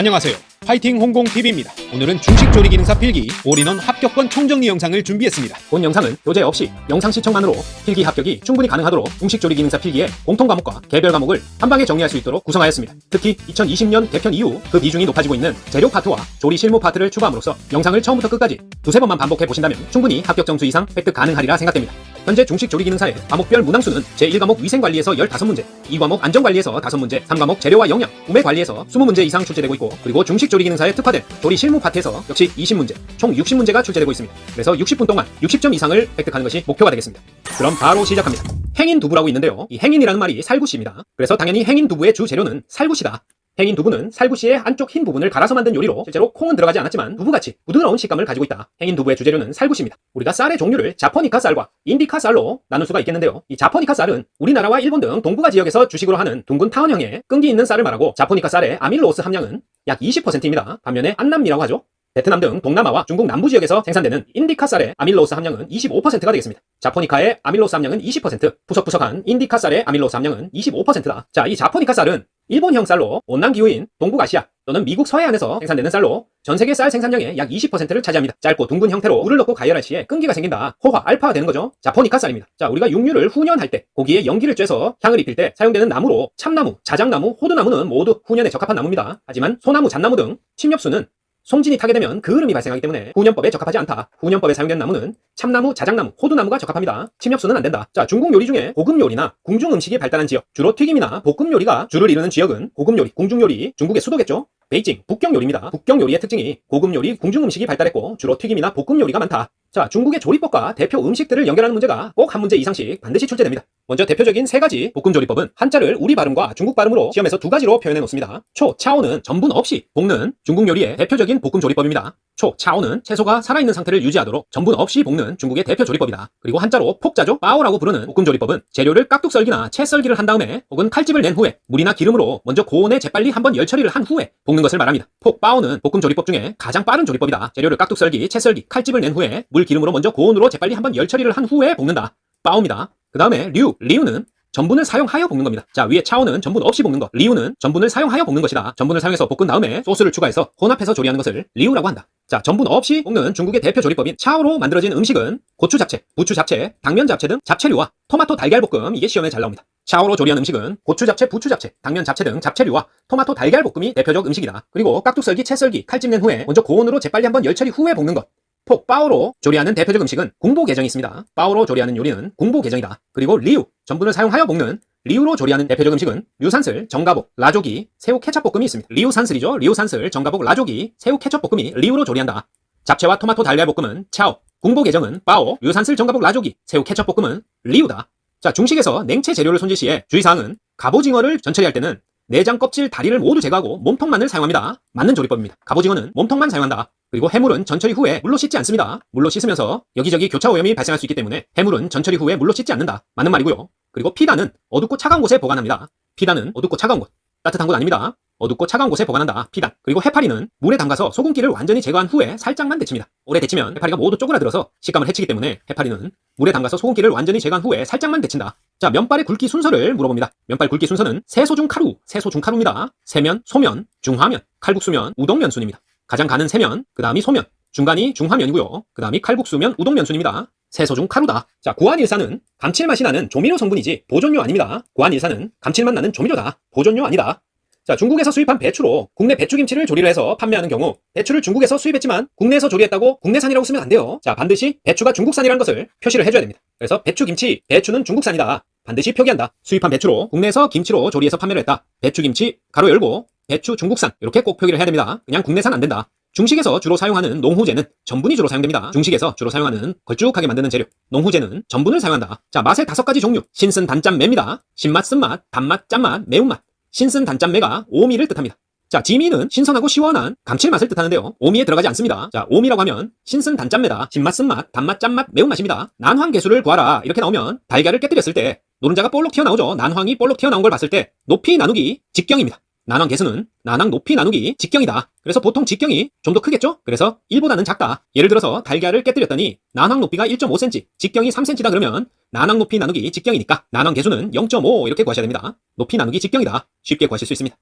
안녕하세요. 파이팅 홍공TV입니다. 오늘은 중식 조리 기능사 필기 올인원 합격권 총정리 영상을 준비했습니다. 본 영상은 교재 없이 영상 시청만으로 필기 합격이 충분히 가능하도록 중식 조리 기능사 필기의 공통 과목과 개별 과목을 한 방에 정리할 수 있도록 구성하였습니다. 특히 2020년 개편 이후 그 비중이 높아지고 있는 재료 파트와 조리 실무 파트를 추가함으로써 영상을 처음부터 끝까지 두세 번만 반복해 보신다면 충분히 합격 점수 이상 획득 가능하리라 생각됩니다. 현재 중식 조리 기능사의 과목별 문항수는 제1과목 위생관리에서 15문제, 2과목 안전관리에서 5문제, 3과목 재료와 영양, 구매관리에서 20문제 이상 출제되고 있고, 그리고 중식 조리 기능사에 특화된 조리 실무 파트에서 역시 20문제, 총 60문제가 출제되고 있습니다. 그래서 60분 동안 60점 이상을 획득하는 것이 목표가 되겠습니다. 그럼 바로 시작합니다. 행인 두부라고 있는데요. 이 행인이라는 말이 살구씨입니다. 그래서 당연히 행인 두부의 주 재료는 살구씨다. 행인 두부는 살구씨의 한쪽 흰 부분을 갈아서 만든 요리로 실제로 콩은 들어가지 않았지만 두부같이 부드러운 식감을 가지고 있다. 행인 두부의 주재료는 살구씨입니다. 우리가 쌀의 종류를 자포니카 쌀과 인디카 쌀로 나눌 수가 있겠는데요. 이 자포니카 쌀은 우리나라와 일본 등 동북아 지역에서 주식으로 하는 둥근 타원형의 끈기 있는 쌀을 말하고, 자포니카 쌀의 아밀로스 함량은 약 20%입니다. 반면에 안남미라고 하죠. 베트남 등 동남아와 중국 남부 지역에서 생산되는 인디카 쌀의 아밀로스 함량은 25%가 되겠습니다. 자포니카의 아밀로스 함량은 20%, 푸석푸석한 인디카 쌀의 아밀로스 함량은 25%다. 자, 이 자포니카 쌀은 일본형 쌀로 온난기후인 동북아시아 또는 미국 서해안에서 생산되는 쌀로 전세계 쌀 생산량의 약 20%를 차지합니다. 짧고 둥근 형태로 물을 넣고 가열할 시에 끈기가 생긴다. 호화, 알파가 되는 거죠. 자포니카 쌀입니다. 자, 우리가 육류를 훈연할 때, 고기에 연기를 쬐서 향을 입힐 때 사용되는 나무로 참나무, 자작나무, 호두나무는 모두 훈연에 적합한 나무입니다. 하지만 소나무, 잣나무 등 침엽수는 송진이 타게 되면 그을음이 발생하기 때문에 훈연법에 적합하지 않다. 훈연법에 사용된 나무는 참나무, 자작나무, 호두나무가 적합합니다. 침엽수는 안 된다. 자, 중국 요리 중에 고급 요리나 궁중 음식이 발달한 지역, 주로 튀김이나 볶음 요리가 주를 이루는 지역은 고급 요리, 궁중 요리, 중국의 수도겠죠. 베이징, 북경 요리입니다. 북경 요리의 특징이 고급 요리, 궁중 음식이 발달했고 주로 튀김이나 볶음 요리가 많다. 자, 중국의 조리법과 대표 음식들을 연결하는 문제가 꼭 한 문제 이상씩 반드시 출제됩니다. 먼저 대표적인 세 가지 볶음 조리법은 한자를 우리 발음과 중국 발음으로 시험에서 두 가지로 표현해 놓습니다. 초, 차오는 전분 없이 볶는 중국 요리의 대표적인 볶음 조리법입니다. 초, 차오는 채소가 살아있는 상태를 유지하도록 전분 없이 볶는 중국의 대표 조리법이다. 그리고 한자로 폭자죠, 빠오라고 부르는 볶음 조리법은 재료를 깍둑썰기나 채썰기를 한 다음에 혹은 칼집을 낸 후에 물이나 기름으로 먼저 고온에 재빨리 한번 열 처리를 한 후에 볶는 것을 말합니다. 폭빠오는 볶음 조리법 중에 가장 빠른 조리법이다. 재료를 깍둑썰기, 채썰기, 칼집을 낸 후에 물, 기름으로 먼저 고온으로 재빨리 한번 열 처리를 한 후에 볶는다. 빠오입니다. 그 다음에 리우는 전분을 사용하여 볶는 겁니다. 자, 위에 차오는 전분 없이 볶는 것, 리우는 전분을 사용하여 볶는 것이다. 전분을 사용해서 볶은 다음에 소스를 추가해서 혼합해서 조리하는 것을 리우라고 한다. 자, 전분 없이 볶는 중국의 대표 조리법인 차오로 만들어진 음식은 고추 잡채, 부추 잡채, 당면 잡채 등 잡채류와 토마토 달걀볶음, 이게 시험에 잘 나옵니다. 차오로 조리한 음식은 고추 잡채, 부추 잡채, 당면 잡채 등 잡채류와 토마토 달걀볶음이 대표적 음식이다. 그리고 깍둑썰기, 채썰기, 칼집 낸 후에 먼저 고온으로 재빨리 한번 열 처리 후에 볶는 것. 폭빠오로 조리하는 대표적 음식은 궁보게정이 있습니다. 빠오로 조리하는 요리는 궁보게정이다. 그리고 리우, 전분을 사용하여 볶는 리우로 조리하는 대표적 음식은 류산슬, 정가복, 라조기, 새우 케첩볶음이 있습니다. 리우산슬이죠. 리우산슬, 정가복, 라조기, 새우 케첩볶음이 리우로 조리한다. 잡채와 토마토 달걀볶음은 차오, 궁보게정은 빠오, 류산슬, 정가복, 라조기, 새우 케첩볶음은 리우다. 자, 중식에서 냉채 재료를 손질 시에 주의사항은 갑오징어를 전처리할 때는 내장, 껍질, 다리를 모두 제거하고 몸통만을 사용합니다. 맞는 조리법입니다. 갑오징어는 몸통만 사용한다. 그리고 해물은 전처리 후에 물로 씻지 않습니다. 물로 씻으면서 여기저기 교차 오염이 발생할 수 있기 때문에 해물은 전처리 후에 물로 씻지 않는다. 맞는 말이고요. 그리고 피단은 어둡고 차가운 곳에 보관합니다. 피단은 어둡고 차가운 곳, 따뜻한 곳 아닙니다. 어둡고 차가운 곳에 보관한다. 피단. 그리고 해파리는 물에 담가서 소금기를 완전히 제거한 후에 살짝만 데칩니다. 오래 데치면 해파리가 모두 쪼그라들어서 식감을 해치기 때문에 해파리는 물에 담가서 소금기를 완전히 제거한 후에 살짝만 데친다. 자, 면발의 굵기 순서를 물어봅니다. 면발 굵기 순서는 세소중카루, 세소중카루입니다. 세면, 소면, 중화면, 칼국수면, 우동면 순입니다. 가장 가는 세면, 그 다음이 소면, 중간이 중화면이고요. 그 다음이 칼국수면, 우동면 순입니다. 세소중 카루다. 자, 구안일사는 감칠맛이 나는 조미료 성분이지 보존료 아닙니다. 구안일사는 감칠맛 나는 조미료다. 보존료 아니다. 자, 중국에서 수입한 배추로 국내 배추김치를 조리를 해서 판매하는 경우 배추를 중국에서 수입했지만 국내에서 조리했다고 국내산이라고 쓰면 안 돼요. 자, 반드시 배추가 중국산이라는 것을 표시를 해줘야 됩니다. 그래서 배추김치, 배추는 중국산이다. 반드시 표기한다. 수입한 배추로 국내에서 김치로 조리해서 판매를 했다. 배추김치, 가로 열고, 배추 중국산, 이렇게 꼭 표기를 해야 됩니다. 그냥 국내산 안 된다. 중식에서 주로 사용하는 농후제는 전분이 주로 사용됩니다. 중식에서 주로 사용하는 걸쭉하게 만드는 재료, 농후제는 전분을 사용한다. 자, 맛의 5가지 종류. 신쓴 단짠매입니다. 신맛, 쓴맛, 단맛, 짠맛, 매운맛. 신쓴 단짠매가 오미를 뜻합니다. 자, 지미는 신선하고 시원한 감칠맛을 뜻하는데요. 오미에 들어가지 않습니다. 자, 오미라고 하면 신쓴 단짠매다. 신맛, 쓴맛, 단맛, 짠맛, 매운맛입니다. 난황개수를 구하라. 이렇게 나오면 달걀을 깨뜨렸을 때 노른자가 볼록 튀어나오죠. 난황이 볼록 튀어나온 걸 봤을 때 높이 나누기 직경입니다. 난황 개수는 난황 높이 나누기 직경이다. 그래서 보통 직경이 좀 더 크겠죠? 그래서 1보다는 작다. 예를 들어서 달걀을 깨뜨렸더니 난황 높이가 1.5cm, 직경이 3cm다 그러면 난황 높이 나누기 직경이니까 난황 개수는 0.5 이렇게 구하셔야 됩니다. 높이 나누기 직경이다. 쉽게 구하실 수 있습니다.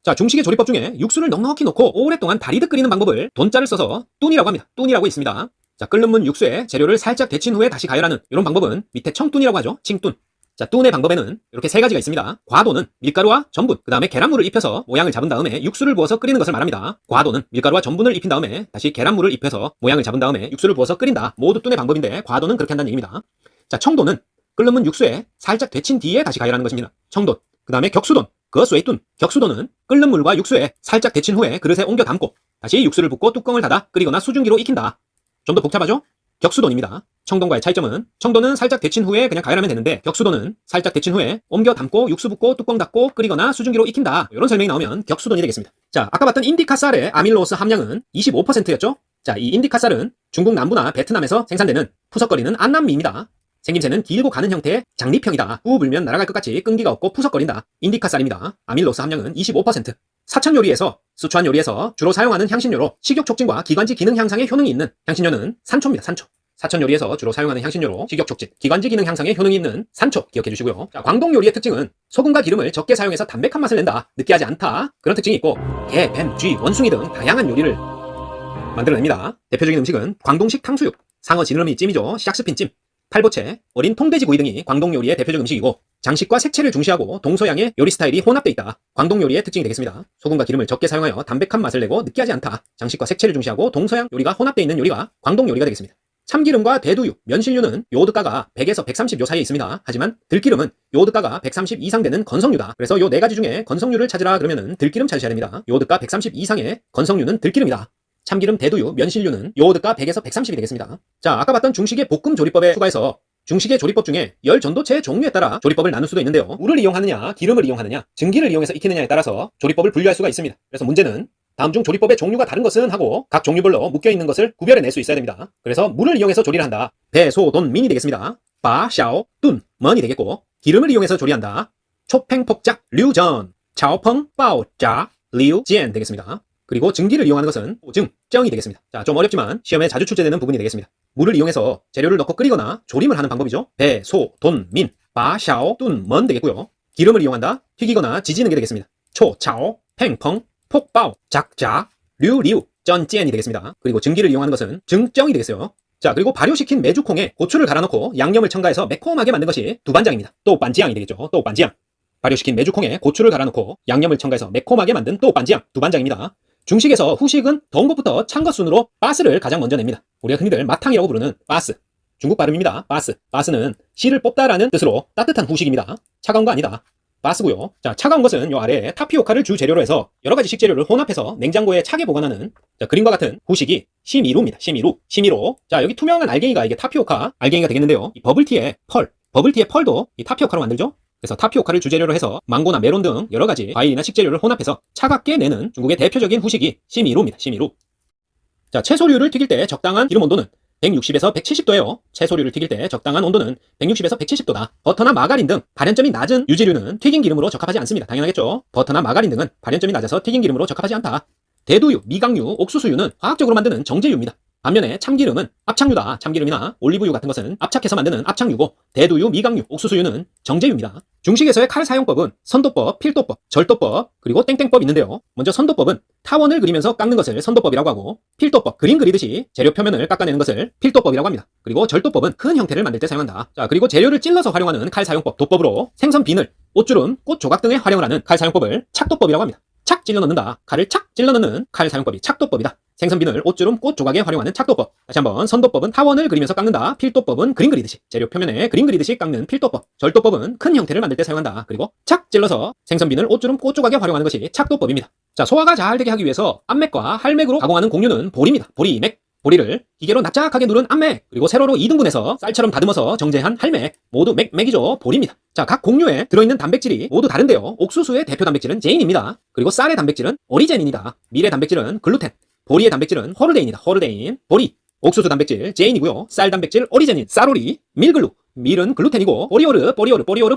자, 중식의 조리법 중에 육수를 넉넉히 넣고 오랫동안 다리듯 끓이는 방법을 돈자를 써서 뚠이라고 합니다. 뚠이라고 있습니다. 자, 끓는 문 육수에 재료를 살짝 데친 후에 다시 가열하는 이런 방법은 밑에 청뚠이라고 하죠. 칭뚠. 자, 뚠의 방법에는 이렇게 세 가지가 있습니다. 과도는 밀가루와 전분, 그 다음에 계란물을 입혀서 모양을 잡은 다음에 육수를 부어서 끓이는 것을 말합니다. 과도는 밀가루와 전분을 입힌 다음에 다시 계란물을 입혀서 모양을 잡은 다음에 육수를 부어서 끓인다. 모두 뚠의 방법인데 과도는 그렇게 한다는 얘기입니다. 자, 청도는 끓는 문 육수에 살짝 데친 뒤에 다시 가열하는 것입니다. 청돈. 그 다음에 격수돈, 거스웨이뚠. 격수돈은 끓는 물과 육수에 살짝 데친 후에 그릇에 옮겨 담고 다시 육수를 붓고 뚜껑을 닫아 끓이거나 수증기로 익힌다. 좀 더 복잡하죠? 격수돈입니다. 청돈과의 차이점은 청돈은 살짝 데친 후에 그냥 가열하면 되는데 격수돈은 살짝 데친 후에 옮겨 담고 육수 붓고 뚜껑 닫고 끓이거나 수증기로 익힌다. 이런 설명이 나오면 격수돈이 되겠습니다. 자, 아까 봤던 인디카 쌀의 아밀로스 함량은 25%였죠? 자, 이 인디카 쌀은 중국 남부나 베트남에서 생산되는 푸석거리는 안남미입니다. 생김새는 길고 가는 형태의 장립형이다. 후 불면 날아갈 것 같이 끈기가 없고 푸석거린다. 인디카 쌀입니다. 아밀로스 함량은 25%. 사천 요리에서, 수추안 요리에서 주로 사용하는 향신료로 식욕 촉진과 기관지 기능 향상에 효능이 있는 향신료는 산초입니다. 산초. 사천 요리에서 주로 사용하는 향신료로 식욕 촉진, 기관지 기능 향상에 효능이 있는 산초 기억해 주시고요. 자, 광동 요리의 특징은 소금과 기름을 적게 사용해서 담백한 맛을 낸다. 느끼하지 않다. 그런 특징이 있고 게, 뱀, 쥐, 원숭이 등 다양한 요리를 만들어냅니다. 대표적인 음식은 광동식 탕수육, 상어 지느러미 찜이죠. 샥스핀찜, 팔보채, 어린 통돼지 구이 등이 광동 요리의 대표적 음식이고 장식과 색채를 중시하고 동서양의 요리 스타일이 혼합되어 있다. 광동 요리의 특징이 되겠습니다. 소금과 기름을 적게 사용하여 담백한 맛을 내고 느끼하지 않다. 장식과 색채를 중시하고 동서양 요리가 혼합되어 있는 요리가 광동 요리가 되겠습니다. 참기름과 대두유, 면실류는 요오드가가 100에서 130 요 사이에 있습니다. 하지만 들기름은 요오드가가 130 이상 되는 건성류다. 그래서 요 네 가지 중에 건성류를 찾으라 그러면은 들기름 찾으셔야 됩니다. 요오드가 130 이상의 건성류는 들기름이다. 참기름, 대두유, 면실류는 요오드가 100에서 130이 되겠습니다. 자, 아까 봤던 중식의 볶음 조리법에 추가해서 중식의 조리법 중에 열 전도체의 종류에 따라 조리법을 나눌 수도 있는데요. 물을 이용하느냐, 기름을 이용하느냐, 증기를 이용해서 익히느냐에 따라서 조리법을 분류할 수가 있습니다. 그래서 문제는 다음 중 조리법의 종류가 다른 것은 하고 각 종류별로 묶여있는 것을 구별해낼 수 있어야 됩니다. 그래서 물을 이용해서 조리를 한다. 배, 소, 돈, 민이 되겠습니다. 바, 샤오, 뚠, 먼이 되겠고 기름을 이용해서 조리한다. 초팽폭작, 류전, 차오펑, 빠오, 짜, 리우, 지엔 되겠습니다. 그리고 증기를 이용하는 것은 오증, 쩡이 되겠습니다. 자, 좀 어렵지만 시험에 자주 출제되는 부분이 되겠습니다. 물을 이용해서 재료를 넣고 끓이거나 조림을 하는 방법이죠. 배, 소, 돈, 민, 바, 샤오, 뚠, 먼 되겠고요. 기름을 이용한다. 튀기거나 지지는 게 되겠습니다. 초, 차오, 팽펑, 폭바오, 작자, 류, 리우, 전, 찌엔이 되겠습니다. 그리고 증기를 이용하는 것은 증정이 되겠어요. 자, 그리고 발효시킨 메주콩에 고추를 갈아넣고 양념을 첨가해서 매콤하게 만든 것이 두반장입니다. 또반지양이 되겠죠. 또반지양. 발효시킨 메주콩에 고추를 갈아넣고 양념을 첨가해서 매콤하게 만든 또반지양, 두반장입니다. 중식에서 후식은 더운 것부터 찬 것 순으로 바스를 가장 먼저 냅니다. 우리가 흔히들 마탕이라고 부르는 바스. 중국 발음입니다. 바스. 바스는 씨를 뽑다라는 뜻으로 따뜻한 후식입니다. 차가운 거 아니다. 바스고요. 자, 차가운 것은 요 아래에 타피오카를 주 재료로 해서 여러 가지 식재료를 혼합해서 냉장고에 차게 보관하는 자, 그림과 같은 후식이 시미루입니다. 시미루. 시미로. 자, 여기 투명한 알갱이가 이게 타피오카 알갱이가 되겠는데요. 이 버블티의 펄. 버블티의 펄도 이 타피오카로 만들죠. 그래서 타피오카를 주재료로 해서 망고나 메론 등 여러 가지 과일이나 식재료를 혼합해서 차갑게 내는 중국의 대표적인 후식이 시미루입니다. 시미루. 자, 채소류를 튀길 때 적당한 기름 온도는 160에서 170도예요. 채소류를 튀길 때 적당한 온도는 160에서 170도다. 버터나 마가린 등 발연점이 낮은 유지류는 튀긴 기름으로 적합하지 않습니다. 당연하겠죠. 버터나 마가린 등은 발연점이 낮아서 튀긴 기름으로 적합하지 않다. 대두유, 미각류, 옥수수유는 화학적으로 만드는 정제유입니다. 반면에 참기름은 압착유다. 참기름이나 올리브유 같은 것은 압착해서 만드는 압착유고 대두유, 미각류, 옥수수유는 정제유입니다. 중식에서의 칼 사용법은 선도법, 필도법, 절도법, 그리고 땡땡법 있는데요. 먼저 선도법은 타원을 그리면서 깎는 것을 선도법이라고 하고 필도법, 그림 그리듯이 재료 표면을 깎아내는 것을 필도법이라고 합니다. 그리고 절도법은 큰 형태를 만들 때 사용한다. 자, 그리고 재료를 찔러서 활용하는 칼 사용법, 도법으로 생선 비늘, 옷주름, 꽃 조각 등에 활용을 하는 칼 사용법을 착도법이라고 합니다. 착 찔러 넣는다. 칼을 착 찔러 넣는 칼 사용법이 착도법이다. 생선 비늘, 옷주름, 꽃 조각에 활용하는 착도법. 다시 한번 선도법은 타원을 그리면서 깎는다. 필도법은 그림 그리듯이 재료 표면에 그림 그리듯이 깎는 필도법. 절도법은 큰 형태를 만들 때 사용한다. 그리고 착 찔러서 생선 비늘, 옷주름, 꽃 조각에 활용하는 것이 착도법입니다. 자, 소화가 잘 되게 하기 위해서 압맥과 할맥으로 가공하는 공유는 보리입니다. 보리, 맥. 보리를 기계로 납작하게 누른 압맥, 그리고 세로로 2등분해서 쌀처럼 다듬어서 정제한 할맥, 모두 맥이죠. 보리입니다. 자, 각 곡류에 들어있는 단백질이 모두 다른데요. 옥수수의 대표 단백질은 제인입니다. 그리고 쌀의 단백질은 어리제닌이다. 밀의 단백질은 글루텐, 보리의 단백질은 호르데인이다. 호르데인, 보리. 옥수수 단백질 제인이고요. 쌀 단백질 어리제닌, 쌀오리, 밀글루. 밀은 글루텐이고 보리오르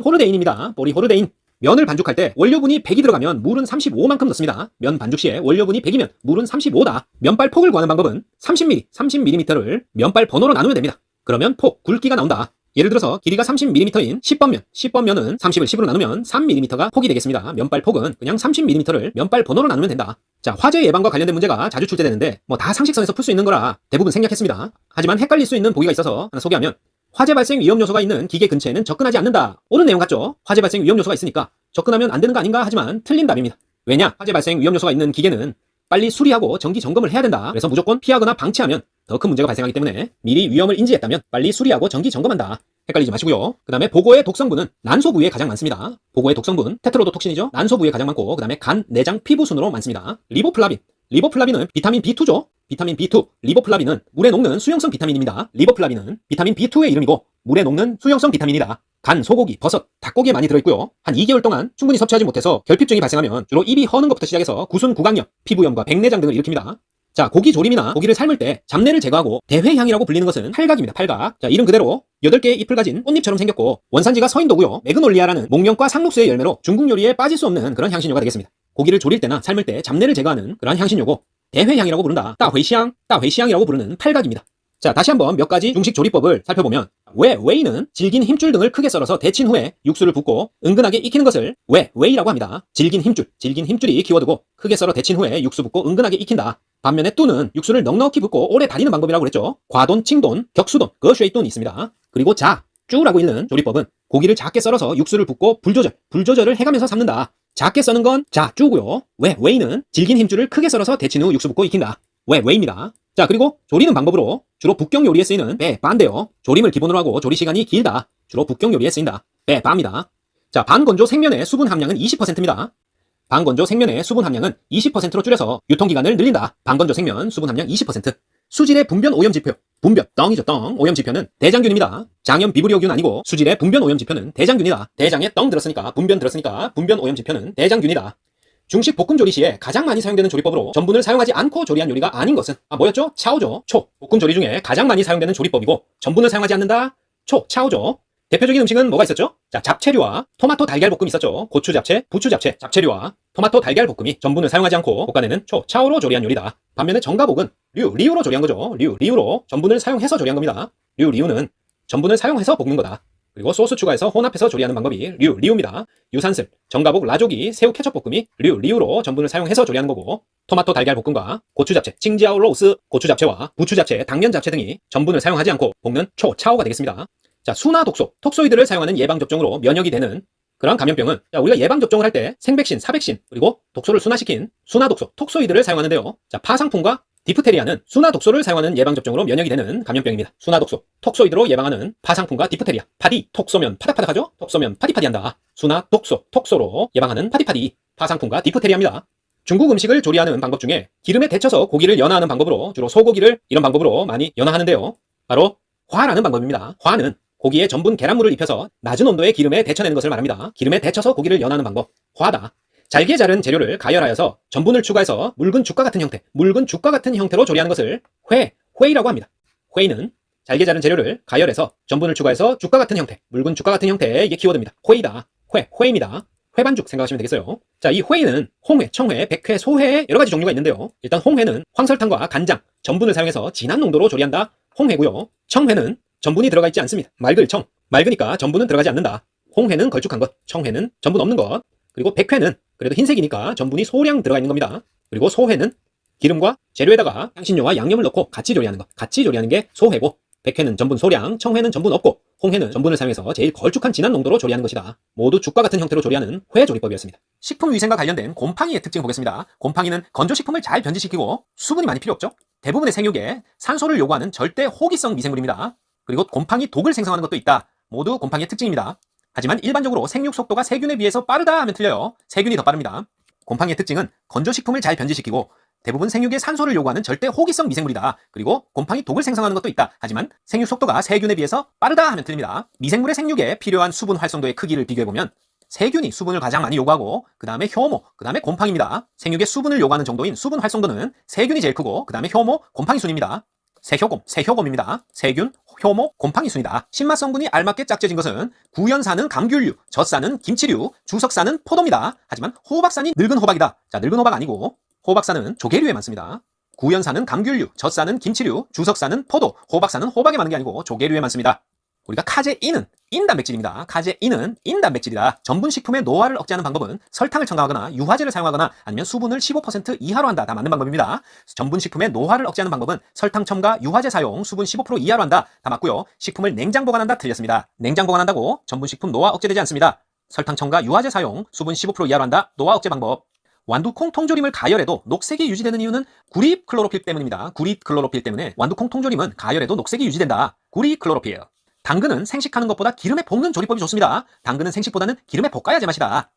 호르데인입니다. 보리 호르데인. 면을 반죽할 때 원료분이 100이 들어가면 물은 35만큼 넣습니다. 면 반죽 시에 원료분이 100이면 물은 35다. 면발 폭을 구하는 방법은 30mm를 면발 번호로 나누면 됩니다. 그러면 폭, 굵기가 나온다. 예를 들어서 길이가 30mm인 10번면, 10번면은 30을 10으로 나누면 3mm가 폭이 되겠습니다. 면발 폭은 그냥 30mm를 면발 번호로 나누면 된다. 자, 화재 예방과 관련된 문제가 자주 출제되는데 뭐 다 상식선에서 풀 수 있는 거라 대부분 생략했습니다. 하지만 헷갈릴 수 있는 보기가 있어서 하나 소개하면, 화재 발생 위험 요소가 있는 기계 근처에는 접근하지 않는다. 옳은 내용 같죠? 화재 발생 위험 요소가 있으니까 접근하면 안 되는 거 아닌가 하지만 틀린 답입니다. 왜냐? 화재 발생 위험 요소가 있는 기계는 빨리 수리하고 정기 점검을 해야 된다. 그래서 무조건 피하거나 방치하면 더 큰 문제가 발생하기 때문에 미리 위험을 인지했다면 빨리 수리하고 정기 점검한다. 헷갈리지 마시고요. 그 다음에 보고의 독성분은 난소 부위에 가장 많습니다. 보고의 독성분, 테트로도톡신이죠. 난소 부위에 가장 많고, 그 다음에 간, 내장, 피부 순으로 많습니다. 리보플라빈은 비타민 B2죠. 비타민 B2, 리보플라빈은 물에 녹는 수용성 비타민입니다. 리보플라빈은 비타민 B2의 이름이고 물에 녹는 수용성 비타민이다. 간, 소고기, 버섯, 닭고기에 많이 들어있고요. 한 2개월 동안 충분히 섭취하지 못해서 결핍증이 발생하면 주로 입이 허는 것부터 시작해서 구순 구강염, 피부염과 백내장 등을 일으킵니다. 자, 고기 조림이나 고기를 삶을 때 잡내를 제거하고 대회향이라고 불리는 것은 팔각입니다. 팔각. 자, 이름 그대로 8개의 잎을 가진 꽃잎처럼 생겼고 원산지가 서인도고요. 매그놀리아라는 목련과 상록수의 열매로 중국 요리에 빠질 수 없는 그런 향신료가 되겠습니다. 고기를 조릴 때나 삶을 때 잡내를 제거하는 그런 향신료고 대회향이라고 부른다. 따회시향이라고 부르는 팔각입니다. 자, 다시 한번 몇 가지 중식 조리법을 살펴보면, 웨이는 질긴 힘줄 등을 크게 썰어서 데친 후에 육수를 붓고 은근하게 익히는 것을 웨이라고 합니다. 질긴 힘줄이 키워드고 크게 썰어 데친 후에 육수 붓고 은근하게 익힌다. 반면에 뚜는 육수를 넉넉히 붓고 오래 다리는 방법이라고 그랬죠. 과돈, 칭돈, 격수돈, 거쉐이돈이 있습니다. 그리고 쭈라고 읽는 조리법은 고기를 작게 썰어서 육수를 붓고 불조절을 해가면서 삶는다. 작게 써는 건 쭈고요. 웨이는 질긴 힘줄을 크게 썰어서 데친 후 육수 붓고 익힌다. 웨이입니다. 자, 그리고 조리는 방법으로 주로 북경 요리에 쓰이는 바인데요. 조림을 기본으로 하고 조리 시간이 길다. 주로 북경 요리에 쓰인다. 바입니다. 자, 반건조 생면의 수분 함량은 20%입니다. 반건조 생면의 수분 함량은 20%로 줄여서 유통기간을 늘린다. 반건조 생면 수분 함량 20%. 수질의 분변 오염 지표. 분변, 덩이죠, 덩. 오염 지표는 대장균입니다. 장염 비브리오균 아니고 수질의 분변 오염 지표는 대장균이다. 대장에 덩 들었으니까 분변 오염 지표는 대장균이다. 중식 볶음 조리 시에 가장 많이 사용되는 조리법으로 전분을 사용하지 않고 조리한 요리가 아닌 것은 뭐였죠? 차오죠. 볶음 조리 중에 가장 많이 사용되는 조리법이고 전분을 사용하지 않는다. 차오죠. 대표적인 음식은 뭐가 있었죠? 자, 잡채류와 토마토 달걀 볶음이 있었죠. 고추 잡채, 부추 잡채, 잡채류와 토마토 달걀 볶음이 전분을 사용하지 않고 볶아내는 차오로 조리한 요리다. 반면에 정가복은 리우로 조리한 거죠. 리우로 전분을 사용해서 조리한 겁니다. 리우는 전분을 사용해서 볶는 거다. 그리고 소스 추가해서 혼합해서 조리하는 방법이 리우입니다. 유산슬, 정가복, 라조기, 새우 케첩 볶음이 리우로 전분을 사용해서 조리하는 거고, 토마토 달걀 볶음과 고추 잡채, 칭지아오 로스, 고추 잡채와 부추 잡채, 당면 잡채 등이 전분을 사용하지 않고 볶는 차오가 되겠습니다. 자, 수나 독소, 톡소이드를 사용하는 예방접종으로 면역이 되는 그런 감염병은, 자, 우리가 예방접종을 할 때 생백신, 사백신, 그리고 독소를 순화시킨 수나 독소, 톡소이드를 사용하는데요. 자, 파상풍과 디프테리아는 수나 독소를 사용하는 예방접종으로 면역이 되는 감염병입니다. 수나 독소, 톡소이드로 예방하는 파상풍과 디프테리아. 파디, 톡쏘면 파닥파닥하죠? 톡쏘면 파디파디한다. 수나 독소, 톡소로 예방하는 파디파디, 파상풍과 디프테리아입니다. 중국 음식을 조리하는 방법 중에 기름에 데쳐서 고기를 연화하는 방법으로 주로 소고기를 이런 방법으로 많이 연화하는데요. 바로 화라는 방법입니다. 화는 고기에 전분 계란물을 입혀서 낮은 온도의 기름에 데쳐내는 것을 말합니다. 기름에 데쳐서 고기를 연화하는 방법, 화다. 잘게 자른 재료를 가열하여서 전분을 추가해서 묵은 죽과 같은 형태로 조리하는 것을 회이라고 합니다. 회이는 잘게 자른 재료를 가열해서 전분을 추가해서 죽과 같은 형태, 묽은 죽과 같은 형태의 이게 키워드입니다. 회이다. 회입니다. 회반죽 생각하시면 되겠어요. 자, 이 회이는 홍회, 청회, 백회, 소회의 여러 가지 종류가 있는데요. 일단 홍회는 황설탕과 간장, 전분을 사용해서 진한 농도로 조리한다. 홍회고요. 청회는 전분이 들어가 있지 않습니다. 맑으니까 전분은 들어가지 않는다. 홍회는 걸쭉한 것, 청회는 전분 없는 것. 그리고 백회는 그래도 흰색이니까 전분이 소량 들어가 있는 겁니다. 그리고 소회는 기름과 재료에다가 향신료와 양념을 넣고 같이 조리하는 것, 같이 조리하는 게 소회고, 백회는 전분 소량, 청회는 전분 없고, 홍회는 전분을 사용해서 제일 걸쭉한 진한 농도로 조리하는 것이다. 모두 죽과 같은 형태로 조리하는 회 조리법이었습니다. 식품위생과 관련된 곰팡이의 특징 보겠습니다. 곰팡이는 건조식품을 잘 변질시키고 수분이 많이 필요 없죠. 대부분의 생육에 산소를 요구하는 절대 호기성 미생물입니다. 그리고 곰팡이 독을 생성하는 것도 있다. 모두 곰팡이의 특징입니다. 하지만 일반적으로 생육 속도가 세균에 비해서 빠르다 하면 틀려요. 세균이 더 빠릅니다. 곰팡이의 특징은 건조식품을 잘 변질시키고 대부분 생육에 산소를 요구하는 절대 호기성 미생물이다. 그리고 곰팡이 독을 생성하는 것도 있다. 하지만 생육 속도가 세균에 비해서 빠르다 하면 틀립니다. 미생물의 생육에 필요한 수분 활성도의 크기를 비교해보면 세균이 수분을 가장 많이 요구하고 그 다음에 효모, 그 다음에 곰팡이입니다. 생육에 수분을 요구하는 정도인 수분 활성도는 세균이 제일 크고 그 다음에 효모, 곰팡이 순입니다. 세효곰입니다. 세균, 효모, 곰팡이 순이다. 신맛 성분이 알맞게 짝져진 것은 구연산은 감귤류, 젖산은 김치류, 주석산은 포도입니다. 하지만 호박산이 늙은 호박이다. 자, 늙은 호박 아니고 호박산은 조개류에 많습니다. 구연산은 감귤류, 젖산은 김치류, 주석산은 포도, 호박산은 호박에 많은 게 아니고 조개류에 많습니다. 우리가 카제인은 인단백질입니다. 카제인은 인단백질이다. 전분식품의 노화를 억제하는 방법은 설탕을 첨가하거나 유화제를 사용하거나 아니면 수분을 15% 이하로 한다. 다 맞는 방법입니다. 전분식품의 노화를 억제하는 방법은 설탕 첨가, 유화제 사용, 수분 15% 이하로 한다. 다 맞고요. 식품을 냉장 보관한다. 틀렸습니다. 냉장 보관한다고 전분식품 노화 억제되지 않습니다. 설탕 첨가, 유화제 사용, 수분 15% 이하로 한다. 노화 억제 방법. 완두콩 통조림을 가열해도 녹색이 유지되는 이유는 구립 클로로필 때문입니다. 구립 클로로필 때문에 완두콩 통조림은 가열해도 녹색이 유지된다. 구립 클로로필. 당근은 생식하는 것보다 기름에 볶는 조리법이 좋습니다. 당근은 생식보다는 기름에 볶아야 제맛이다.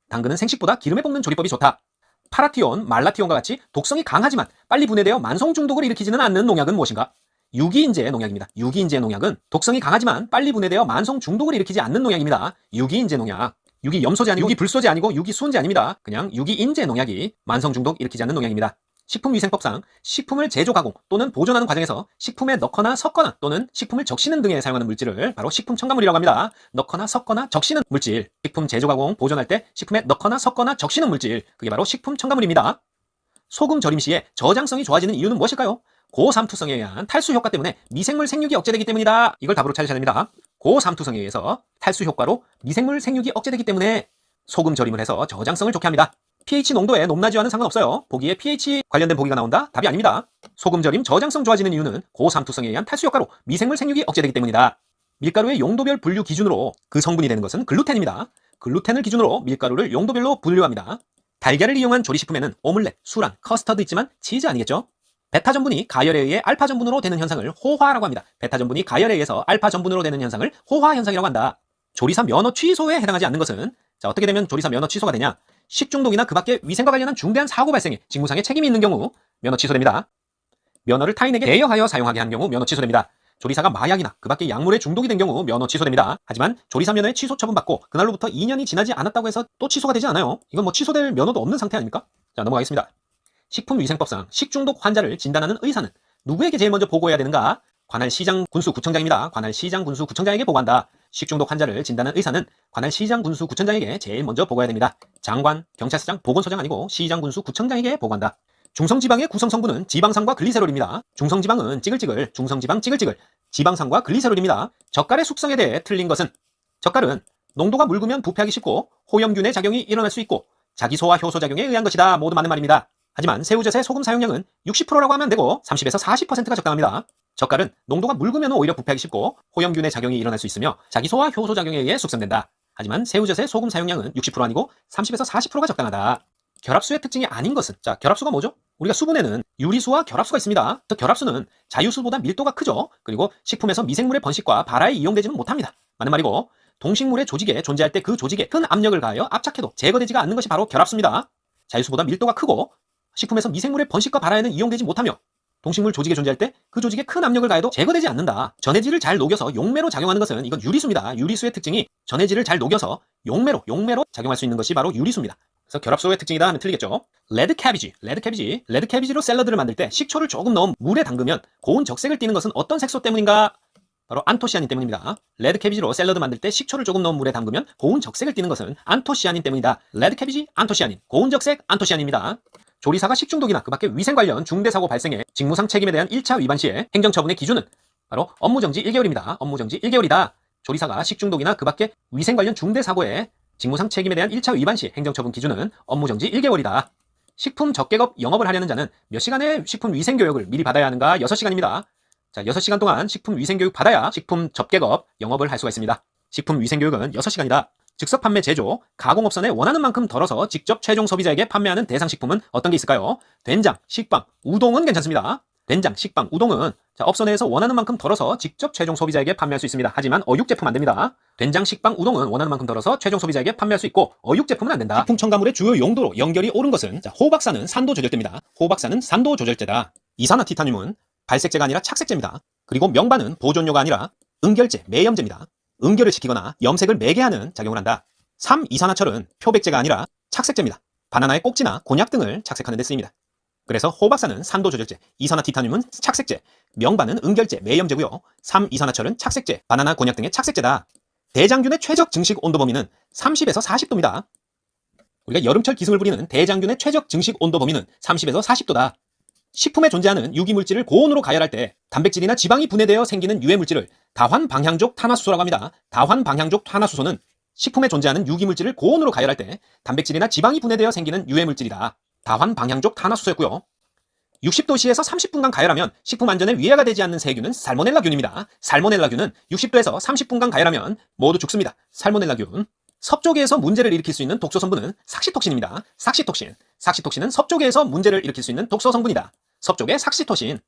당근은 생식보다 기름에 볶는 조리법이 좋다. 파라티온, 말라티온과 같이 독성이 강하지만 빨리 분해되어 만성 중독을 일으키지는 않는 농약은 무엇인가? 유기인제 농약입니다. 유기인제 농약은 독성이 강하지만 빨리 분해되어 만성 중독을 일으키지 않는 농약입니다. 유기인제 농약. 유기염소제 아니고 유기불소제 아니고 유기수은제 아닙니다. 그냥 유기인제 농약이 만성 중독 일으키지 않는 농약입니다. 식품위생법상 식품을 제조 가공 또는 보존하는 과정에서 식품에 넣거나 섞거나 또는 식품을 적시는 등에 사용하는 물질을 바로 식품 첨가물이라고 합니다. 넣거나 섞거나 적시는 물질, 식품 제조 가공 보존할 때 식품에 넣거나 섞거나 적시는 물질, 그게 바로 식품 첨가물입니다. 소금 절임 시에 저장성이 좋아지는 이유는 무엇일까요? 고삼투성에 의한 탈수 효과 때문에 미생물 생육이 억제되기 때문이다. 이걸 답으로 찾으셔야 됩니다. 고삼투성에 의해서 탈수 효과로 미생물 생육이 억제되기 때문에 소금 절임을 해서 저장성을 좋게 합니다. pH 농도에 높낮이와는 상관없어요. 보기에 pH 관련된 보기가 나온다? 답이 아닙니다. 소금 절임 저장성 좋아지는 이유는 고삼투성에 의한 탈수 효과로 미생물 생육이 억제되기 때문이다. 밀가루의 용도별 분류 기준으로 그 성분이 되는 것은 글루텐입니다. 글루텐을 기준으로 밀가루를 용도별로 분류합니다. 달걀을 이용한 조리식품에는 오믈렛, 수란, 커스터드 있지만 치즈 아니겠죠? 베타 전분이 가열에 의해 알파 전분으로 되는 현상을 호화라고 합니다. 베타 전분이 가열에 의해서 알파 전분으로 되는 현상을 호화 현상이라고 한다. 조리사 면허 취소에 해당하지 않는 것은 어떻게 되면 조리사 면허 취소가 되냐? 식중독이나 그 밖에 위생과 관련한 중대한 사고 발생에 직무상의 책임이 있는 경우 면허 취소됩니다. 면허를 타인에게 대여하여 사용하게 한 경우 면허 취소됩니다. 조리사가 마약이나 그 밖에 약물에 중독이 된 경우 면허 취소됩니다. 하지만 조리사 면허의 취소 처분받고 그날로부터 2년이 지나지 않았다고 해서 또 취소가 되지 않아요. 이건 뭐 취소될 면허도 없는 상태 아닙니까? 자, 넘어가겠습니다. 식품위생법상 식중독 환자를 진단하는 의사는 누구에게 제일 먼저 보고해야 되는가? 관할시장 군수구청장입니다. 관할시장 군수구청장에게 보고한다. 식중독 환자를 진단하는 의사는 관할시장 군수구청장에게 제일 먼저 보고해야 됩니다. 장관, 경찰서장, 보건소장 아니고 시장 군수구청장에게 보고한다. 중성지방의 구성성분은 지방산과 글리세롤입니다. 중성지방은 찌글찌글, 중성지방 찌글찌글, 지방산과 글리세롤입니다. 젓갈의 숙성에 대해 틀린 것은 젓갈은 농도가 묽으면 부패하기 쉽고 호염균의 작용이 일어날 수 있고 자기소화 효소작용에 의한 것이다. 모두 맞는 말입니다. 하지만 새우젓의 소금 사용량은 60%라고 하면 되고 30에서 40%가 적당합니다. 젓갈은 농도가 묽으면 오히려 부패하기 쉽고 호염균의 작용이 일어날 수 있으며 자기소화 효소작용에 의해 숙성된다. 하지만 새우젓의 소금 사용량은 60% 아니고 30에서 40%가 적당하다. 결합수의 특징이 아닌 것은, 자, 결합수가 뭐죠? 우리가 수분에는 유리수와 결합수가 있습니다. 즉 결합수는 자유수보다 밀도가 크죠. 그리고 식품에서 미생물의 번식과 발화에 이용되지는 못합니다. 맞는 말이고, 동식물의 조직에 존재할 때 그 조직에 큰 압력을 가하여 압착해도 제거되지가 않는 것이 바로 결합수입니다. 자유수보다 밀도가 크고 식품에서 미생물의 번식과 발화에는 이용되지 못하며 동식물 조직에 존재할 때 그 조직에 큰 압력을 가해도 제거되지 않는다. 전해질을 잘 녹여서 용매로 작용하는 것은 이건 유리수입니다. 유리수의 특징이 전해질을 잘 녹여서 용매로 작용할 수 있는 것이 바로 유리수입니다. 그래서 결합수의 특징이다 하면 틀리겠죠. 레드 캐비지로 샐러드를 만들 때 식초를 조금 넣은 물에 담그면 고운 적색을 띠는 것은 어떤 색소 때문인가? 바로 안토시아닌 때문입니다. 레드 캐비지로 샐러드 만들 때 식초를 조금 넣은 물에 담그면 고운 적색을 띠는 것은 안토시아닌 때문이다. 레드 캐비지, 안토시아닌, 고운 적색, 안토시아닌입니다. 조리사가 식중독이나 그 밖에 위생 관련 중대사고 발생에 직무상 책임에 대한 1차 위반 시에 행정처분의 기준은 바로 업무정지 1개월입니다. 업무정지 1개월이다. 조리사가 식중독이나 그 밖에 위생 관련 중대사고에 직무상 책임에 대한 1차 위반 시 행정처분 기준은 업무정지 1개월이다. 식품 적개업 영업을 하려는 자는 몇 시간의 식품 위생교육을 미리 받아야 하는가? 6시간입니다. 자, 6시간 동안 식품 위생교육 받아야 식품 접개업 영업을 할 수가 있습니다. 식품 위생교육은 6시간이다. 즉석 판매 제조, 가공업선에 원하는 만큼 덜어서 직접 최종 소비자에게 판매하는 대상 식품은 어떤 게 있을까요? 된장, 식빵, 우동은 괜찮습니다. 된장, 식빵, 우동은 업소 내에서 원하는 만큼 덜어서 직접 최종 소비자에게 판매할 수 있습니다. 하지만 어육 제품 안 됩니다. 된장, 식빵, 우동은 원하는 만큼 덜어서 최종 소비자에게 판매할 수 있고 어육 제품은 안 된다. 식품 첨가물의 주요 용도로 연결이 옳은 것은 호박산은 산도 조절제입니다. 호박산은 산도 조절제다. 이산화티타늄은 발색제가 아니라 착색제입니다. 그리고 명반은 보존료가 아니라 응결제, 매염제입니다. 응결을 시키거나 염색을 매게 하는 작용을 한다. 3-이산화철은 표백제가 아니라 착색제입니다. 바나나의 꼭지나 곤약 등을 착색하는 데 쓰입니다. 그래서 호박산은 산도 조절제, 이산화티타늄은 착색제, 명반은 응결제, 매염제고요. 3-이산화철은 착색제, 바나나, 곤약 등의 착색제다. 대장균의 최적 증식 온도 범위는 30에서 40도입니다. 우리가 여름철 기승을 부리는 대장균의 최적 증식 온도 범위는 30에서 40도다. 식품에 존재하는 유기물질을 고온으로 가열할 때 단백질이나 지방이 분해되어 생기는 유해물질을 다환방향족 탄화수소라고 합니다. 다환방향족 탄화수소는 식품에 존재하는 유기물질을 고온으로 가열할 때 단백질이나 지방이 분해되어 생기는 유해물질이다. 다환방향족 탄화수소였고요. 60도씨에서 30분간 가열하면 식품 안전에 위해가 되지 않는 세균은 살모넬라균입니다. 살모넬라균은 60도에서 30분간 가열하면 모두 죽습니다. 살모넬라균. 섭조계에서 문제를 일으킬 수 있는 독소 성분은 삭시톡신입니다. 삭시톡신. 삭시톡신은 섭조계에서 문제를 일으킬 수 있는 독소 성분이다. 섭조계 삭시토신.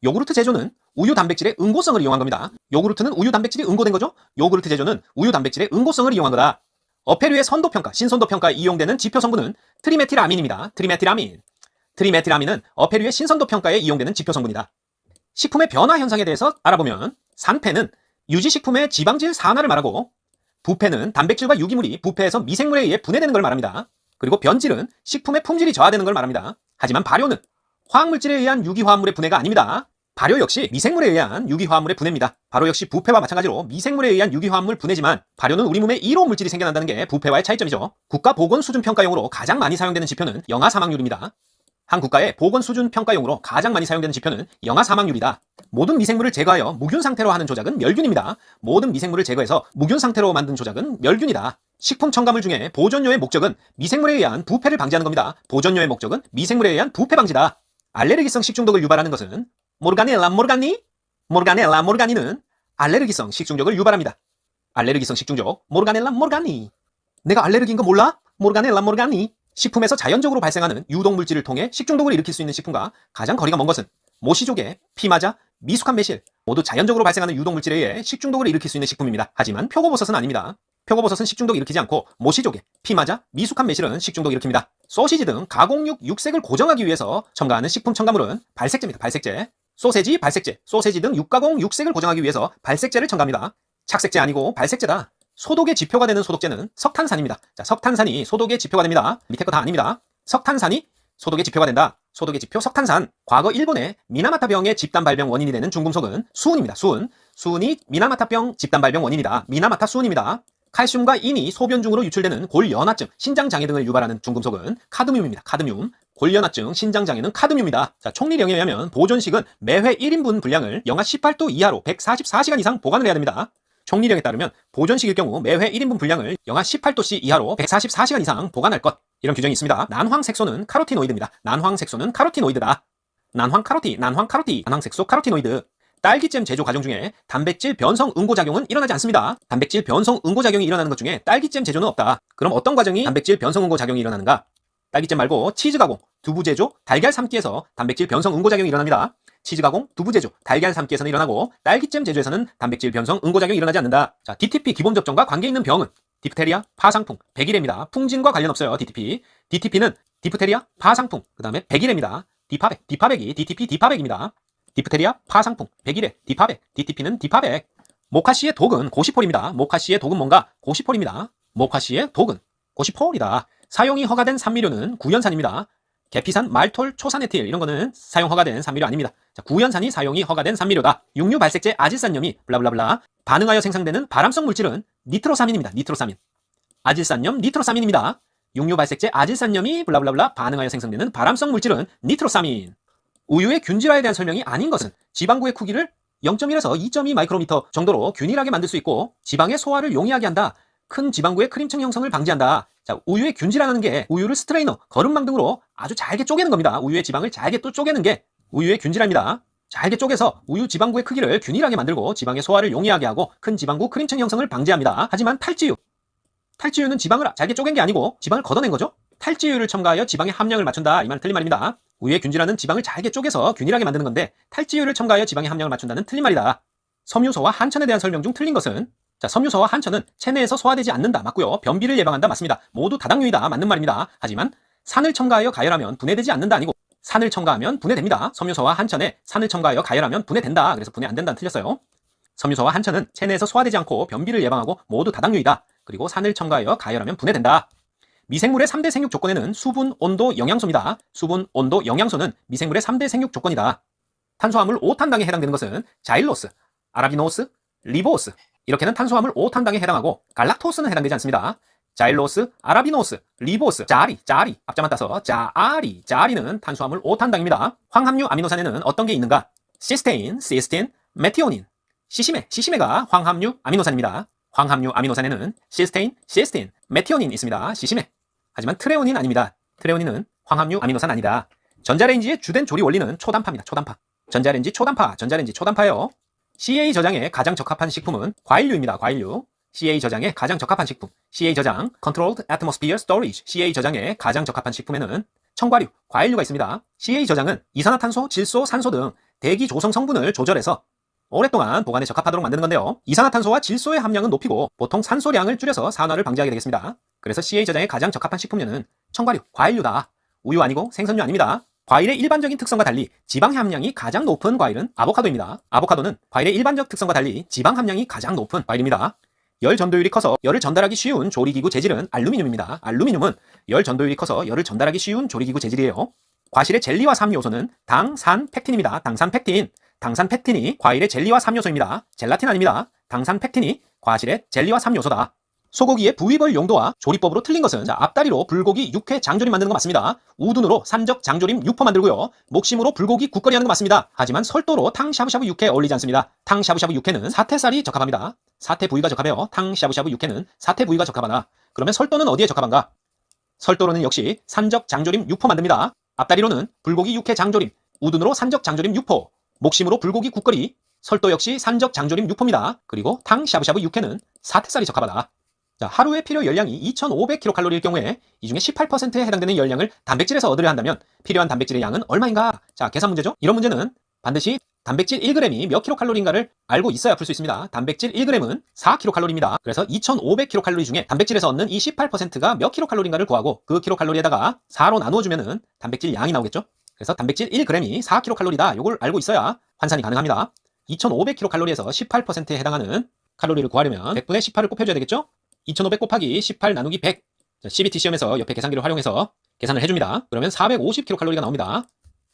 요구르트 제조는 우유 단백질의 응고성을 이용한 겁니다. 요구르트는 우유 단백질이 응고된 거죠? 요구르트 제조는 우유 단백질의 응고성을 이용한 거다. 어패류의 선도평가, 신선도평가에 이용되는 지표 성분은 트리메틸아민입니다. 트리메틸아민. 트리메틸아민은 어패류의 신선도평가에 이용되는 지표 성분이다. 식품의 변화 현상에 대해서 알아보면 산패는 유지식품의 지방질 산화를 말하고 부패는 단백질과 유기물이 부패해서 미생물에 의해 분해되는 걸 말합니다. 그리고 변질은 식품의 품질이 저하되는 걸 말합니다. 하지만 발효는 화학물질에 의한 유기화합물의 분해가 아닙니다. 발효 역시 미생물에 의한 유기화합물의 분해입니다. 발효 역시 부패와 마찬가지로 미생물에 의한 유기화합물 분해지만 발효는 우리 몸에 이로운 물질이 생겨난다는 게 부패와의 차이점이죠. 국가보건수준평가용으로 가장 많이 사용되는 지표는 영아 사망률입니다. 한 국가의 보건수준평가용으로 가장 많이 사용되는 지표는 영아 사망률이다. 모든 미생물을 제거하여 무균 상태로 하는 조작은 멸균입니다. 모든 미생물을 제거해서 무균 상태로 만든 조작은 멸균이다. 식품 첨가물 중에 보존료의 목적은 미생물에 의한 부패를 방지하는 겁니다. 보존료의 목적은 미생물에 의한 부패 방지다. 알레르기성 식중독을 유발하는 것은 모르가넬라 모르가니? 모르가넬라 모르가니는 알레르기성 식중독을 유발합니다. 알레르기성 식중독 모르가넬라 모르가니. 내가 알레르기인 거 몰라? 모르가넬라 모르가니. 식품에서 자연적으로 발생하는 유독물질을 통해 식중독을 일으킬 수 있는 식품과 가장 거리가 먼 것은 모시조개, 피마자, 미숙한 매실 모두 자연적으로 발생하는 유독물질에 의해 식중독을 일으킬 수 있는 식품입니다. 하지만 표고버섯은 아닙니다. 표고버섯은 식중독 일으키지 않고 모시조개, 피마자, 미숙한 매실은 식중독 일으킵니다. 소시지 등 가공육 육색을 고정하기 위해서 첨가하는 식품 첨가물은 발색제입니다. 발색제. 소세지, 발색제, 소세지 등 육가공 육색을 고정하기 위해서 발색제를 첨가합니다. 착색제 아니고 발색제다. 소독의 지표가 되는 소독제는 석탄산입니다. 자, 석탄산이 소독의 지표가 됩니다. 밑에 거 다 아닙니다. 석탄산이 소독의 지표가 된다. 소독의 지표 석탄산. 과거 일본의 미나마타병의 집단 발병 원인이 되는 중금속은 수은입니다. 수은. 수은이 미나마타병 집단 발병 원인이다. 미나마타 수은입니다. 칼슘과 인이 소변 중으로 유출되는 골연화증, 신장장애 등을 유발하는 중금속은 카드뮴입니다. 카드뮴. 골연화증, 신장장애는 카드뮴이다. 자, 총리령에 의하면 보존식은 매회 1인분 분량을 영하 18도 이하로 144시간 이상 보관을 해야 됩니다. 총리령에 따르면 보존식일 경우 매회 1인분 분량을 영하 18도씨 이하로 144시간 이상 보관할 것. 이런 규정이 있습니다. 난황색소는 카로티노이드입니다. 난황색소는 카로티노이드다. 난황카로티난황색소 카로티노이드. 딸기잼 제조 과정 중에 단백질 변성 응고작용은 일어나지 않습니다. 단백질 변성 응고작용이 일어나는 것 중에 딸기잼 제조는 없다. 그럼 어떤 과정이 단백질 변성 응고작용이 일어나는가? 딸기잼 말고 치즈 가공, 두부 제조, 달걀 삶기에서 단백질 변성 응고작용이 일어납니다. 치즈 가공, 두부 제조, 달걀 삶기에서는 일어나고 딸기잼 제조에서는 단백질 변성 응고작용이 일어나지 않는다. 자, DTP 기본 접종과 관계 있는 병은 디프테리아, 파상풍, 백일해입니다. 풍진과 관련 없어요. DTP. DTP는 디프테리아, 파상풍, 그 다음에 백일해입니다. 디파백이 DTP 디파백입니다. 디프테리아, 파상풍, 백일해, 디파백, DTP는 디파백. 모카씨의 독은 고시폴입니다. 모카씨의 독은 뭔가? 고시폴입니다. 모카씨의 독은 고시폴이다. 사용이 허가된 산미료는 구연산입니다. 계피산, 말톨, 초산에틸 이런 거는 사용 허가된 산미료 아닙니다. 자, 구연산이 사용이 허가된 산미료다. 육류 발색제 아질산염이 블라블라블라 반응하여 생성되는 발암성 물질은 니트로사민입니다. 니트로사민. 아질산염 니트로사민입니다. 육류 발색제 아질산염이 블라블라블라 반응하여 생성되는 발암성 물질은 니트로사민. 우유의 균질화에 대한 설명이 아닌 것은 지방구의 크기를 0.1에서 2.2 마이크로미터 정도로 균일하게 만들 수 있고 지방의 소화를 용이하게 한다. 큰 지방구의 크림층 형성을 방지한다. 자, 우유의 균질화라는 게 우유를 스트레이너, 거름망 등으로 아주 잘게 쪼개는 겁니다. 우유의 지방을 잘게 또 쪼개는 게 우유의 균질화입니다. 잘게 쪼개서 우유 지방구의 크기를 균일하게 만들고 지방의 소화를 용이하게 하고 큰 지방구 크림층 형성을 방지합니다. 하지만 탈지유는 지방을 잘게 쪼갠 게 아니고 지방을 걷어낸 거죠. 탈지유를 첨가하여 지방의 함량을 맞춘다. 이 말은 틀린 말입니다. 우유의 균질화는 지방을 잘게 쪼개서 균일하게 만드는 건데 탈지유를 첨가하여 지방의 함량을 맞춘다는 틀린 말이다. 섬유소와 한천에 대한 설명 중 틀린 것은 자, 섬유소와 한천은 체내에서 소화되지 않는다. 맞고요. 변비를 예방한다. 맞습니다. 모두 다당류이다. 맞는 말입니다. 하지만 산을 첨가하여 가열하면 분해되지 않는다. 아니고 산을 첨가하면 분해됩니다. 섬유소와 한천에 산을 첨가하여 가열하면 분해된다. 그래서 분해 안 된다는 틀렸어요. 섬유소와 한천은 체내에서 소화되지 않고 변비를 예방하고 모두 다당류이다. 그리고 산을 첨가하여 가열하면 분해된다. 미생물의 3대 생육 조건에는 수분, 온도, 영양소입니다. 수분, 온도, 영양소는 미생물의 3대 생육 조건이다. 탄수화물 5탄당에 해당되는 것은 자일로스, 아라비노스, 리보스 이렇게는 탄수화물 5탄당에 해당하고 갈락토스는 해당되지 않습니다. 자일로스, 아라비노스, 리보스, 짜리, 앞자만 따서 짜리는 탄수화물 5탄당입니다. 황함유 아미노산에는 어떤 게 있는가? 시스테인, 메티오닌, 시시메가 황함유 아미노산입니다. 황함유 아미노산에는 시스테인, 메티오닌 있습니다. 시시메. 하지만 트레오닌 아닙니다. 트레오닌은 황함유 아미노산 아니다. 전자레인지의 주된 조리 원리는 초단파입니다. 전자레인지 초단파예요. CA 저장에 가장 적합한 식품은 과일류입니다. CA 저장에 가장 적합한 식품. CA 저장, Controlled Atmosphere Storage. CA 저장에 가장 적합한 식품에는 청과류, 과일류가 있습니다. CA 저장은 이산화탄소, 질소, 산소 등 대기 조성 성분을 조절해서 오랫동안 보관에 적합하도록 만드는 건데요. 이산화탄소와 질소의 함량은 높이고 보통 산소량을 줄여서 산화를 방지하게 되겠습니다. 그래서 CA 저장에 가장 적합한 식품류는 청과류, 과일류다. 우유 아니고 생선류 아닙니다. 과일의 일반적인 특성과 달리 지방 함량이 가장 높은 과일은 아보카도입니다. 아보카도는 과일의 일반적 특성과 달리 지방 함량이 가장 높은 과일입니다. 열 전도율이 커서 열을 전달하기 쉬운 조리기구 재질은 알루미늄입니다. 알루미늄은 열 전도율이 커서 열을 전달하기 쉬운 조리기구 재질이에요. 과실의 젤리와 삼요소는 당산팩틴입니다. 당산팩틴이 과일의 젤리와 삼요소입니다. 젤라틴 아닙니다. 당산팩틴이 과실의 젤리와 삼요소다. 소고기의 부위별 용도와 조리법으로 틀린 것은 앞다리로 불고기 육회 장조림 만드는 거 맞습니다. 우둔으로 산적 장조림 육포 만들고요. 목심으로 불고기 국거리 하는 거 맞습니다. 하지만 설도로 탕 샤브샤브 육회 어울리지 않습니다. 탕 샤브샤브 육회는 사태살이 적합합니다. 사태 부위가 적합해요. 탕 샤브샤브 육회는 사태 부위가 적합하다. 그러면 설도는 어디에 적합한가? 설도로는 역시 산적 장조림 육포 만듭니다. 앞다리로는 불고기 육회 장조림, 우둔으로 산적 장조림 육포, 목심으로 불고기 국거리, 설도 역시 산적 장조림 육포입니다. 그리고 탕 샤브샤브 육회는 사태살이 적합하다. 자, 하루의 필요 열량이 2,500kcal일 경우에 이 중에 18%에 해당되는 열량을 단백질에서 얻으려 한다면 필요한 단백질의 양은 얼마인가? 자, 계산 문제죠. 이런 문제는 반드시 단백질 1g이 몇 kcal인가를 알고 있어야 풀 수 있습니다. 단백질 1g은 4kcal입니다. 그래서 2,500kcal 중에 단백질에서 얻는 이 18%가 몇 kcal인가를 구하고 그 kcal에다가 4로 나누어주면은 단백질 양이 나오겠죠. 그래서 단백질 1g이 4kcal이다. 요걸 알고 있어야 환산이 가능합니다. 2,500kcal에서 18%에 해당하는 칼로리를 구하려면 100분의 18을 곱해줘야 되겠죠? 2,500 곱하기 18 나누기 100. 자, CBT 시험에서 옆에 계산기를 활용해서 계산을 해줍니다. 그러면 450kcal가 나옵니다.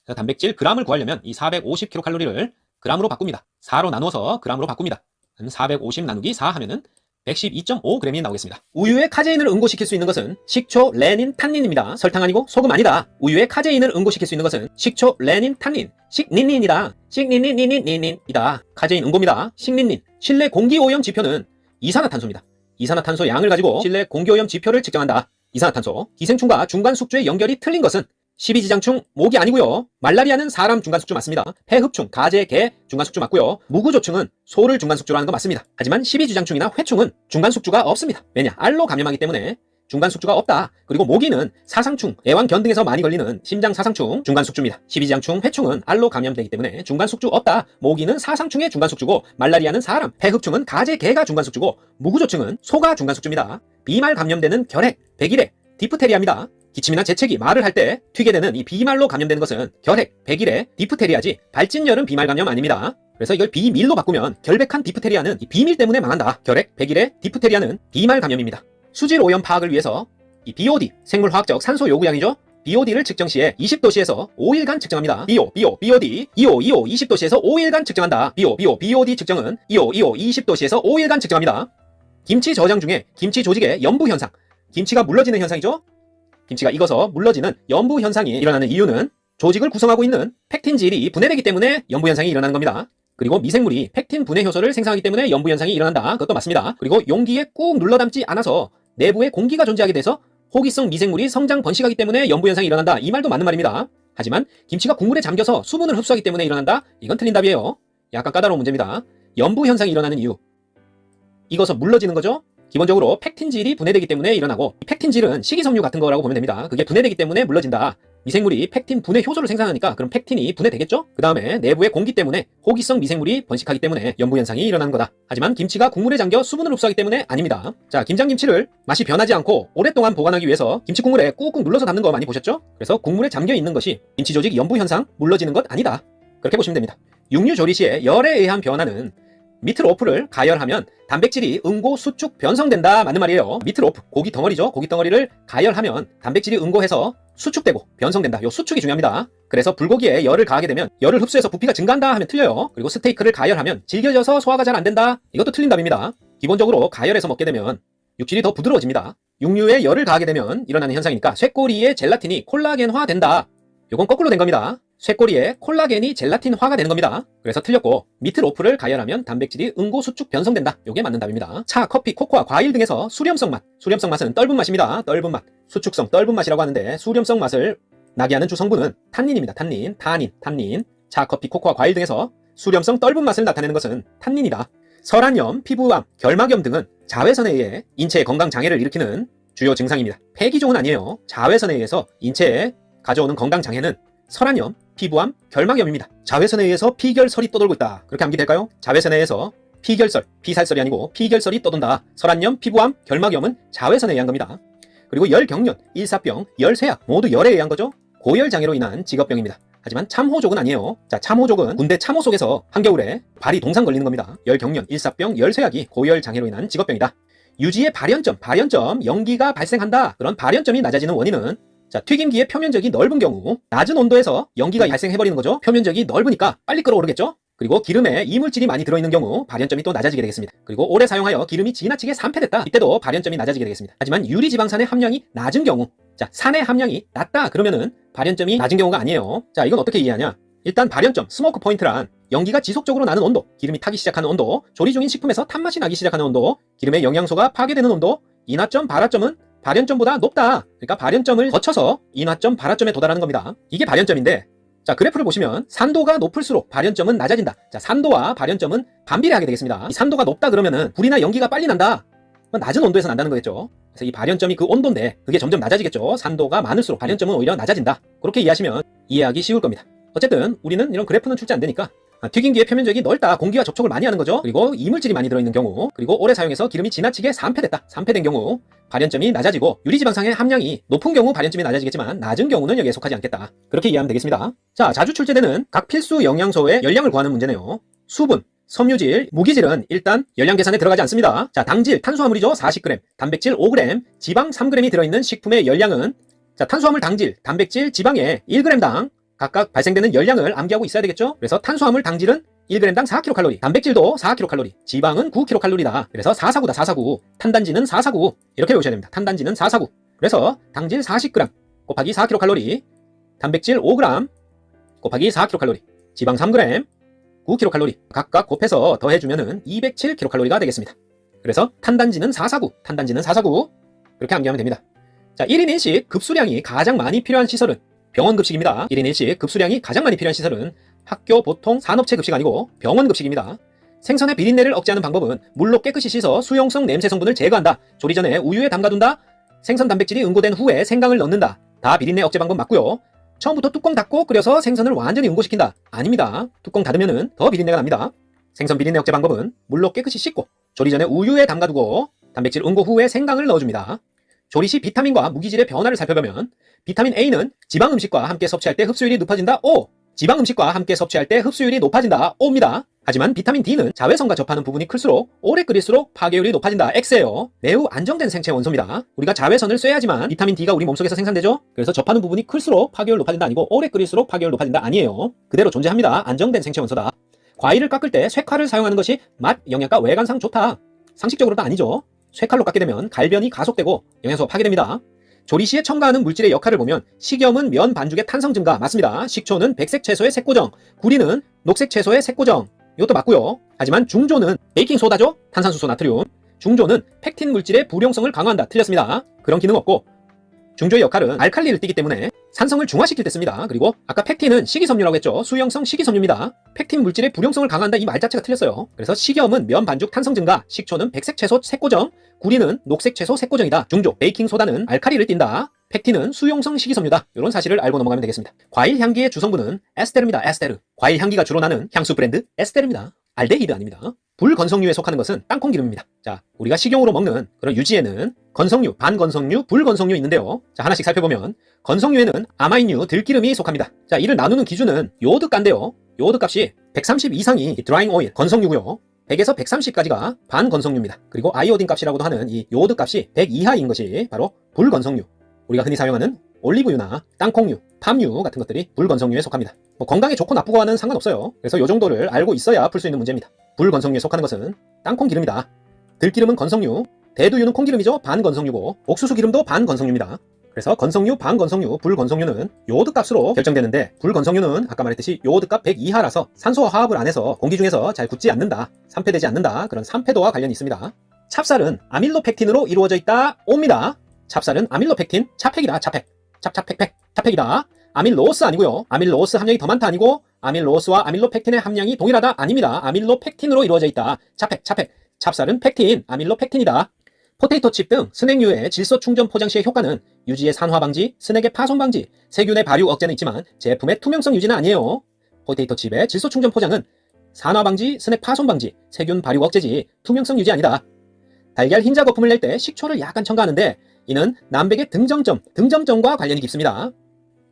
자, 단백질 g을 구하려면 이 450kcal를 g으로 바꿉니다. 4로 나누어서 g으로 바꿉니다. 450 나누기 4 하면은 112.5g이 나오겠습니다. 우유의 카제인을 응고시킬 수 있는 것은 식초, 레닌, 탄닌입니다. 설탕 아니고 소금 아니다. 우유의 카제인을 응고시킬 수 있는 것은 식초, 레닌, 탄닌, 식닌닌이다. 식닌닌닌닌닌이다. 카제인 응고입니다. 식닌닌. 실내 공기오염 지표는 이산화탄소입니다. 이산화탄소 양을 가지고 실내 공기오염 지표를 측정한다. 이산화탄소. 기생충과 중간숙주의 연결이 틀린 것은 12지장충, 모기 아니고요. 말라리아는 사람 중간숙주 맞습니다. 폐흡충, 가재, 개 중간숙주 맞고요. 무구조충은 소를 중간숙주로 하는 거 맞습니다. 하지만 12지장충이나 회충은 중간숙주가 없습니다. 왜냐? 알로 감염하기 때문에 중간숙주가 없다. 그리고 모기는 사상충, 애완견 등에서 많이 걸리는 심장사상충 중간숙주입니다. 12지장충, 회충은 알로 감염되기 때문에 중간숙주 없다. 모기는 사상충의 중간숙주고 말라리아는 사람, 폐흡충은 가재, 개가 중간숙주고 무구조충은 소가 중간숙주입니다. 비말 감염되는 결핵, 백일해, 디프테리아입니다. 기침이나 재채기, 말을 할 때 튀게 되는 이 비말로 감염되는 것은 결핵, 백일해, 디프테리아지 발진열은 비말 감염 아닙니다. 그래서 이걸 비밀로 바꾸면 결백한 디프테리아는 이 비밀 때문에 망한다. 결핵, 백일해, 디프테리아는 비말 감염입니다. 수질 오염 파악을 위해서 이 BOD, 생물화학적 산소 요구량이죠. BOD를 측정 시에 20도씨에서 5일간 측정합니다. BOD, 20도씨에서 5일간 측정한다. BOD 측정은 20도씨에서 5일간 측정합니다. 김치 저장 중에 김치 조직의 연부 현상, 김치가 물러지는 현상이죠. 김치가 익어서 물러지는 연부 현상이 일어나는 이유는 조직을 구성하고 있는 팩틴질이 분해되기 때문에 연부 현상이 일어나는 겁니다. 그리고 미생물이 팩틴 분해 효소를 생성하기 때문에 연부 현상이 일어난다. 그것도 맞습니다. 그리고 용기에 꾹 눌러담지 않아서 내부에 공기가 존재하게 돼서 호기성 미생물이 성장 번식하기 때문에 연부 현상이 일어난다. 이 말도 맞는 말입니다. 하지만 김치가 국물에 잠겨서 수분을 흡수하기 때문에 일어난다. 이건 틀린 답이에요. 약간 까다로운 문제입니다. 연부 현상이 일어나는 이유. 익어서 물러지는 거죠. 기본적으로 팩틴질이 분해되기 때문에 일어나고 팩틴질은 식이섬유 같은 거라고 보면 됩니다. 그게 분해되기 때문에 물러진다. 미생물이 팩틴 분해 효소를 생산하니까 그럼 팩틴이 분해되겠죠? 그 다음에 내부의 공기 때문에 호기성 미생물이 번식하기 때문에 연부 현상이 일어나는 거다. 하지만 김치가 국물에 잠겨 수분을 흡수하기 때문에 아닙니다. 자, 김장김치를 맛이 변하지 않고 오랫동안 보관하기 위해서 김치 국물에 꾹꾹 눌러서 담는 거 많이 보셨죠? 그래서 국물에 잠겨 있는 것이 김치 조직 연부 현상, 물러지는 것 아니다. 그렇게 보시면 됩니다. 육류 조리 시에 열에 의한 변화는 미트로프를 가열하면 단백질이 응고, 수축, 변성된다. 맞는 말이에요. 미트로프, 고기 덩어리죠. 고기 덩어리를 가열하면 단백질이 응고해서 수축되고 변성된다. 요 수축이 중요합니다. 그래서 불고기에 열을 가하게 되면 열을 흡수해서 부피가 증가한다 하면 틀려요. 그리고 스테이크를 가열하면 질겨져서 소화가 잘 안 된다. 이것도 틀린 답입니다. 기본적으로 가열해서 먹게 되면 육질이 더 부드러워집니다. 육류에 열을 가하게 되면 일어나는 현상이니까 쇠꼬리의 젤라틴이 콜라겐화 된다. 요건 거꾸로 된 겁니다. 쇠꼬리에 콜라겐이 젤라틴화가 되는 겁니다. 그래서 틀렸고, 미트 로프를 가열하면 단백질이 응고 수축 변성된다. 요게 맞는 답입니다. 차, 커피, 코코아, 과일 등에서 수렴성 맛. 수렴성 맛은 떫은 맛입니다. 떫은 맛. 수축성 떫은 맛이라고 하는데 수렴성 맛을 나게 하는 주성분은 탄닌입니다. 탄닌. 차, 커피, 코코아, 과일 등에서 수렴성 떫은 맛을 나타내는 것은 탄닌이다. 설한염, 피부암, 결막염 등은 자외선에 의해 인체의 건강 장애를 일으키는 주요 증상입니다. 폐기종은 아니에요. 자외선에 의해서 인체에 가져오는 건강 장애는 설한염, 피부암, 결막염입니다. 자외선에 의해서 피결설이 떠돌고 있다. 그렇게 암기될까요? 자외선에 의해서 피결설, 피살설이 아니고 피결설이 떠돈다. 설한염, 피부암, 결막염은 자외선에 의한 겁니다. 그리고 열경련, 일사병, 열쇠약 모두 열에 의한 거죠. 고열장애로 인한 직업병입니다. 하지만 참호족은 아니에요. 자, 참호족은 군대 참호 속에서 한겨울에 발이 동상 걸리는 겁니다. 열경련, 일사병, 열쇠약이 고열장애로 인한 직업병이다. 유지의 발연점, 연기가 발생한다. 그런 발연점이 낮아지는 원인은 자, 튀김기의 표면적이 넓은 경우 낮은 온도에서 연기가 발생해버리는 거죠. 표면적이 넓으니까 빨리 끓어오르겠죠. 그리고 기름에 이물질이 많이 들어있는 경우 발연점이 또 낮아지게 되겠습니다. 그리고 오래 사용하여 기름이 지나치게 산패됐다. 이때도 발연점이 낮아지게 되겠습니다. 하지만 유리지방산의 함량이 낮은 경우, 자, 산의 함량이 낮다 그러면은 발연점이 낮은 경우가 아니에요. 자, 이건 어떻게 이해하냐? 일단 발연점, 스모크 포인트란 연기가 지속적으로 나는 온도, 기름이 타기 시작하는 온도, 조리 중인 식품에서 탄맛이 나기 시작하는 온도, 기름의 영양소가 파괴되는 온도, 인화점, 발화점은 발연점보다 높다. 그러니까 발연점을 거쳐서 인화점, 발화점에 도달하는 겁니다. 이게 발연점인데, 자, 그래프를 보시면 산도가 높을수록 발연점은 낮아진다. 자, 산도와 발연점은 반비례하게 되겠습니다. 이 산도가 높다 그러면은 불이나 연기가 빨리 난다. 낮은 온도에서 난다는 거겠죠. 그래서 이 발연점이 그 온도인데 그게 점점 낮아지겠죠. 산도가 많을수록 발연점은 오히려 낮아진다. 그렇게 이해하시면 이해하기 쉬울 겁니다. 어쨌든 우리는 이런 그래프는 출제 안 되니까 튀김기의 표면적이 넓다, 공기와 접촉을 많이 하는 거죠. 그리고 이물질이 많이 들어있는 경우, 그리고 오래 사용해서 기름이 지나치게 산패됐다, 산패된 경우 발연점이 낮아지고 유리지방산의 함량이 높은 경우 발연점이 낮아지겠지만 낮은 경우는 여기에 속하지 않겠다. 그렇게 이해하면 되겠습니다. 자, 자주 출제되는 각 필수 영양소의 열량을 구하는 문제네요. 수분, 섬유질, 무기질은 일단 열량 계산에 들어가지 않습니다. 자, 당질, 탄수화물이죠. 40g, 단백질 5g, 지방 3g이 들어있는 식품의 열량은 자, 탄수화물, 당질, 단백질, 지방의 1g당 각각 발생되는 열량을 암기하고 있어야 되겠죠? 그래서 탄수화물, 당질은 1g당 4kcal, 단백질도 4kcal, 지방은 9kcal다. 그래서 449다, 449. 탄단지는 449. 이렇게 외우셔야 됩니다. 탄단지는 449. 그래서 당질 40g 곱하기 4kcal, 단백질 5g 곱하기 4kcal, 지방 3g, 9kcal. 각각 곱해서 더해주면은 207kcal가 되겠습니다. 그래서 탄단지는 449, 탄단지는 449. 그렇게 암기하면 됩니다. 자, 1인 1식 급수량이 가장 많이 필요한 시설은 병원 급식입니다. 1인 1식 급수량이 가장 많이 필요한 시설은 학교 보통 산업체 급식 아니고 병원 급식입니다. 생선의 비린내를 억제하는 방법은 물로 깨끗이 씻어 수용성 냄새 성분을 제거한다. 조리 전에 우유에 담가둔다. 생선 단백질이 응고된 후에 생강을 넣는다. 다 비린내 억제 방법 맞고요. 처음부터 뚜껑 닫고 끓여서 생선을 완전히 응고시킨다. 아닙니다. 뚜껑 닫으면 더 비린내가 납니다. 생선 비린내 억제 방법은 물로 깨끗이 씻고 조리 전에 우유에 담가두고 단백질 응고 후에 생강을 넣어줍니다. 조리 시 비타민과 무기질의 변화를 살펴보면 비타민 A는 지방 음식과 함께 섭취할 때 흡수율이 높아진다. O. 지방 음식과 함께 섭취할 때 흡수율이 높아진다. O입니다. 하지만 비타민 D는 자외선과 접하는 부분이 클수록 오래 끓일수록 파괴율이 높아진다. X예요. 매우 안정된 생체 원소입니다. 우리가 자외선을 쐬야지만 비타민 D가 우리 몸속에서 생산되죠. 그래서 접하는 부분이 클수록 파괴율 높아진다 아니고 오래 끓일수록 파괴율 높아진다 아니에요. 그대로 존재합니다. 안정된 생체 원소다. 과일을 깎을 때 쇠칼을 사용하는 것이 맛, 영양가, 외관상 좋다. 상식적으로는 아니죠. 쇠칼로 깎게 되면 갈변이 가속되고 영양소가 파괴됩니다. 조리 시에 첨가하는 물질의 역할을 보면 식염은 면 반죽의 탄성 증가 맞습니다. 식초는 백색 채소의 색고정, 구리는 녹색 채소의 색고정, 이것도 맞고요. 하지만 중조는 베이킹소다죠. 탄산수소 나트륨. 중조는 펙틴 물질의 불용성을 강화한다. 틀렸습니다. 그런 기능 없고 중조의 역할은 알칼리를 띠기 때문에 산성을 중화시킬 때 씁니다. 그리고 아까 펙틴은 식이섬유라고 했죠. 수용성 식이섬유입니다. 펙틴 물질의 불용성을 강화한다 이 말 자체가 틀렸어요. 그래서 식염은 면 반죽 탄성 증가, 식초는 백색 채소 색고정, 구리는 녹색 채소 색고정이다. 중조, 베이킹소다는 알칼리를 띈다. 펙틴은 수용성 식이섬유다. 이런 사실을 알고 넘어가면 되겠습니다. 과일 향기의 주성분은 에스테르입니다. 에스테르. 과일 향기가 주로 나는 향수 브랜드 에스테르입니다. 알데히드 아닙니다. 불건성류에 속하는 것은 땅콩 기름입니다. 자, 우리가 식용으로 먹는 그런 유지에는 건성류, 반건성류, 불건성류 있는데요. 자, 하나씩 살펴보면 건성류에는 아마인류, 들기름이 속합니다. 자, 이를 나누는 기준은 요오드가인데요. 요오드 값이 130 이상이 드라잉 오일, 건성류고요. 100에서 130까지가 반건성류입니다. 그리고 아이오딘 값이라고도 하는 이 요오드 값이 100 이하인 것이 바로 불건성류. 우리가 흔히 사용하는 올리브유나 땅콩류, 팜유 같은 것들이 불건성류에 속합니다. 건강에 좋고 나쁘고와는 상관없어요. 그래서 이 정도를 알고 있어야 풀 수 있는 문제입니다. 불건성류에 속하는 것은 땅콩 기름이다. 들기름은 건성류, 대두유는 콩기름이죠. 반건성유고 옥수수 기름도 반건성유입니다. 그래서 건성유, 반건성유, 불건성유는 요오드 값으로 결정되는데 불건성유는 아까 말했듯이 요오드 값 100 이하라서 산소와 화합을 안 해서 공기 중에서 잘 굳지 않는다, 산패되지 않는다, 그런 산패도와 관련이 있습니다. 찹쌀은 아밀로펙틴으로 이루어져 있다 옵니다. 찹쌀은 아밀로펙틴, 차팩이다. 차팩, 찹찹팩팩, 차팩이다. 아밀로스 아니고요. 아밀로스 함량이 더 많다 아니고 아밀로스와 아밀로펙틴의 함량이 동일하다 아닙니다. 아밀로펙틴으로 이루어져 있다. 차팩, 차팩. 찹쌀은 펙틴, 아밀로펙틴이다. 포테이토칩 등 스낵류의 질소 충전 포장 시의 효과는 유지의 산화 방지, 스낵의 파손 방지, 세균의 발육 억제는 있지만 제품의 투명성 유지는 아니에요. 포테이토칩의 질소 충전 포장은 산화 방지, 스낵 파손 방지, 세균 발육 억제지 투명성 유지 아니다. 달걀 흰자 거품을 낼 때 식초를 약간 첨가하는데 이는 남백의 등점점과 관련이 깊습니다.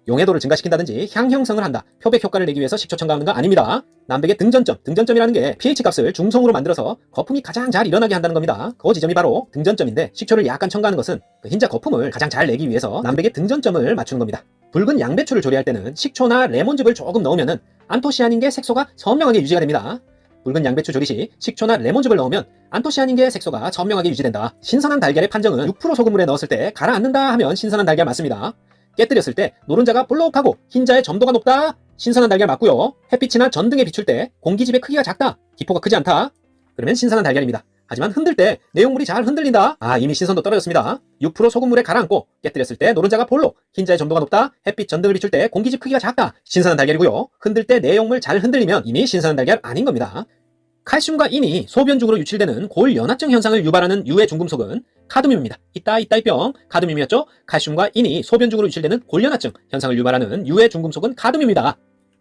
용해도를 증가시킨다든지 향 형성을 한다, 표백 효과를 내기 위해서 식초 첨가하는 거 아닙니다. 남백의 등전점이라는 게 pH 값을 중성으로 만들어서 거품이 가장 잘 일어나게 한다는 겁니다. 그 지점이 바로 등전점인데 식초를 약간 첨가하는 것은 그 흰자 거품을 가장 잘 내기 위해서 남백의 등전점을 맞추는 겁니다. 붉은 양배추를 조리할 때는 식초나 레몬즙을 조금 넣으면 안토시아닌계 색소가 선명하게 유지가 됩니다. 붉은 양배추 조리 시 식초나 레몬즙을 넣으면 안토시아닌계 색소가 선명하게 유지된다. 신선한 달걀의 판정은 6% 소금물에 넣었을 때 가라앉는다 하면 신선한 달걀 맞습니다. 깨뜨렸을 때 노른자가 볼록하고 흰자의 점도가 높다, 신선한 달걀 맞고요. 햇빛이나 전 등에 비출 때 공기집의 크기가 작다, 기포가 크지 않다, 그러면 신선한 달걀입니다. 하지만 흔들 때 내용물이 잘 흔들린다, 이미 신선도 떨어졌습니다. 6% 소금물에 가라앉고 깨뜨렸을 때 노른자가 볼록, 흰자의 점도가 높다, 햇빛 전 등을 비출 때 공기집 크기가 작다, 신선한 달걀이고요. 흔들 때 내용물 잘 흔들리면 이미 신선한 달걀 아닌 겁니다. 칼슘과 인이 소변 중으로 유출되는 골연화증 현상을 유발하는 유해 중금속은 카드뮴입니다. 이따이뿅, 카드뮴이었죠? 칼슘과 인이 소변 중으로 유출되는 골연화증 현상을 유발하는 유해 중금속은 카드뮴입니다.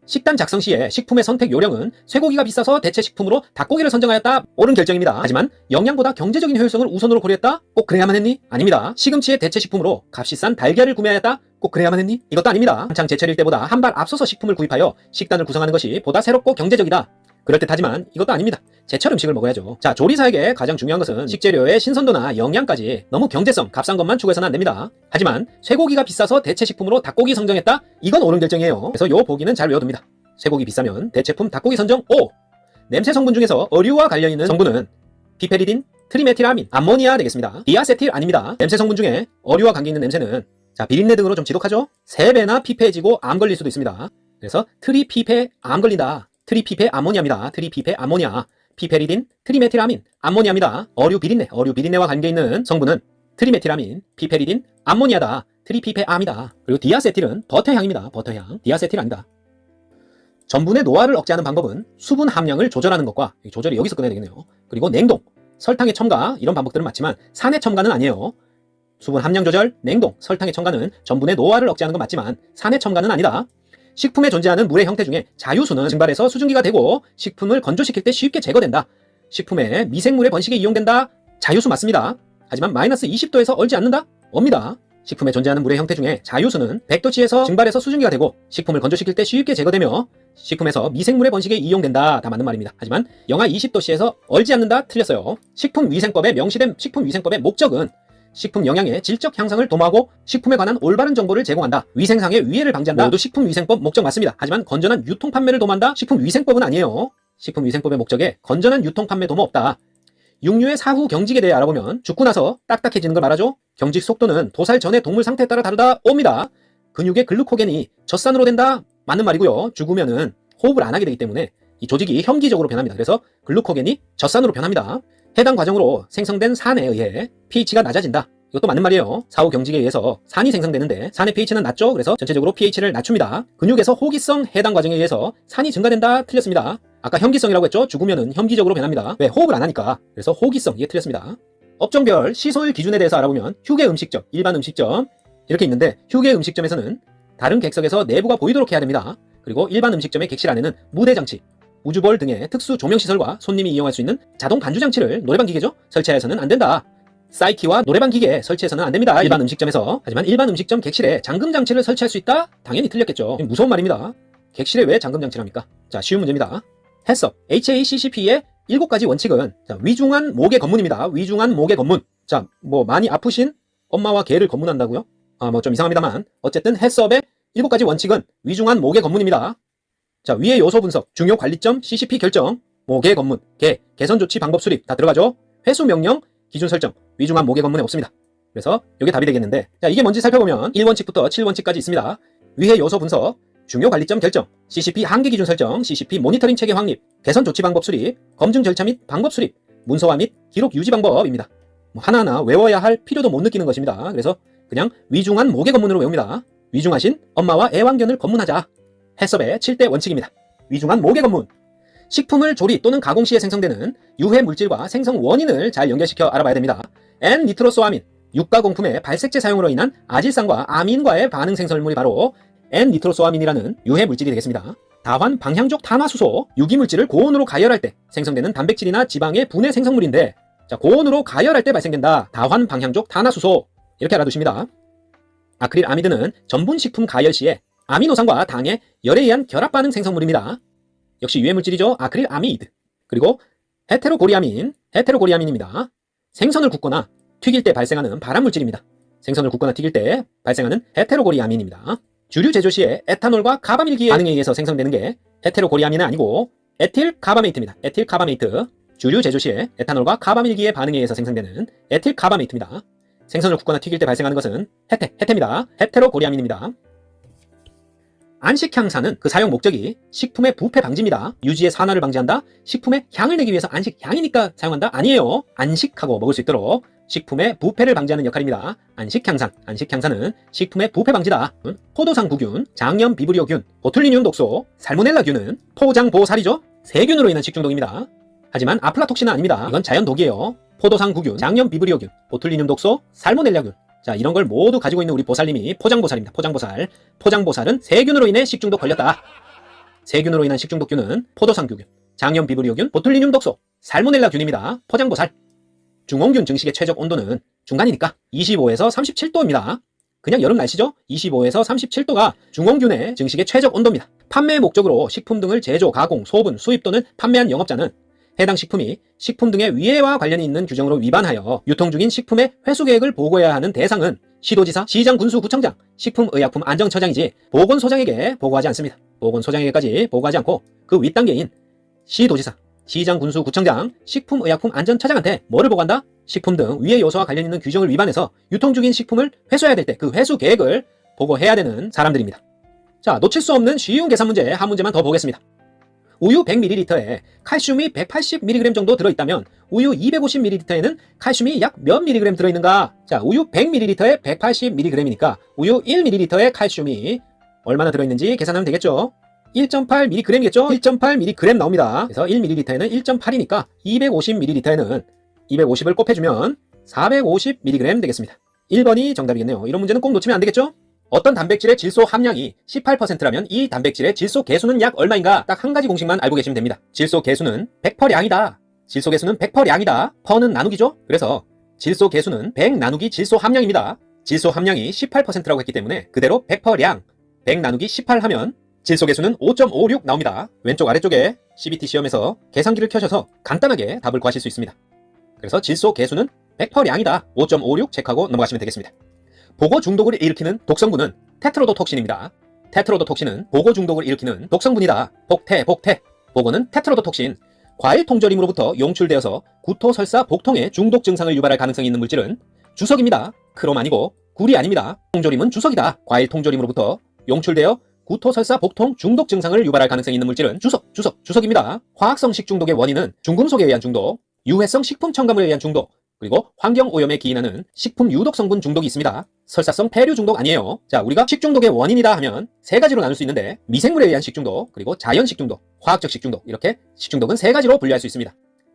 식단 작성 시에 식품의 선택 요령은 쇠고기가 비싸서 대체 식품으로 닭고기를 선정하였다, 옳은 결정입니다. 하지만 영양보다 경제적인 효율성을 우선으로 고려했다? 꼭 그래야만 했니? 아닙니다. 시금치의 대체 식품으로 값이 싼 달걀을 구매하였다? 꼭 그래야만 했니? 이것도 아닙니다. 한창 제철일 때보다 한 발 앞서서 식품을 구입하여 식단을 구성하는 것이 보다 새롭고 경제적이다. 그럴듯하지만 이것도 아닙니다. 제철 음식을 먹어야죠. 자, 조리사에게 가장 중요한 것은 식재료의 신선도나 영양까지 너무 경제성, 값싼 것만 추구해서는 안 됩니다. 하지만 쇠고기가 비싸서 대체 식품으로 닭고기 선정했다? 이건 옳은 결정이에요. 그래서 요 보기는 잘 외워둡니다. 쇠고기 비싸면 대체품 닭고기 선정 O. 냄새 성분 중에서 어류와 관련있는 성분은 피페리딘, 트리메틸아민, 암모니아 되겠습니다. 디아세틸 아닙니다. 냄새 성분 중에 어류와 관계있는 냄새는 비린내 등으로 좀 지독하죠? 3배나 피폐해지고 암 걸릴 수도 있습니다. 그래서 트리피페 암 걸린다. 트리피페 암모니아입니다. 트리피페 암모니아. 피페리딘, 트리메틸아민, 암모니아입니다. 어류 비린내와 관계있는 성분은 트리메틸아민, 피페리딘, 암모니아다. 트리피페 암이다. 그리고 디아세틸은 버터향입니다. 버터향. 디아세틸 아니다. 전분의 노화를 억제하는 방법은 수분 함량을 조절하는 것과, 조절이 여기서 끝내야 되겠네요. 그리고 냉동, 설탕의 첨가, 이런 방법들은 맞지만 산의 첨가는 아니에요. 수분 함량 조절, 냉동, 설탕의 첨가는 전분의 노화를 억제하는 건 맞지만 산의 첨가는 아니다. 식품에 존재하는 물의 형태 중에 자유수는 증발해서 수증기가 되고 식품을 건조시킬 때 쉽게 제거된다. 식품에 미생물의 번식에 이용된다. 자유수 맞습니다. 하지만 마이너스 20도에서 얼지 않는다? 옵니다. 식품에 존재하는 물의 형태 중에 자유수는 100도치에서 증발해서 수증기가 되고 식품을 건조시킬 때 쉽게 제거되며 식품에서 미생물의 번식에 이용된다. 다 맞는 말입니다. 하지만 영하 20도씨에서 얼지 않는다? 틀렸어요. 식품위생법에 명시된 식품위생법의 목적은 식품 영양의 질적 향상을 도모하고 식품에 관한 올바른 정보를 제공한다. 위생상의 위해를 방지한다. 모두 식품위생법 목적 맞습니다. 하지만 건전한 유통 판매를 도모한다? 식품위생법은 아니에요. 식품위생법의 목적에 건전한 유통 판매 도모 없다. 육류의 사후 경직에 대해 알아보면 죽고 나서 딱딱해지는 걸 말하죠. 경직 속도는 도살 전의 동물 상태에 따라 다르다 옵니다. 근육의 글루코겐이 젖산으로 된다, 맞는 말이고요. 죽으면은 호흡을 안 하게 되기 때문에 이 조직이 혐기적으로 변합니다. 그래서 글루코겐이 젖산으로 변합니다. 해당 과정으로 생성된 산에 의해 pH가 낮아진다. 이것도 맞는 말이에요. 사후 경직에 의해서 산이 생성되는데 산의 pH는 낮죠. 그래서 전체적으로 pH를 낮춥니다. 근육에서 호기성 해당 과정에 의해서 산이 증가된다. 틀렸습니다. 아까 혐기성이라고 했죠. 죽으면은 혐기적으로 변합니다. 왜? 호흡을 안 하니까. 그래서 호기성, 이게 틀렸습니다. 업종별 시소율 기준에 대해서 알아보면 휴게 음식점, 일반 음식점 이렇게 있는데 휴게 음식점에서는 다른 객석에서 내부가 보이도록 해야 됩니다. 그리고 일반 음식점의 객실 안에는 무대장치, 우주볼 등의 특수 조명시설과 손님이 이용할 수 있는 자동 반주장치를, 노래방 기계죠, 설치해서는 안 된다. 사이키와 노래방 기계 설치해서는 안 됩니다. 일반 음식점에서. 하지만 일반 음식점 객실에 잠금장치를 설치할 수 있다? 당연히 틀렸겠죠. 무서운 말입니다. 객실에 왜 잠금장치랍니까? 자, 쉬운 문제입니다. 해썹 HACCP의 7가지 원칙은 위중한 목의 검문입니다. 위중한 목의 검문. 자, 많이 아프신 엄마와 개를 검문한다고요? 좀 이상합니다만 어쨌든 해썹의 7가지 원칙은 위중한 목의 검문입니다. 자, 위의 요소 분석, 중요 관리점, CCP 결정, 목의 검문, 개선 조치 방법 수립 다 들어가죠. 회수 명령, 기준 설정, 위중한 모계 검문에 없습니다. 그래서 이게 답이 되겠는데, 자, 이게 뭔지 살펴보면 1원칙부터 7원칙까지 있습니다. 위해 요소 분석, 중요 관리점 결정, CCP 한계 기준 설정, CCP 모니터링 체계 확립, 개선 조치 방법 수립, 검증 절차 및 방법 수립, 문서화 및 기록 유지 방법입니다. 하나하나 외워야 할 필요도 못 느끼는 것입니다. 그래서 그냥 위중한 모계 검문으로 외웁니다. 위중하신 엄마와 애완견을 검문하자. 해썹의 7대 원칙입니다. 위중한 모계 검문. 식품을 조리 또는 가공 시에 생성되는 유해 물질과 생성 원인을 잘 연결시켜 알아봐야 됩니다. N-니트로소아민, 육가공품의 발색제 사용으로 인한 아질산과 아민과의 반응 생성물이 바로 N-니트로소아민이라는 유해 물질이 되겠습니다. 다환 방향족 탄화수소, 유기물질을 고온으로 가열할 때 생성되는 단백질이나 지방의 분해 생성물인데, 자, 고온으로 가열할 때 발생된다. 다환 방향족 탄화수소. 이렇게 알아두십니다. 아크릴아미드는 전분식품 가열 시에 아미노산과 당의 열에 의한 결합 반응 생성물입니다. 역시 유해물질이죠. 아크릴아미드. 그리고 헤테로고리아민입니다. 생선을 굽거나 튀길 때 발생하는 발암물질입니다. 생선을 굽거나 튀길 때 발생하는 헤테로고리아민입니다. 주류 제조 시에 에탄올과 카바밀기의 반응에 의해서 생성되는 게 헤테로고리아민은 아니고 에틸카바메이트입니다. 에틸카바메이트. 주류 제조 시에 에탄올과 카바밀기의 반응에 의해서 생성되는 에틸카바메이트입니다. 생선을 굽거나 튀길 때 발생하는 것은 헤테입니다. 헤테로고리아민입니다. 안식향사는 그 사용 목적이 식품의 부패 방지입니다. 유지의 산화를 방지한다? 식품의 향을 내기 위해서 안식향이니까 사용한다? 아니에요. 안식하고 먹을 수 있도록 식품의 부패를 방지하는 역할입니다. 안식향사는 식품의 부패 방지다. 포도상구균, 장염비브리오균, 보툴리늄 독소, 살모넬라균은 포장보살이죠. 세균으로 인한 식중독입니다. 하지만 아플라톡신은 아닙니다. 이건 자연독이에요. 포도상구균, 장염비브리오균, 보툴리늄 독소, 살모넬라균. 자, 이런 걸 모두 가지고 있는 우리 보살님이 포장보살입니다. 포장보살. 포장보살은 세균으로 인해 식중독 걸렸다. 세균으로 인한 식중독균은 포도상구균, 장염비브리오균, 보툴리늄 독소, 살모넬라균입니다. 포장보살. 중온균 증식의 최적 온도는 중간이니까 25에서 37도입니다. 그냥 여름 날씨죠? 25에서 37도가 중온균의 증식의 최적 온도입니다. 판매 목적으로 식품 등을 제조, 가공, 소분, 수입 또는 판매한 영업자는 해당 식품이 식품 등의 위해와 관련이 있는 규정으로 위반하여 유통 중인 식품의 회수 계획을 보고해야 하는 대상은 시도지사, 시장군수구청장, 식품의약품안전처장이지 보건소장에게 보고하지 않습니다. 보건소장에게까지 보고하지 않고 그 윗단계인 시도지사, 시장군수구청장, 식품의약품안전처장한테 뭐를 보고한다? 식품 등 위해 요소와 관련 있는 규정을 위반해서 유통 중인 식품을 회수해야 될 때 그 회수 계획을 보고해야 되는 사람들입니다. 자, 놓칠 수 없는 쉬운 계산 문제 한 문제만 더 보겠습니다. 우유 100ml에 칼슘이 180mg 정도 들어있다면 우유 250ml에는 칼슘이 약 몇 mg 들어있는가? 자, 우유 100ml에 180mg이니까 우유 1ml에 칼슘이 얼마나 들어있는지 계산하면 되겠죠? 1.8mg겠죠? 1.8mg 나옵니다. 그래서 1ml에는 1.8이니까 250ml에는 250을 곱해주면 450mg 되겠습니다. 1번이 정답이겠네요. 이런 문제는 꼭 놓치면 안 되겠죠? 어떤 단백질의 질소 함량이 18%라면 이 단백질의 질소 계수는 약 얼마인가? 딱 한 가지 공식만 알고 계시면 됩니다. 질소 계수는 100%량이다. 질소 계수는 100%량이다. 퍼는 나누기죠? 그래서 질소 계수는 100 나누기 질소 함량입니다. 질소 함량이 18%라고 했기 때문에 그대로 100%량 100 나누기 18 하면 질소 계수는 5.56 나옵니다. 왼쪽 아래쪽에 CBT 시험에서 계산기를 켜셔서 간단하게 답을 구하실 수 있습니다. 그래서 질소 계수는 100%량이다. 5.56 체크하고 넘어가시면 되겠습니다. 보고 중독을 일으키는 독성분은 테트로도톡신입니다. 테트로도톡신은 보고 중독을 일으키는 독성분이다. 복태. 보고는 테트로도톡신. 과일 통조림으로부터 용출되어서 구토, 설사, 복통의 중독 증상을 유발할 가능성이 있는 물질은 주석입니다. 크롬 아니고 굴이 아닙니다. 통조림은 주석이다. 과일 통조림으로부터 용출되어 구토, 설사, 복통, 중독 증상을 유발할 가능성이 있는 물질은 주석입니다. 화학성 식중독의 원인은 중금속에 의한 중독, 유해성 식품 첨가물에 의한 중독, 그리고 환경오염에 기인하는 식품 유독성분 중독이 있습니다. 설사성 폐류 중독 아니에요. 자, 우리가 식중독의 원인이다 하면 세 가지로 나눌 수 있는데 미생물에 의한 식중독, 그리고 자연 식중독, 화학적 식중독, 이렇게 식중독은 세 가지로 분류할 수 있습니다.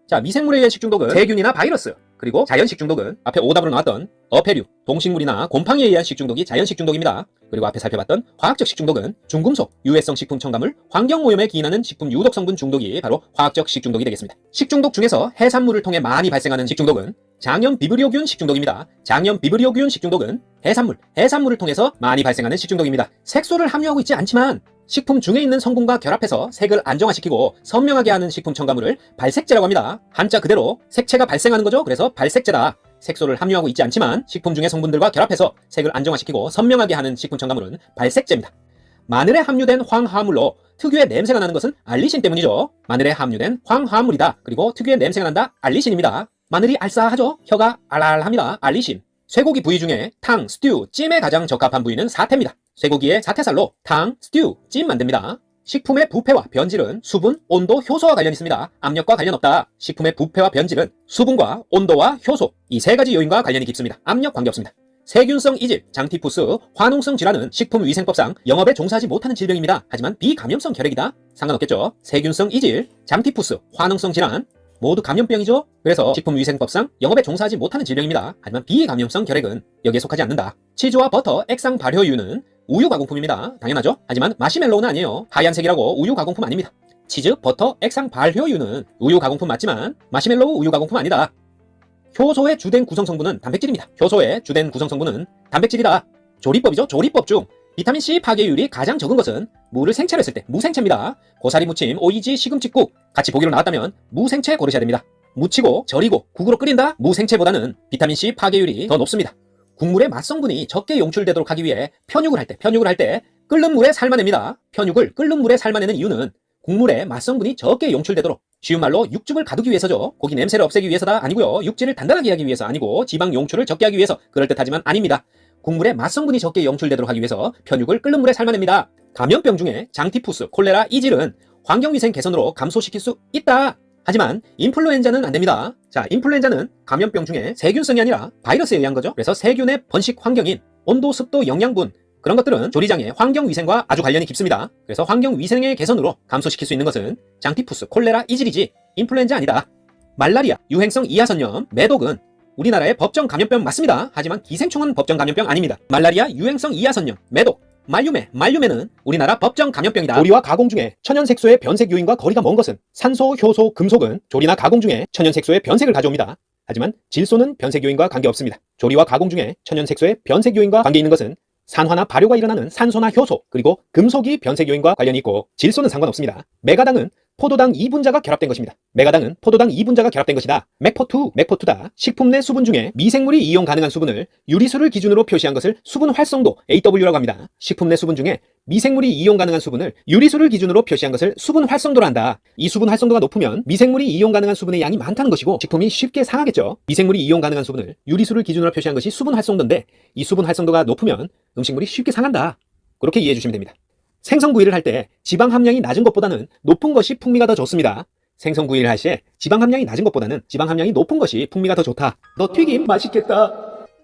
자, 미생물에 의한 식중독은 세균이나 바이러스, 그리고 자연 식중독은 앞에 오답으로 나왔던 어패류, 동식물이나 곰팡이에 의한 식중독이 자연 식중독입니다. 그리고 앞에 살펴봤던 화학적 식중독은 중금속, 유해성 식품 첨가물, 환경오염에 기인하는 식품 유독성분 중독이 바로 화학적 식중독이 되겠습니다. 식중독 중에서 해산물을 통해 많이 발생하는 식중독은 장염비브리오균 식중독입니다. 장염비브리오균 식중독은 해산물을 통해서 많이 발생하는 식중독입니다. 색소를 함유하고 있지 않지만 식품 중에 있는 성분과 결합해서 색을 안정화시키고 선명하게 하는 식품 첨가물을 발색제라고 합니다. 한자 그대로 색채가 발생하는 거죠. 그래서 발색제다. 색소를 함유하고 있지 않지만 식품 중의 성분들과 결합해서 색을 안정화시키고 선명하게 하는 식품 첨가물은 발색제입니다. 마늘에 함유된 황화물로 특유의 냄새가 나는 것은 알리신 때문이죠. 마늘에 함유된 황화물이다. 그리고 특유의 냄새가 난다. 알리신입니다. 마늘이 알싸하죠? 혀가 알알합니다. 알리심. 쇠고기 부위 중에 탕, 스튜, 찜에 가장 적합한 부위는 사태입니다. 쇠고기의 사태살로 탕, 스튜, 찜 만듭니다. 식품의 부패와 변질은 수분, 온도, 효소와 관련 있습니다. 압력과 관련 없다. 식품의 부패와 변질은 수분과 온도와 효소, 이 세 가지 요인과 관련이 깊습니다. 압력 관계없습니다. 세균성 이질, 장티푸스, 화농성 질환은 식품위생법상 영업에 종사하지 못하는 질병입니다. 하지만 비감염성 결핵이다? 상관없겠죠. 세균성 이질, 장티푸스, 화농성 질환 모두 감염병이죠. 그래서 식품위생법상 영업에 종사하지 못하는 질병입니다. 하지만 비감염성 결핵은 여기에 속하지 않는다. 치즈와 버터, 액상 발효유는 우유 가공품입니다. 당연하죠. 하지만 마시멜로우는 아니에요. 하얀색이라고 우유 가공품 아닙니다. 치즈, 버터, 액상 발효유는 우유 가공품 맞지만 마시멜로우 우유 가공품 아니다. 효소의 주된 구성 성분은 단백질입니다. 효소의 주된 구성 성분은 단백질이다. 조리법이죠. 조리법 중 비타민C 파괴율이 가장 적은 것은 무를 생채로 했을 때 무생채입니다. 고사리 무침, 오이지, 시금치국 같이 보기로 나왔다면 무생채 고르셔야 됩니다. 무치고 절이고 국으로 끓인다? 무생채보다는 비타민C 파괴율이 더 높습니다. 국물의 맛성분이 적게 용출되도록 하기 위해 편육을 할 때 끓는 물에 삶아냅니다. 편육을 끓는 물에 삶아내는 이유는 국물의 맛성분이 적게 용출되도록, 쉬운 말로 육즙을 가두기 위해서죠. 고기 냄새를 없애기 위해서다 아니고요. 육질을 단단하게 하기 위해서 아니고 지방 용출을 적게 하기 위해서, 그럴듯하지만 아닙니다. 국물의 맛성분이 적게 용출되도록 하기 위해서 편육을 끓는 물에 삶아냅니다. 감염병 중에 장티푸스, 콜레라, 이질은 환경위생 개선으로 감소시킬 수 있다. 하지만 인플루엔자는 안됩니다. 자, 인플루엔자는 감염병 중에 세균성이 아니라 바이러스에 의한 거죠. 그래서 세균의 번식 환경인 온도, 습도, 영양분 그런 것들은 조리장의 환경위생과 아주 관련이 깊습니다. 그래서 환경위생의 개선으로 감소시킬 수 있는 것은 장티푸스, 콜레라, 이질이지 인플루엔자 아니다. 말라리아, 유행성 이하선염, 매독은 우리나라의 법정 감염병 맞습니다. 하지만 기생충은 법정 감염병 아닙니다. 말라리아, 유행성 이하선염, 매독, 말류매는 우리나라 법정 감염병이다. 조리와 가공 중에 천연색소의 변색 요인과 거리가 먼 것은 산소, 효소, 금속은 조리나 가공 중에 천연색소의 변색을 가져옵니다. 하지만 질소는 변색 요인과 관계없습니다. 조리와 가공 중에 천연색소의 변색 요인과 관계 있는 것은 산화나 발효가 일어나는 산소나 효소, 그리고 금속이 변색 요인과 관련이 있고 질소는 상관없습니다. 메가당은 포도당 2분자가 결합된 것입니다. 메가당은 포도당 2분자가 결합된 것이다. 맥포투다. 식품 내 수분 중에 미생물이 이용 가능한 수분을 유리수를 기준으로 표시한 것을 수분 활성도 AW라고 합니다. 식품 내 수분 중에 미생물이 이용 가능한 수분을 유리수를 기준으로 표시한 것을 수분 활성도라 한다. 이 수분 활성도가 높으면 미생물이 이용 가능한 수분의 양이 많다는 것이고 식품이 쉽게 상하겠죠. 미생물이 이용 가능한 수분을 유리수를 기준으로 표시한 것이 수분 활성도인데 이 수분 활성도가 높으면 음식물이 쉽게 상한다. 그렇게 이해해 주시면 됩니다. 생선구이를 할 때 지방 함량이 낮은 것보다는 높은 것이 풍미가 더 좋습니다. 생선구이를 할 시에 지방 함량이 낮은 것보다는 지방 함량이 높은 것이 풍미가 더 좋다. 너 튀김 맛있겠다.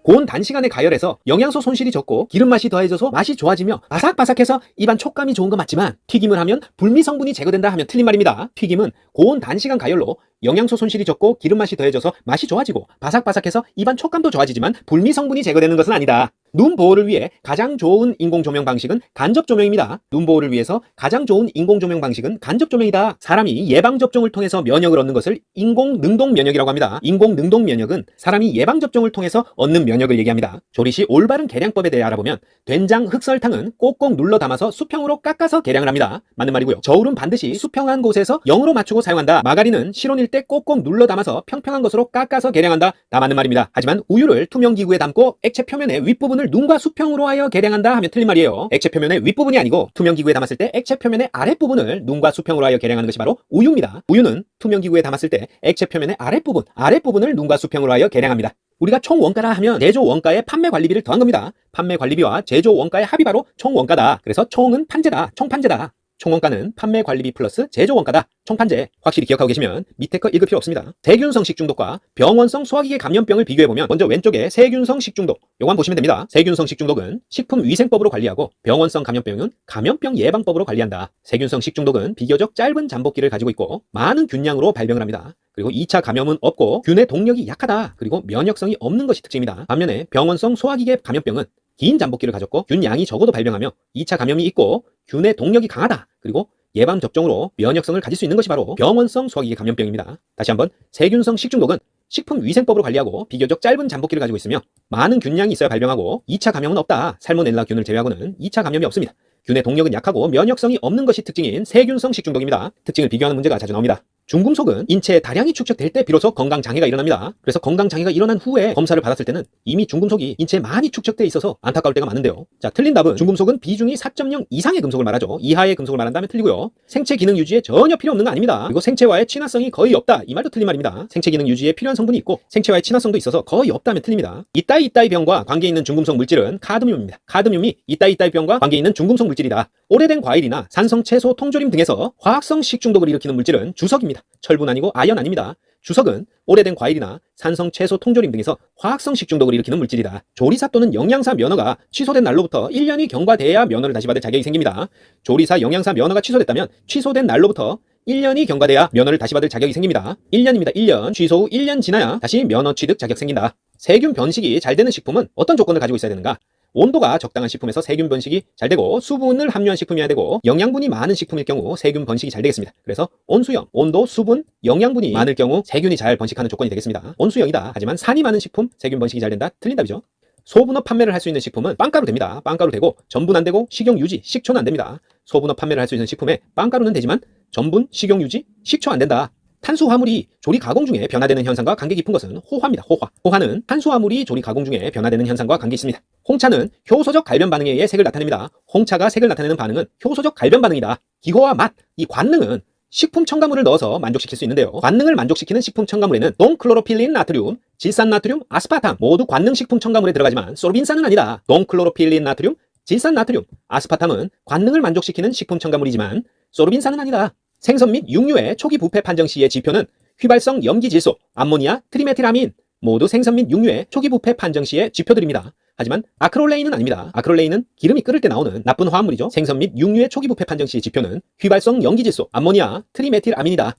고온 단시간에 가열해서 영양소 손실이 적고 기름 맛이 더해져서 맛이 좋아지며 바삭바삭해서 입안 촉감이 좋은 건 맞지만 튀김을 하면 불미 성분이 제거된다 하면 틀린 말입니다. 튀김은 고온 단시간 가열로 영양소 손실이 적고 기름 맛이 더해져서 맛이 좋아지고 바삭바삭해서 입안 촉감도 좋아지지만 불미 성분이 제거되는 것은 아니다. 눈 보호를 위해 가장 좋은 인공 조명 방식은 간접 조명입니다. 눈 보호를 위해서 가장 좋은 인공 조명 방식은 간접 조명이다. 사람이 예방 접종을 통해서 면역을 얻는 것을 인공 능동 면역이라고 합니다. 인공 능동 면역은 사람이 예방 접종을 통해서 얻는 면역을 얘기합니다. 조리 시 올바른 계량법에 대해 알아보면 된장, 흑설탕은 꼭꼭 눌러 담아서 수평으로 깎아서 계량을 합니다. 맞는 말이고요. 저울은 반드시 수평한 곳에서 0으로 맞추고 사용한다. 마가린은 실온일 때 꼭꼭 눌러 담아서 평평한 것으로 깎아서 계량한다. 다 맞는 말입니다. 하지만 우유를 투명 기구에 담고 액체 표면의 윗부분을 눈과 수평으로 하여 계량한다 하면 틀린 말이에요. 액체 표면의 윗부분이 아니고 투명 기구에 담았을 때 액체 표면의 아랫부분을 눈과 수평으로 하여 계량하는 것이 바로 우유입니다. 우유는 투명 기구에 담았을 때 액체 표면의 아랫부분을 눈과 수평으로 하여 계량합니다. 우리가 총 원가라 하면 제조 원가에 판매 관리비를 더한 겁니다. 판매 관리비와 제조 원가의 합이 바로 총 원가다. 그래서 총은 판제다. 총판제다. 총원가는 판매 관리비 플러스 제조 원가다. 총판제. 확실히 기억하고 계시면 밑에 거 읽을 필요 없습니다. 세균성 식중독과 병원성 소화기계 감염병을 비교해보면 먼저 왼쪽에 세균성 식중독 요거 한번 보시면 됩니다. 세균성 식중독은 식품위생법으로 관리하고 병원성 감염병은 감염병 예방법으로 관리한다. 세균성 식중독은 비교적 짧은 잠복기를 가지고 있고 많은 균량으로 발병을 합니다. 그리고 2차 감염은 없고 균의 동력이 약하다. 그리고 면역성이 없는 것이 특징입니다. 반면에 병원성 소화기계 감염병은 긴 잠복기를 가졌고 균 양이 적어도 발병하며 2차 감염이 있고 균의 동력이 강하다. 그리고 예방 접종으로 면역성을 가질 수 있는 것이 바로 병원성 소화기계 감염병입니다. 다시 한번 세균성 식중독은 식품위생법으로 관리하고 비교적 짧은 잠복기를 가지고 있으며 많은 균량이 있어야 발병하고 2차 감염은 없다. 살모넬라 균을 제외하고는 2차 감염이 없습니다. 균의 동력은 약하고 면역성이 없는 것이 특징인 세균성 식중독입니다. 특징을 비교하는 문제가 자주 나옵니다. 중금속은 인체에 다량이 축적될 때 비로소 건강장애가 일어납니다. 그래서 건강장애가 일어난 후에 검사를 받았을 때는 이미 중금속이 인체에 많이 축적돼 있어서 안타까울 때가 많은데요. 자, 틀린 답은 중금속은 비중이 4.0 이상의 금속을 말하죠. 이하의 금속을 말한다면 틀리고요. 생체 기능 유지에 전혀 필요 없는 거 아닙니다. 그리고 생체와의 친화성이 거의 없다, 이 말도 틀린 말입니다. 생체 기능 유지에 필요한 성분이 있고 생체와의 친화성도 있어서 거의 없다면 틀립니다. 이따이 병과 관계 있는 중금속 물질은 카드뮴입니다. 카드뮴이 이따이 병과 관계 있는 중금속 물질이다. 오래된 과일이나 산성 채소 통조림 등에서 화학성 식중독을 일으키는 물질은 주석입니다. 철분 아니고 아연 아닙니다. 주석은 오래된 과일이나 산성 채소 통조림 등에서 화학성 식중독을 일으키는 물질이다. 조리사 또는 영양사 면허가 취소된 날로부터 1년이 경과돼야 면허를 다시 받을 자격이 생깁니다. 조리사 영양사 면허가 취소됐다면 취소된 날로부터 1년이 경과돼야 면허를 다시 받을 자격이 생깁니다. 1년입니다. 1년. 취소 후 1년 지나야 다시 면허 취득 자격 생긴다. 세균 변식이 잘 되는 식품은 어떤 조건을 가지고 있어야 되는가? 온도가 적당한 식품에서 세균 번식이 잘 되고 수분을 함유한 식품이어야 되고 영양분이 많은 식품일 경우 세균 번식이 잘 되겠습니다. 그래서 온수형, 온도, 수분, 영양분이 많을 경우 세균이 잘 번식하는 조건이 되겠습니다. 온수형이다. 하지만 산이 많은 식품 세균 번식이 잘 된다. 틀린 답이죠. 소분업 판매를 할 수 있는 식품은 빵가루 됩니다. 빵가루 되고 전분 안 되고 식용 유지, 식초는 안 됩니다. 소분업 판매를 할 수 있는 식품에 빵가루는 되지만 전분, 식용 유지, 식초 안 된다. 탄수화물이 조리 가공 중에 변화되는 현상과 관계 깊은 것은 호화입니다. 호화. 호화는 탄수화물이 조리 가공 중에 변화되는 현상과 관계 있습니다. 홍차는 효소적 갈변 반응에 의해 색을 나타냅니다. 홍차가 색을 나타내는 반응은 효소적 갈변 반응이다. 기호와 맛, 이 관능은 식품 첨가물을 넣어서 만족시킬 수 있는데요. 관능을 만족시키는 식품 첨가물에는 동클로로필린 나트륨, 질산나트륨, 아스파탐 모두 관능 식품 첨가물에 들어가지만 소르빈산은 아니다. 동클로로필린 나트륨, 질산나트륨, 아스파탐은 관능을 만족시키는 식품 첨가물이지만 소르빈산은 아니다. 생선 및 육류의 초기 부패 판정 시의 지표는 휘발성 염기질소, 암모니아, 트리메틸아민 모두 생선 및 육류의 초기 부패 판정 시의 지표들입니다. 하지만 아크롤레인은 아닙니다. 아크롤레인은 기름이 끓을 때 나오는 나쁜 화합물이죠. 생선 및 육류의 초기 부패 판정 시의 지표는 휘발성 염기질소, 암모니아, 트리메틸아민이다.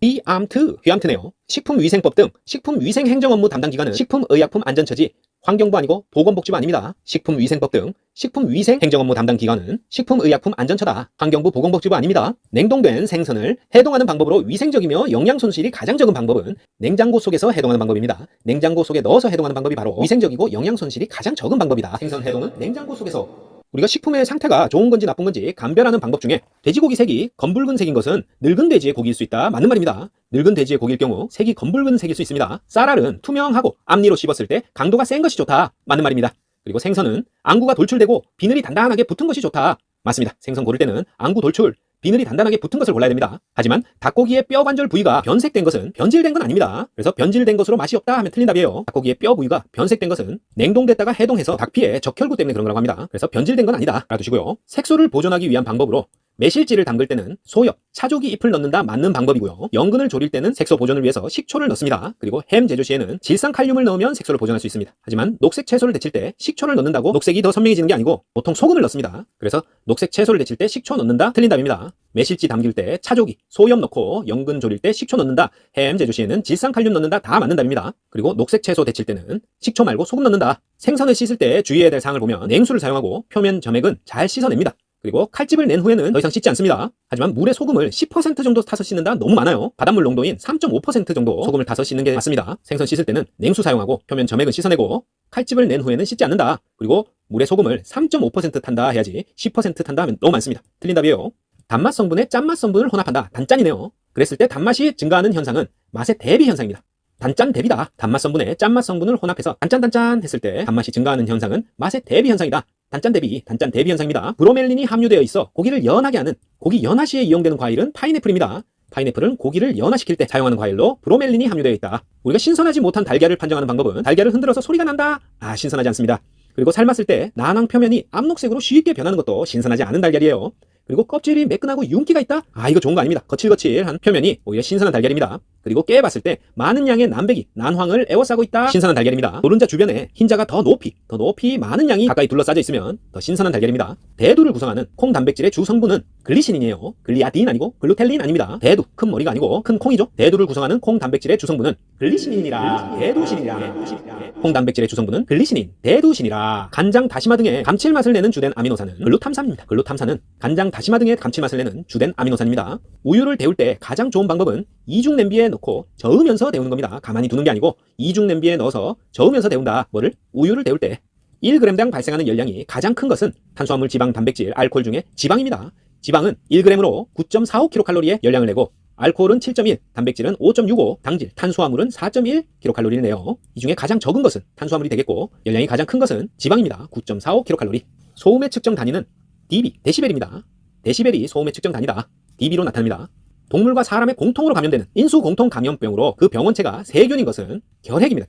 휘암트네요. 식품위생법 등 식품위생행정 업무 담당 기관은 식품의약품 안전처지 환경부 아니고 보건복지부 아닙니다. 식품위생법 등 식품위생행정 업무 담당 기관은 식품의약품 안전처다. 환경부 보건복지부 아닙니다. 냉동된 생선을 해동하는 방법으로 위생적이며 영양 손실이 가장 적은 방법은 냉장고 속에서 해동하는 방법입니다. 냉장고 속에 넣어서 해동하는 방법이 바로 위생적이고 영양 손실이 가장 적은 방법이다. 생선 해동은 냉장고 속에서. 우리가 식품의 상태가 좋은 건지 나쁜 건지 감별하는 방법 중에 돼지고기 색이 검붉은 색인 것은 늙은 돼지의 고기일 수 있다. 맞는 말입니다. 늙은 돼지의 고기일 경우 색이 검붉은 색일 수 있습니다. 쌀알은 투명하고 앞니로 씹었을 때 강도가 센 것이 좋다. 맞는 말입니다. 그리고 생선은 안구가 돌출되고 비늘이 단단하게 붙은 것이 좋다. 맞습니다. 생선 고를 때는 안구 돌출, 비늘이 단단하게 붙은 것을 골라야 됩니다. 하지만 닭고기의 뼈 관절 부위가 변색된 것은 변질된 건 아닙니다. 그래서 변질된 것으로 맛이 없다 하면 틀린 답이에요. 닭고기의 뼈 부위가 변색된 것은 냉동됐다가 해동해서 닭피의 적혈구 때문에 그런 거라고 합니다. 그래서 변질된 건 아니다. 알아두시고요. 색소를 보존하기 위한 방법으로 매실찌를 담글 때는 소엽, 차조기 잎을 넣는다 맞는 방법이고요. 연근을 졸일 때는 색소 보존을 위해서 식초를 넣습니다. 그리고 햄 제조 시에는 질산칼륨을 넣으면 색소를 보존할 수 있습니다. 하지만 녹색 채소를 데칠 때 식초를 넣는다고 녹색이 더 선명해지는 게 아니고 보통 소금을 넣습니다. 그래서 녹색 채소를 데칠 때 식초 넣는다 틀린 답입니다. 매실찌 담길 때 차조기, 소엽 넣고 연근 졸일 때 식초 넣는다, 햄 제조 시에는 질산칼륨 넣는다 다 맞는 답입니다. 그리고 녹색 채소 데칠 때는 식초 말고 소금 넣는다. 생선을 씻을 때 주의해야 될 사항을 보면 냉수를 사용하고 표면 점액은 잘 씻어냅니다. 그리고 칼집을 낸 후에는 더 이상 씻지 않습니다. 하지만 물에 소금을 10% 정도 타서 씻는다 너무 많아요. 바닷물 농도인 3.5% 정도 소금을 타서 씻는 게 맞습니다. 생선 씻을 때는 냉수 사용하고 표면 점액은 씻어내고 칼집을 낸 후에는 씻지 않는다. 그리고 물에 소금을 3.5% 탄다 해야지 10% 탄다 하면 너무 많습니다. 틀린 답이에요. 단맛 성분에 짠맛 성분을 혼합한다. 단짠이네요. 그랬을 때 단맛이 증가하는 현상은 맛의 대비 현상입니다. 단짠 대비다. 단맛 성분에 짠맛 성분을 혼합해서 단짠 했을 때 단맛이 증가하는 현상은 맛의 대비 현상이다. 단짠 대비 현상입니다. 브로멜린이 함유되어 있어 고기를 연하게 하는 고기 연화 시에 이용되는 과일은 파인애플입니다. 파인애플은 고기를 연화시킬 때 사용하는 과일로 브로멜린이 함유되어 있다. 우리가 신선하지 못한 달걀을 판정하는 방법은 달걀을 흔들어서 소리가 난다. 신선하지 않습니다. 그리고 삶았을 때 난황 표면이 암록색으로 쉽게 변하는 것도 신선하지 않은 달걀이에요. 그리고 껍질이 매끈하고 윤기가 있다? 이거 좋은 거 아닙니다. 거칠거칠한 표면이 오히려 신선한 달걀입니다. 그리고 깨봤을 때 많은 양의 난백이, 난황을 에워싸고 있다? 신선한 달걀입니다. 노른자 주변에 흰자가 더 높이 많은 양이 가까이 둘러싸져 있으면 더 신선한 달걀입니다. 대두를 구성하는 콩 단백질의 주 성분은 글리시닌이에요. 글리아딘 아니고 글루텔린 아닙니다. 대두, 큰 머리가 아니고 큰 콩이죠. 대두를 구성하는 콩 단백질의 주 성분은 글리시닌이라 대두신이라. 콩 단백질의 주 성분은 글리시닌, 대두신이라. 간장, 다시마 등의 감칠맛을 내는 주된 아미노산은 글루탐산입니다. 글루탐산은 간장, 다시마 등의 감칠맛을 내는 주된 아미노산입니다. 우유를 데울 때 가장 좋은 방법은 이중 냄비에 넣고 저으면서 데우는 겁니다. 가만히 두는 게 아니고 이중 냄비에 넣어서 저으면서 데운다. 뭐를? 우유를 데울 때 1g당 발생하는 열량이 가장 큰 것은 탄수화물, 지방, 단백질, 알코올 중에 지방입니다. 지방은 1g으로 9.45kcal의 열량을 내고 알코올은 7.1, 단백질은 5.65, 당질, 탄수화물은 4.1 kcal이네요. 이 중에 가장 적은 것은 탄수화물이 되겠고 열량이 가장 큰 것은 지방입니다. 9.45 kcal. 소음의 측정 단위는 dB, 데시벨입니다. 데시벨이 소음의 측정 단위다. dB로 나타납니다. 동물과 사람의 공통으로 감염되는 인수 공통 감염병으로 그 병원체가 세균인 것은 결핵입니다.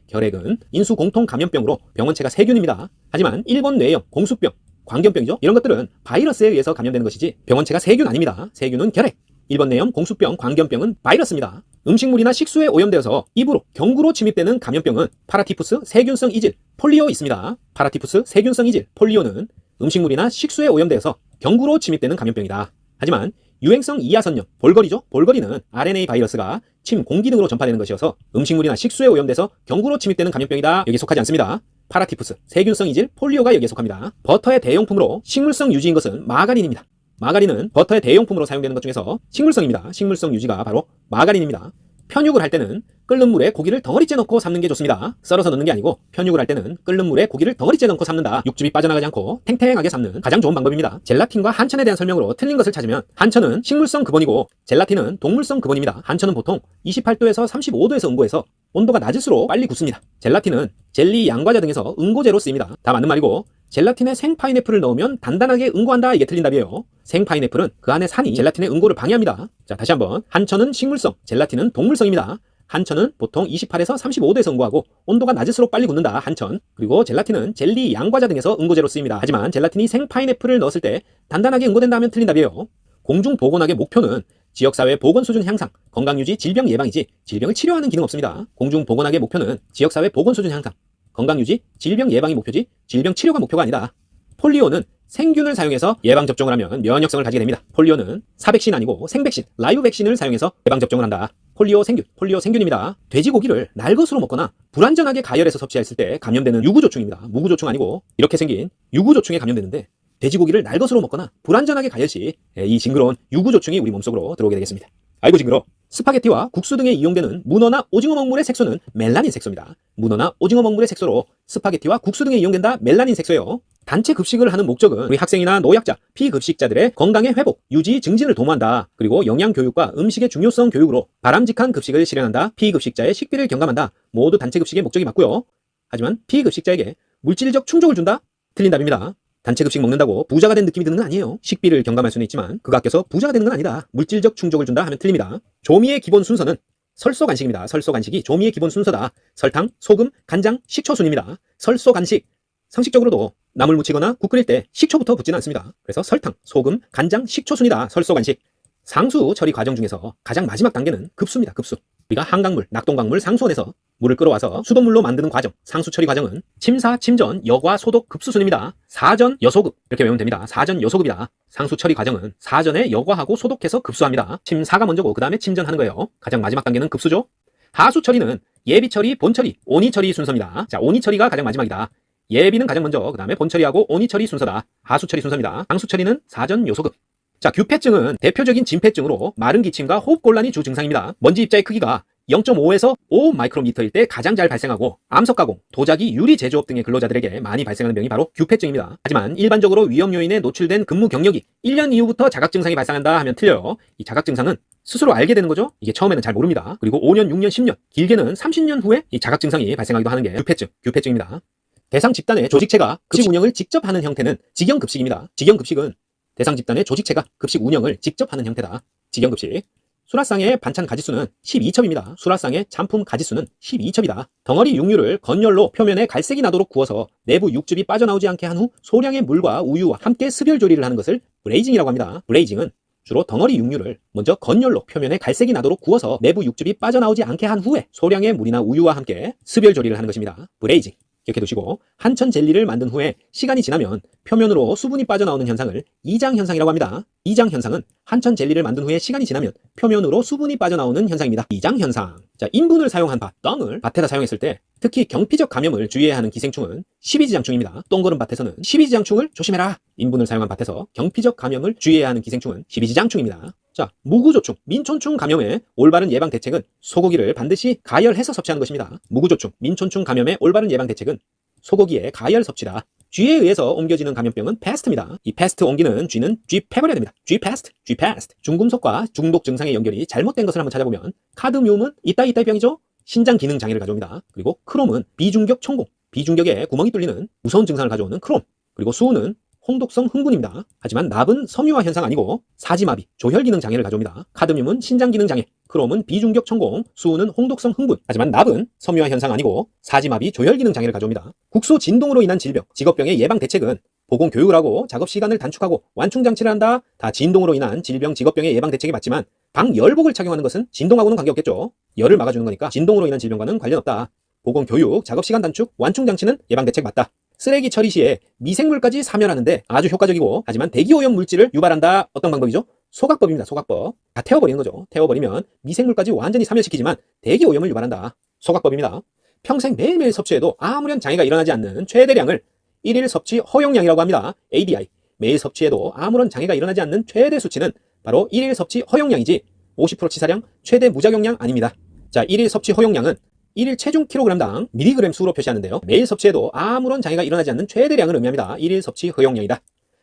결핵은 인수 공통 감염병으로 병원체가 세균입니다. 하지만 일본 뇌염, 공수병, 광견병이죠. 이런 것들은 바이러스에 의해서 감염되는 것이지 병원체가 세균 아닙니다. 세균은 결핵. 일본 뇌염, 공수병, 광견병은 바이러스입니다. 음식물이나 식수에 오염되어서 입으로, 경구로 침입되는 감염병은 파라티푸스, 세균성 이질, 폴리오 있습니다. 파라티푸스, 세균성 이질, 폴리오는 음식물이나 식수에 오염되어서 경구로 침입되는 감염병이다. 하지만 유행성 이하선염, 볼거리죠. 볼거리는 RNA 바이러스가 침, 공기 등으로 전파되는 것이어서 음식물이나 식수에 오염돼서 경구로 침입되는 감염병이다. 여기에 속하지 않습니다. 파라티푸스, 세균성 이질, 폴리오가 여기에 속합니다. 버터의 대용품으로 식물성 유지인 것은 마가린입니다. 마가린은 버터의 대용품으로 사용되는 것 중에서 식물성입니다. 식물성 유지가 바로 마가린입니다. 편육을 할 때는 끓는 물에 고기를 덩어리째 넣고 삶는 게 좋습니다. 썰어서 넣는 게 아니고 편육을 할 때는 끓는 물에 고기를 덩어리째 넣고 삶는다. 육즙이 빠져나가지 않고 탱탱하게 삶는 가장 좋은 방법입니다. 젤라틴과 한천에 대한 설명으로 틀린 것을 찾으면 한천은 식물성 근원이고 젤라틴은 동물성 근원입니다. 한천은 보통 28도에서 35도에서 응고해서 온도가 낮을수록 빨리 굳습니다. 젤라틴은 젤리, 양과자 등에서 응고제로 쓰입니다. 다 맞는 말이고 젤라틴에 생 파인애플을 넣으면 단단하게 응고한다. 이게 틀린 답이에요. 생 파인애플은 그 안에 산이 젤라틴의 응고를 방해합니다. 자, 다시 한번. 한천은 식물성, 젤라틴은 동물성입니다. 한천은 보통 28에서 35도에서 응고하고 온도가 낮을수록 빨리 굳는다. 한천. 그리고 젤라틴은 젤리, 양과자 등에서 응고제로 쓰입니다. 하지만 젤라틴이 생 파인애플을 넣었을 때 단단하게 응고된다 하면 틀린 답이에요. 공중보건학의 목표는 지역사회 보건 수준 향상, 건강유지, 질병 예방이지 질병을 치료하는 기능 없습니다. 공중보건학의 목표는 지역사회 보건 수준 향상, 건강유지, 질병 예방이 목표지 질병 치료가 목표가 아니다. 폴리오는 생균을 사용해서 예방접종을 하면 면역성을 가지게 됩니다. 폴리오는 사백신 아니고 생백신, 라이브 백신을 사용해서 예방접종을 한다. 폴리오 생균입니다. 돼지고기를 날것으로 먹거나 불안전하게 가열해서 섭취했을 때 감염되는 유구조충입니다. 무구조충 아니고 이렇게 생긴 유구조충에 감염되는데 돼지고기를 날것으로 먹거나 불안전하게 가열 시 이 징그러운 유구조충이 우리 몸속으로 들어오게 되겠습니다. 아이고 징그러. 스파게티와 국수 등에 이용되는 문어나 오징어 먹물의 색소는 멜라닌 색소입니다. 문어나 오징어 먹물의 색소로 스파게티와 국수 등에 이용된다. 멜라닌 색소예요. 단체 급식을 하는 목적은 우리 학생이나 노약자, 피급식자들의 건강의 회복, 유지, 증진을 도모한다. 그리고 영양교육과 음식의 중요성 교육으로 바람직한 급식을 실현한다. 피급식자의 식비를 경감한다. 모두 단체 급식의 목적이 맞고요. 하지만 피급식자에게 물질적 충족을 준다? 틀린 답입니다. 단체 급식 먹는다고 부자가 된 느낌이 드는 건 아니에요. 식비를 경감할 수는 있지만 그거 아껴서 부자가 되는 건 아니다. 물질적 충족을 준다 하면 틀립니다. 조미의 기본 순서는 설소간식입니다. 설소간식이 조미의 기본 순서다. 설탕, 소금, 간장, 식초 순입니다. 설소간식. 상식적으로도 나물 무치거나 국 끓일 때 식초부터 붓지는 않습니다. 그래서 설탕, 소금, 간장, 식초 순이다. 설소간식. 상수 처리 과정 중에서 가장 마지막 단계는 급수입니다. 급수. 우리가 한강물, 낙동강물, 상수원에서 물을 끌어와서 수돗물로 만드는 과정, 상수 처리 과정은 침사, 침전, 여과, 소독, 급수순입니다. 사전, 여소급 이렇게 외우면 됩니다. 사전, 여소급이다. 상수 처리 과정은 사전에 여과하고 소독해서 급수합니다. 침사가 먼저고 그 다음에 침전하는 거예요. 가장 마지막 단계는 급수죠. 하수 처리는 예비 처리, 본 처리, 온이 처리 순서입니다. 자, 온이 처리가 가장 마지막이다. 예비는 가장 먼저, 그 다음에 본 처리하고 온이 처리 순서다. 하수 처리 순서입니다. 상수 처리는 사전, 여소급. 자, 규폐증은 대표적인 진폐증으로 마른 기침과 호흡곤란이 주 증상입니다. 먼지 입자의 크기가 0.5에서 5 마이크로미터일 때 가장 잘 발생하고 암석 가공, 도자기, 유리 제조업 등의 근로자들에게 많이 발생하는 병이 바로 규폐증입니다. 하지만 일반적으로 위험 요인에 노출된 근무 경력이 1년 이후부터 자각 증상이 발생한다 하면 틀려요. 이 자각 증상은 스스로 알게 되는 거죠. 이게 처음에는 잘 모릅니다. 그리고 5년, 6년, 10년, 길게는 30년 후에 이 자각 증상이 발생하기도 하는 게 규폐증입니다. 대상 집단의 조직체가 급식 운영을 직접 하는 형태는 직영급식입니다. 직영급식은 대상 집단의 조직체가 급식 운영을 직접 하는 형태다. 직영급식. 수라상의 반찬 가지수는 12첩입니다. 수라상의 잔품 가지수는 12첩이다. 덩어리 육류를 건열로 표면에 갈색이 나도록 구워서 내부 육즙이 빠져나오지 않게 한 후 소량의 물과 우유와 함께 습열 조리를 하는 것을 브레이징이라고 합니다. 브레이징은 주로 덩어리 육류를 먼저 건열로 표면에 갈색이 나도록 구워서 내부 육즙이 빠져나오지 않게 한 후에 소량의 물이나 우유와 함께 습열 조리를 하는 것입니다. 브레이징. 기억해 두시고 한천 젤리를 만든 후에 시간이 지나면 표면으로 수분이 빠져나오는 현상을 이장현상이라고 합니다. 이장현상은 한천 젤리를 만든 후에 시간이 지나면 표면으로 수분이 빠져나오는 현상입니다. 이장현상. 자, 인분을 사용한 밭, 똥을 밭에다 사용했을 때 특히 경피적 감염을 주의해야 하는 기생충은 십이지장충입니다. 똥거른 밭에서는 십이지장충을 조심해라. 인분을 사용한 밭에서 경피적 감염을 주의해야 하는 기생충은 십이지장충입니다. 자, 무구조충, 민촌충 감염의 올바른 예방 대책은 소고기를 반드시 가열해서 섭취하는 것입니다. 무구조충, 민촌충 감염의 올바른 예방 대책은 소고기의 가열 섭취다. G에 의해서 옮겨지는 감염병은 패스트입니다. 이 패스트 옮기는 G는 G패버려야 됩니다. G패스트, G패스트. 중금속과 중독 증상의 연결이 잘못된 것을 한번 찾아보면 카드뮴은 이따이 병이죠. 신장 기능 장애를 가져옵니다. 그리고 크롬은 비중격 천공, 비중격에 구멍이 뚫리는 무서운 증상을 가져오는 크롬. 그리고 수은은 홍독성 흥분입니다. 하지만 납은 섬유화 현상 아니고 사지마비, 조혈기능 장애를 가져옵니다. 카드뮴은 신장기능 장애, 크롬은 비중격 천공, 수은은 홍독성 흥분. 하지만 납은 섬유화 현상 아니고 사지마비, 조혈기능 장애를 가져옵니다. 국소 진동으로 인한 질병, 직업병의 예방 대책은 보건교육을 하고 작업시간을 단축하고 완충장치를 한다. 다 진동으로 인한 질병, 직업병의 예방 대책이 맞지만 방열복을 착용하는 것은 진동하고는 관계없겠죠. 열을 막아주는 거니까 진동으로 인한 질병과는 관련 없다. 보건교육, 작업시간 단축, 완충장치는 예방 대책 맞다. 쓰레기 처리 시에 미생물까지 사멸하는데 아주 효과적이고 하지만 대기오염 물질을 유발한다. 어떤 방법이죠? 소각법입니다. 소각법. 다 태워버리는 거죠. 태워버리면 미생물까지 완전히 사멸시키지만 대기오염을 유발한다. 소각법입니다. 평생 매일매일 섭취해도 아무런 장애가 일어나지 않는 최대량을 1일 섭취 허용량이라고 합니다. ADI. 매일 섭취해도 아무런 장애가 일어나지 않는 최대 수치는 바로 1일 섭취 허용량이지 50% 치사량 최대 무작용량 아닙니다. 자, 1일 섭취 허용량은 1일 체중 킬로그램당 미리그램 수로 표시하는데요. 매일 섭취해도 아무런 장애가 일어나지 않는 최대량을 의미합니다. 1일 섭취 허용량이다.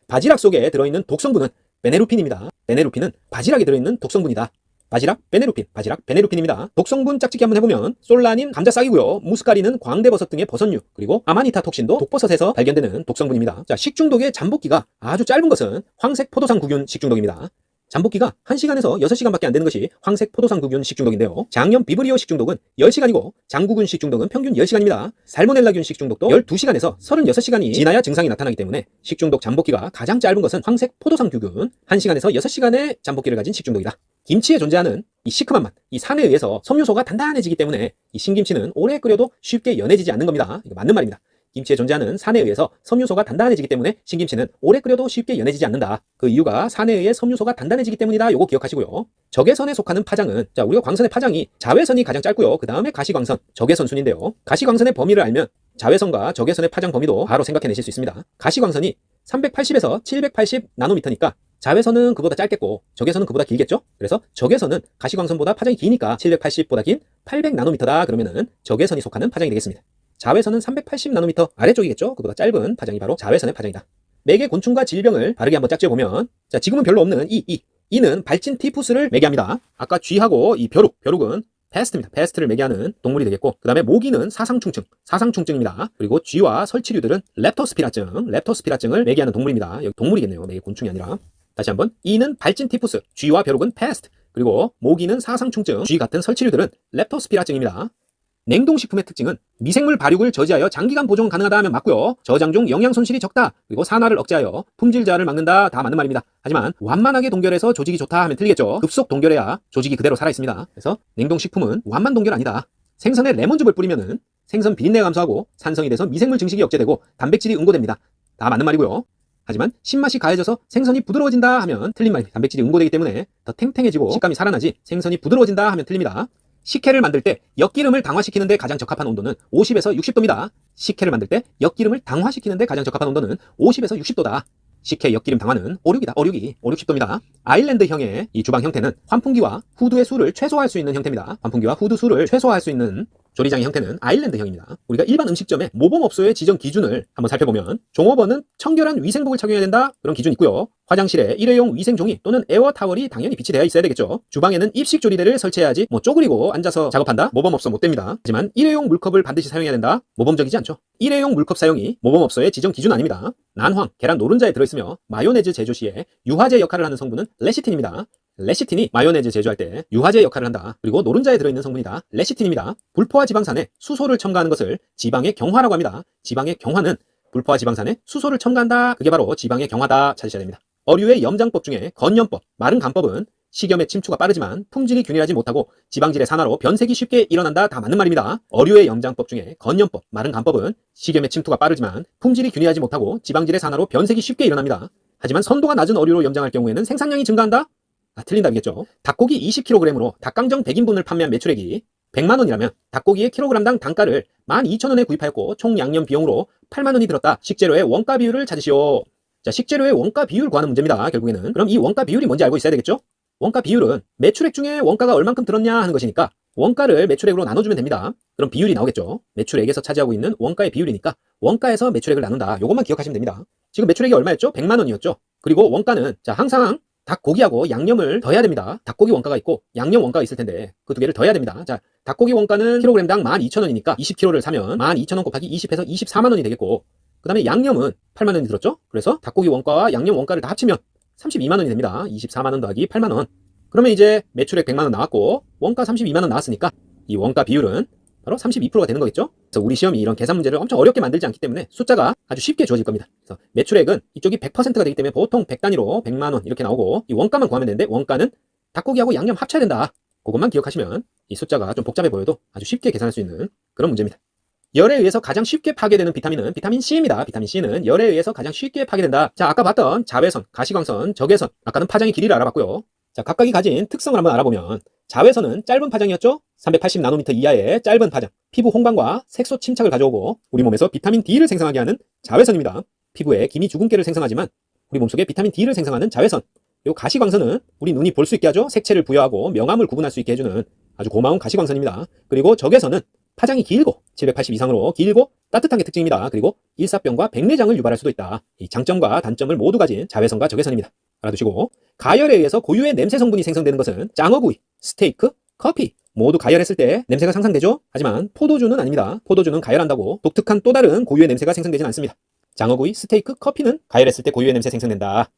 바지락 속에 들어있는 독성분은 베네루핀입니다. 베네루핀은 바지락에 들어있는 독성분이다. 바지락, 베네루핀, 바지락, 베네루핀입니다. 독성분 짝짓기 한번 해보면 솔라닌 감자싹이고요. 무스카린은 광대버섯 등의 버섯류, 그리고 아마니타 톡신도 독버섯에서 발견되는 독성분입니다. 자, 식중독의 잠복기가 아주 짧은 것은 황색 포도상구균 식중독입니다. 잠복기가 1시간에서 6시간밖에 안 되는 것이 황색 포도상구균 식중독인데요. 장염 비브리오 식중독은 10시간이고 장구균 식중독은 평균 10시간입니다. 살모넬라균 식중독도 12시간에서 36시간이 지나야 증상이 나타나기 때문에 식중독 잠복기가 가장 짧은 것은 황색 포도상구균 1시간에서 6시간의 잠복기를 가진 식중독이다. 김치에 존재하는 이 시큼한 맛, 이 산에 의해서 섬유소가 단단해지기 때문에 이 신김치는 오래 끓여도 쉽게 연해지지 않는 겁니다. 이거 맞는 말입니다. 김치에 존재하는 산에 의해서 섬유소가 단단해지기 때문에 신김치는 오래 끓여도 쉽게 연해지지 않는다. 그 이유가 산에 의해 섬유소가 단단해지기 때문이다. 요거 기억하시고요. 적외선에 속하는 파장은, 자, 우리가 광선의 파장이 자외선이 가장 짧고요. 그 다음에 가시광선, 적외선 순인데요. 가시광선의 범위를 알면 자외선과 적외선의 파장 범위도 바로 생각해내실 수 있습니다. 가시광선이 380에서 780 나노미터니까 자외선은 그보다 짧겠고 적외선은 그보다 길겠죠? 그래서 적외선은 가시광선보다 파장이 기니까 780보다 긴 800 나노미터다. 그러면은 적외선이 속하는 파장이 되겠습니다. 자외선은 380 나노미터 아래쪽이겠죠? 그보다 짧은 파장이 바로 자외선의 파장이다. 매개 곤충과 질병을 바르게 한번 짝지어보면, 자, 지금은 별로 없는 이는 발진 티푸스를 매개합니다. 아까 쥐하고 이 벼룩은 패스트입니다. 패스트를 매개하는 동물이 되겠고, 그 다음에 모기는 사상충증입니다. 그리고 쥐와 설치류들은 렙토스피라증을 매개하는 동물입니다. 여기 동물이겠네요. 매개 곤충이 아니라. 다시 한번, 이는 발진 티푸스, 쥐와 벼룩은 패스트, 그리고 모기는 사상충증, 쥐 같은 설치류들은 렙토스피라증입니다. 냉동식품의 특징은 미생물 발육을 저지하여 장기간 보존 가능하다 하면 맞고요. 저장 중 영양 손실이 적다. 그리고 산화를 억제하여 품질 저하를 막는다. 다 맞는 말입니다. 하지만 완만하게 동결해서 조직이 좋다 하면 틀리겠죠. 급속 동결해야 조직이 그대로 살아있습니다. 그래서 냉동식품은 완만 동결 아니다. 생선에 레몬즙을 뿌리면은 생선 비린내가 감소하고 산성이 돼서 미생물 증식이 억제되고 단백질이 응고됩니다. 다 맞는 말이고요. 하지만 신맛이 가해져서 생선이 부드러워진다 하면 틀린 말입니다. 단백질이 응고되기 때문에 더 탱탱해지고 식감이 살아나지 생선이 부드러워진다 하면 틀립니다. 식혜를 만들 때 엿기름을 당화시키는 데 가장 적합한 온도는 50에서 60도입니다. 식혜를 만들 때 엿기름을 당화시키는 데 가장 적합한 온도는 50에서 60도다. 식혜 엿기름 당화는 5, 60도입니다. 아일랜드형의 이 주방 형태는 환풍기와 후드의 수를 최소화할 수 있는 형태입니다. 환풍기와 후드 수를 최소화할 수 있는 조리장의 형태는 아일랜드형입니다. 우리가 일반 음식점의 모범업소의 지정 기준을 한번 살펴보면 종업원은 청결한 위생복을 착용해야 된다. 그런 기준이 있고요. 화장실에 일회용 위생종이 또는 에어타월이 당연히 비치되어 있어야 되겠죠. 주방에는 입식조리대를 설치해야지 쪼그리고 앉아서 작업한다? 모범업소 못 됩니다. 하지만 일회용 물컵을 반드시 사용해야 된다? 모범적이지 않죠. 일회용 물컵 사용이 모범업소의 지정 기준 아닙니다. 난황, 계란 노른자에 들어있으며 마요네즈 제조 시에 유화제 역할을 하는 성분은 레시틴입니다. 레시틴이 마요네즈 제조할 때 유화제 역할을 한다. 그리고 노른자에 들어있는 성분이다. 레시틴입니다. 불포화 지방산에 수소를 첨가하는 것을 지방의 경화라고 합니다. 지방의 경화는 불포화 지방산에 수소를 첨가한다. 그게 바로 지방의 경화다. 찾으셔야 됩니다. 어류의 염장법 중에 건염법, 마른 간법은 식염의 침투가 빠르지만 품질이 균일하지 못하고 지방질의 산화로 변색이 쉽게 일어난다. 다 맞는 말입니다. 어류의 염장법 중에 건염법, 마른 간법은 식염의 침투가 빠르지만 품질이 균일하지 못하고 지방질의 산화로 변색이 쉽게 일어납니다. 하지만 선도가 낮은 어류로 염장할 경우에는 생산량이 증가한다? 틀린 답이겠죠. 닭고기 20kg으로 닭강정 100인분을 판매한 매출액이 100만 원이라면 닭고기의 킬로그램당 단가를 12,000원에 구입하였고 총 양념 비용으로 8만 원이 들었다. 식재료의 원가 비율을 찾으시오. 자, 식재료의 원가 비율 구하는 문제입니다. 결국에는. 그럼 이 원가 비율이 뭔지 알고 있어야 되겠죠? 원가 비율은 매출액 중에 원가가 얼만큼 들었냐 하는 것이니까 원가를 매출액으로 나눠주면 됩니다. 그럼 비율이 나오겠죠. 매출액에서 차지하고 있는 원가의 비율이니까 원가에서 매출액을 나눈다. 요것만 기억하시면 됩니다. 지금 매출액이 얼마였죠? 100만 원이었죠. 그리고 원가는 자 항상 닭고기하고 양념을 더해야 됩니다. 닭고기 원가가 있고 양념 원가가 있을 텐데 그 두 개를 더해야 됩니다. 자 닭고기 원가는 킬로그램당 12,000원이니까 20kg를 사면 12,000원 곱하기 20해서 24만 원이 되겠고, 그 다음에 양념은 8만 원이 들었죠. 그래서 닭고기 원가와 양념 원가를 다 합치면 32만 원이 됩니다. 24만 원 더하기 8만 원. 그러면 이제 매출액 100만 원 나왔고 원가 32만 원 나왔으니까 이 원가 비율은 바로 32%가 되는 거겠죠. 그래서 우리 시험이 이런 계산 문제를 엄청 어렵게 만들지 않기 때문에 숫자가 아주 쉽게 주어질 겁니다. 그래서 매출액은 이쪽이 100%가 되기 때문에 보통 100단위로 100만 원 이렇게 나오고, 이 원가만 구하면 되는데 원가는 닭고기하고 양념 합쳐야 된다. 그것만 기억하시면 이 숫자가 좀 복잡해 보여도 아주 쉽게 계산할 수 있는 그런 문제입니다. 열에 의해서 가장 쉽게 파괴되는 비타민은 비타민 C입니다. 비타민 C는 열에 의해서 가장 쉽게 파괴된다. 자, 아까 봤던 자외선, 가시광선, 적외선, 아까는 파장의 길이를 알아봤고요. 자, 각각이 가진 특성을 한번 알아보면 자외선은 짧은 파장이었죠? 380나노미터 이하의 짧은 파장, 피부 홍방과 색소 침착을 가져오고 우리 몸에서 비타민 D를 생성하게 하는 자외선입니다. 피부에 기미 주근깨를 생성하지만 우리 몸속에 비타민 D를 생성하는 자외선. 이 가시광선은 우리 눈이 볼 수 있게 하죠. 색채를 부여하고 명암을 구분할 수 있게 해주는 아주 고마운 가시광선입니다. 그리고 적외선은 파장이 길고 780 이상으로 길고 따뜻한 게 특징입니다. 그리고 일사병과 백내장을 유발할 수도 있다. 이 장점과 단점을 모두 가진 자외선과 적외선입니다. 알아두시고, 가열에 의해서 고유의 냄새 성분이 생성되는 것은 짱어구이, 스테이크, 커피 모두 가열했을 때 냄새가 상상되죠? 하지만 포도주는 아닙니다. 포도주는 가열한다고 독특한 또 다른 고유의 냄새가 생성되진 않습니다. 짱어구이, 스테이크, 커피는 가열했을 때 고유의 냄새 생성된다.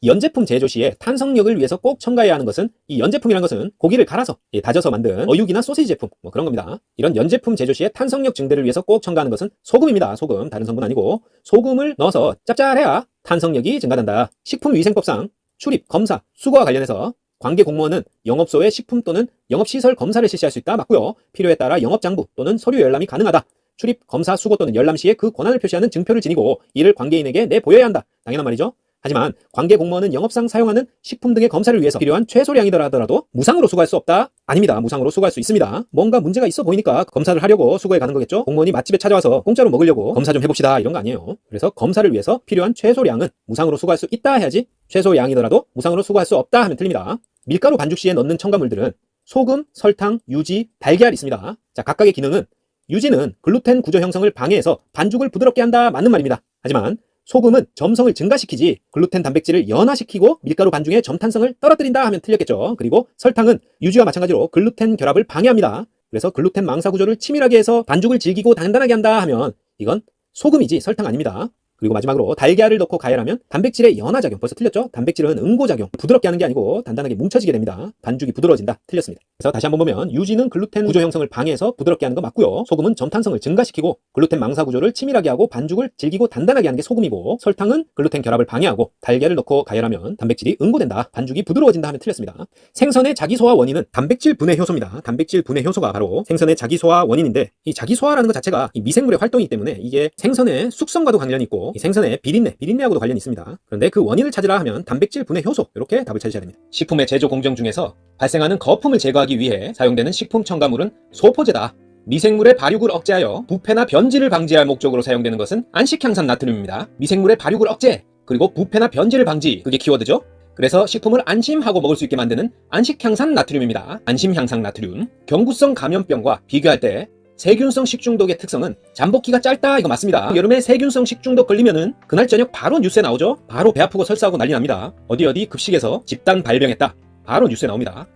연제품 제조 시에 탄성력을 위해서 꼭 첨가해야 하는 것은, 이 연제품이란 것은 고기를 갈아서 다져서 만든 어육이나 소시지 제품 뭐 그런 겁니다. 이런 연제품 제조 시에 탄성력 증대를 위해서 꼭 첨가하는 것은 소금입니다. 소금, 다른 성분 아니고 소금을 넣어서 짭짤해야 탄성력이 증가된다. 식품위생법상 출입, 검사, 수거와 관련해서 관계 공무원은 영업소의 식품 또는 영업시설 검사를 실시할 수 있다. 맞고요. 필요에 따라 영업장부 또는 서류 열람이 가능하다. 출입, 검사, 수거 또는 열람 시에 그 권한을 표시하는 증표를 지니고 이를 관계인에게 내보여야 한다. 당연한 말이죠. 하지만 관계 공무원은 영업상 사용하는 식품 등의 검사를 위해서 필요한 최소량이더라 하더라도 무상으로 수거할 수 없다? 아닙니다. 무상으로 수거할 수 있습니다. 뭔가 문제가 있어 보이니까 검사를 하려고 수거해 가는 거겠죠? 공무원이 맛집에 찾아와서 공짜로 먹으려고 검사 좀 해봅시다 이런 거 아니에요. 그래서 검사를 위해서 필요한 최소량은 무상으로 수거할 수 있다 해야지, 최소량이더라도 무상으로 수거할 수 없다 하면 틀립니다. 밀가루 반죽 시에 넣는 첨가물들은 소금, 설탕, 유지, 달걀이 있습니다. 자, 각각의 기능은, 유지는 글루텐 구조 형성을 방해해서 반죽을 부드럽게 한다. 맞는 말입니다. 하지만 소금은 점성을 증가시키지 글루텐 단백질을 연화시키고 밀가루 반죽의 점탄성을 떨어뜨린다 하면 틀렸겠죠. 그리고 설탕은 유지와 마찬가지로 글루텐 결합을 방해합니다. 그래서 글루텐 망사 구조를 치밀하게 해서 반죽을 질기고 단단하게 한다 하면 이건 소금이지 설탕 아닙니다. 그리고 마지막으로 달걀을 넣고 가열하면 단백질의 연화작용, 벌써 틀렸죠? 단백질은 응고작용, 부드럽게 하는 게 아니고 단단하게 뭉쳐지게 됩니다. 반죽이 부드러워진다. 틀렸습니다. 그래서 다시 한번 보면 유지는 글루텐 구조 형성을 방해해서 부드럽게 하는 거 맞고요. 소금은 점탄성을 증가시키고 글루텐 망사 구조를 치밀하게 하고 반죽을 질기고 단단하게 하는 게 소금이고, 설탕은 글루텐 결합을 방해하고 달걀을 넣고 가열하면 단백질이 응고된다. 반죽이 부드러워진다 하면 틀렸습니다. 생선의 자기소화 원인은 단백질 분해 효소입니다. 단백질 분해 효소가 바로 생선의 자기소화 원인인데, 이 자기소화라는 것 자체가 이 미생물의 활동이기 때문에 이게 생선의 숙성과도 관련이 있고 이 생선의 비린내하고도 관련이 있습니다. 그런데 그 원인을 찾으라 하면 단백질 분해 효소, 이렇게 답을 찾으셔야 됩니다. 식품의 제조 공정 중에서 발생하는 거품을 제거하기 위해 사용되는 식품 첨가물은 소포제다. 미생물의 발육을 억제하여 부패나 변질을 방지할 목적으로 사용되는 것은 안식향산 나트륨입니다. 미생물의 발육을 억제, 그리고 부패나 변질을 방지, 그게 키워드죠. 그래서 식품을 안심하고 먹을 수 있게 만드는 안식향산 나트륨입니다. 안심향산 나트륨. 경구성 감염병과 비교할 때 세균성 식중독의 특성은 잠복기가 짧다, 이거 맞습니다. 여름에 세균성 식중독 걸리면은 그날 저녁 바로 뉴스에 나오죠. 바로 배 아프고 설사하고 난리 납니다. 어디 급식에서 집단 발병했다, 바로 뉴스에 나옵니다.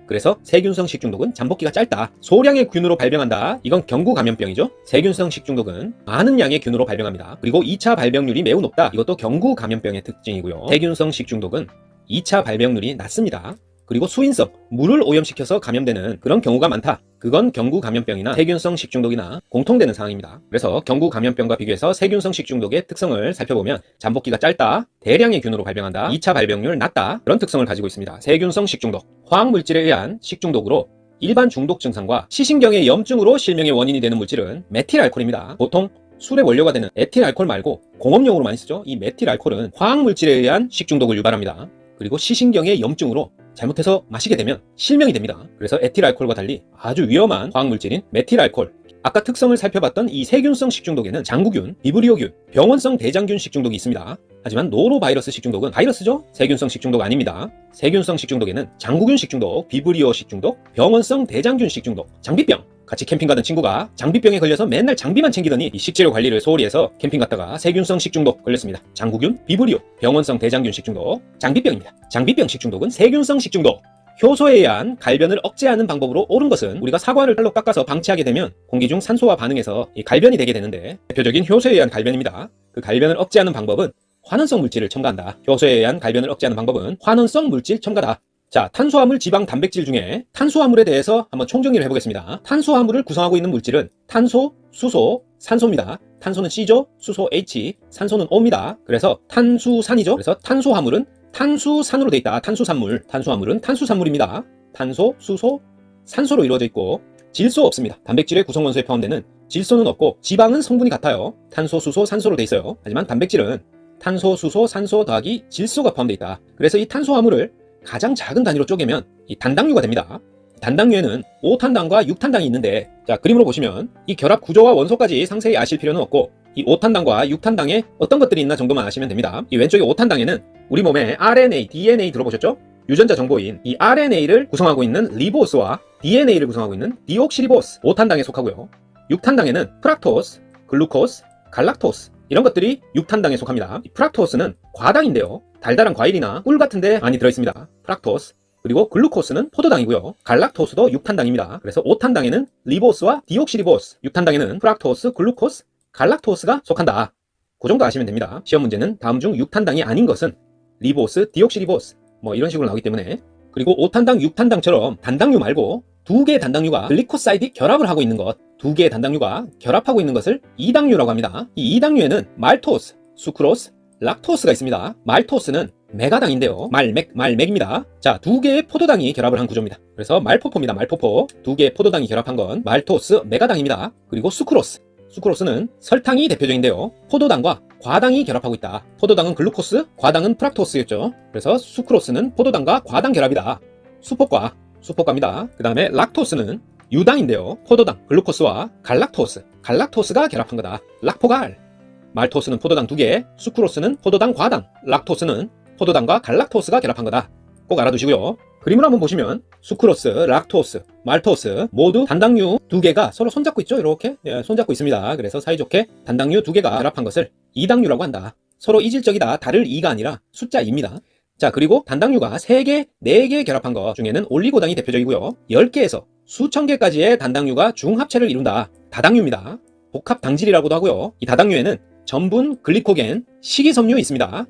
그래서 세균성 식중독은 잠복기가 짧다. 소량의 균으로 발병한다. 이건 경구 감염병이죠. 세균성 식중독은 많은 양의 균으로 발병합니다. 그리고 2차 발병률이 매우 높다. 이것도 경구 감염병의 특징이고요. 세균성 식중독은 2차 발병률이 낮습니다. 그리고 수인성, 물을 오염시켜서 감염되는 그런 경우가 많다. 그건 경구 감염병이나 세균성 식중독이나 공통되는 상황입니다. 그래서 경구 감염병과 비교해서 세균성 식중독의 특성을 살펴보면 잠복기가 짧다, 대량의 균으로 발병한다, 2차 발병률 낮다, 그런 특성을 가지고 있습니다. 세균성 식중독, 화학물질에 의한 식중독으로 일반 중독 증상과 시신경의 염증으로 실명의 원인이 되는 물질은 메틸알코올입니다. 보통 술의 원료가 되는 에틸알코올 말고 공업용으로 많이 쓰죠. 이 메틸알코올은 화학물질에 의한 식중독을 유발합니다. 그리고 시신경의 염증으로 잘못해서 마시게 되면 실명이 됩니다. 그래서 에틸알코올과 달리 아주 위험한 화학물질인 메틸알코올, 아까 특성을 살펴봤던 이 세균성 식중독에는 장구균, 비브리오균, 병원성 대장균 식중독이 있습니다. 하지만 노로바이러스 식중독은 바이러스죠? 세균성 식중독 아닙니다. 세균성 식중독에는 장구균 식중독, 비브리오 식중독, 병원성 대장균 식중독, 장비병. 같이 캠핑 가던 친구가 장비병에 걸려서 맨날 장비만 챙기더니 이 식재료 관리를 소홀히 해서 캠핑 갔다가 세균성 식중독 걸렸습니다. 장구균, 비브리오, 병원성 대장균 식중독, 장비병입니다. 장비병 식중독은 세균성 식중독. 효소에 의한 갈변을 억제하는 방법으로 옳은 것은 우리가 사과를 칼로 깎아서 방치하게 되면 공기 중 산소와 반응해서 이 갈변이 되게 되는데, 대표적인 효소에 의한 갈변입니다. 그 갈변을 억제하는 방법은 환원성 물질을 첨가한다. 효소에 의한 갈변을 억제하는 방법은 환원성 물질 첨가다. 자, 탄수화물, 지방, 단백질 중에 탄수화물에 대해서 한번 총정리를 해보겠습니다. 탄수화물을 구성하고 있는 물질은 탄소, 수소, 산소입니다. 탄소는 C죠, 수소 H, 산소는 O입니다. 그래서 탄수산이죠. 그래서 탄수화물은 탄수산으로 되어 있다. 탄수산물. 탄수화물은 탄수산물입니다. 탄소, 수소, 산소로 이루어져 있고 질소 없습니다. 단백질의 구성원소에 포함되는 질소는 없고, 지방은 성분이 같아요. 탄소, 수소, 산소로 되어 있어요. 하지만 단백질은 탄소, 수소, 산소 더하기 질소가 포함되어 있다. 그래서 이 탄수화물을 가장 작은 단위로 쪼개면 이 단당류가 됩니다. 단당류에는 5탄당과 6탄당이 있는데, 자, 그림으로 보시면 이 결합 구조와 원소까지 상세히 아실 필요는 없고, 이 5탄당과 6탄당에 어떤 것들이 있나 정도만 아시면 됩니다. 이 왼쪽에 5탄당에는 우리 몸에 RNA, DNA 들어보셨죠? 유전자 정보인 이 RNA를 구성하고 있는 리보스와 DNA를 구성하고 있는 디옥시리보스, 5탄당에 속하고요. 6탄당에는 프락토스, 글루코스, 갈락토스, 이런 것들이 6탄당에 속합니다. 이 프락토스는 과당인데요. 달달한 과일이나 꿀 같은 데 많이 들어있습니다. 프락토스. 그리고 글루코스는 포도당이고요. 갈락토스도 6탄당입니다. 그래서 5탄당에는 리보스와 디옥시리보스, 6탄당에는 프락토스, 글루코스, 갈락토스가 속한다. 그 정도 아시면 됩니다. 시험 문제는 다음 중 6탄당이 아닌 것은 리보스, 디옥시리보스 뭐 이런 식으로 나오기 때문에. 그리고 5탄당, 6탄당처럼 단당류 말고 두 개의 단당류가 글리코사이드 결합을 하고 있는 것, 두 개의 단당류가 결합하고 있는 것을 2당류라고 합니다. 이 2당류에는 말토스, 수크로스, 락토스가 있습니다. 말토스는 메가당인데요. 말맥입니다. 자, 두 개의 포도당이 결합을 한 구조입니다. 그래서 말포포입니다. 말포포. 두 개의 포도당이 결합한 건 말토스, 메가당입니다. 그리고 수크로스. 수크로스는 설탕이 대표적인데요. 포도당과 과당이 결합하고 있다. 포도당은 글루코스, 과당은 프락토스였죠. 그래서 수크로스는 포도당과 과당 결합이다. 수포과입니다. 그 다음에 락토스는 유당인데요. 포도당, 글루코스와 갈락토스, 갈락토스가 결합한 거다. 락포갈. 말토스는 포도당 2개, 수크로스는 포도당 과당, 락토스는 포도당과 갈락토스가 결합한 거다. 꼭 알아두시고요. 그림을 한번 보시면 수크로스, 락토스, 말토스 모두 단당류 2개가 서로 손잡고 있죠. 이렇게 손잡고 있습니다. 그래서 사이좋게 단당류 2개가 결합한 것을 2당류라고 한다. 서로 이질적이다. 다를 2가 아니라 숫자 2입니다. 자, 그리고 단당류가 3개, 4개 결합한 것 중에는 올리고당이 대표적이고요. 10개에서 수천 개까지의 단당류가 중합체를 이룬다. 다당류입니다. 복합당질이라고도 하고요. 이 다당류에는 전분, 글리코겐, 식이섬유 있습니다.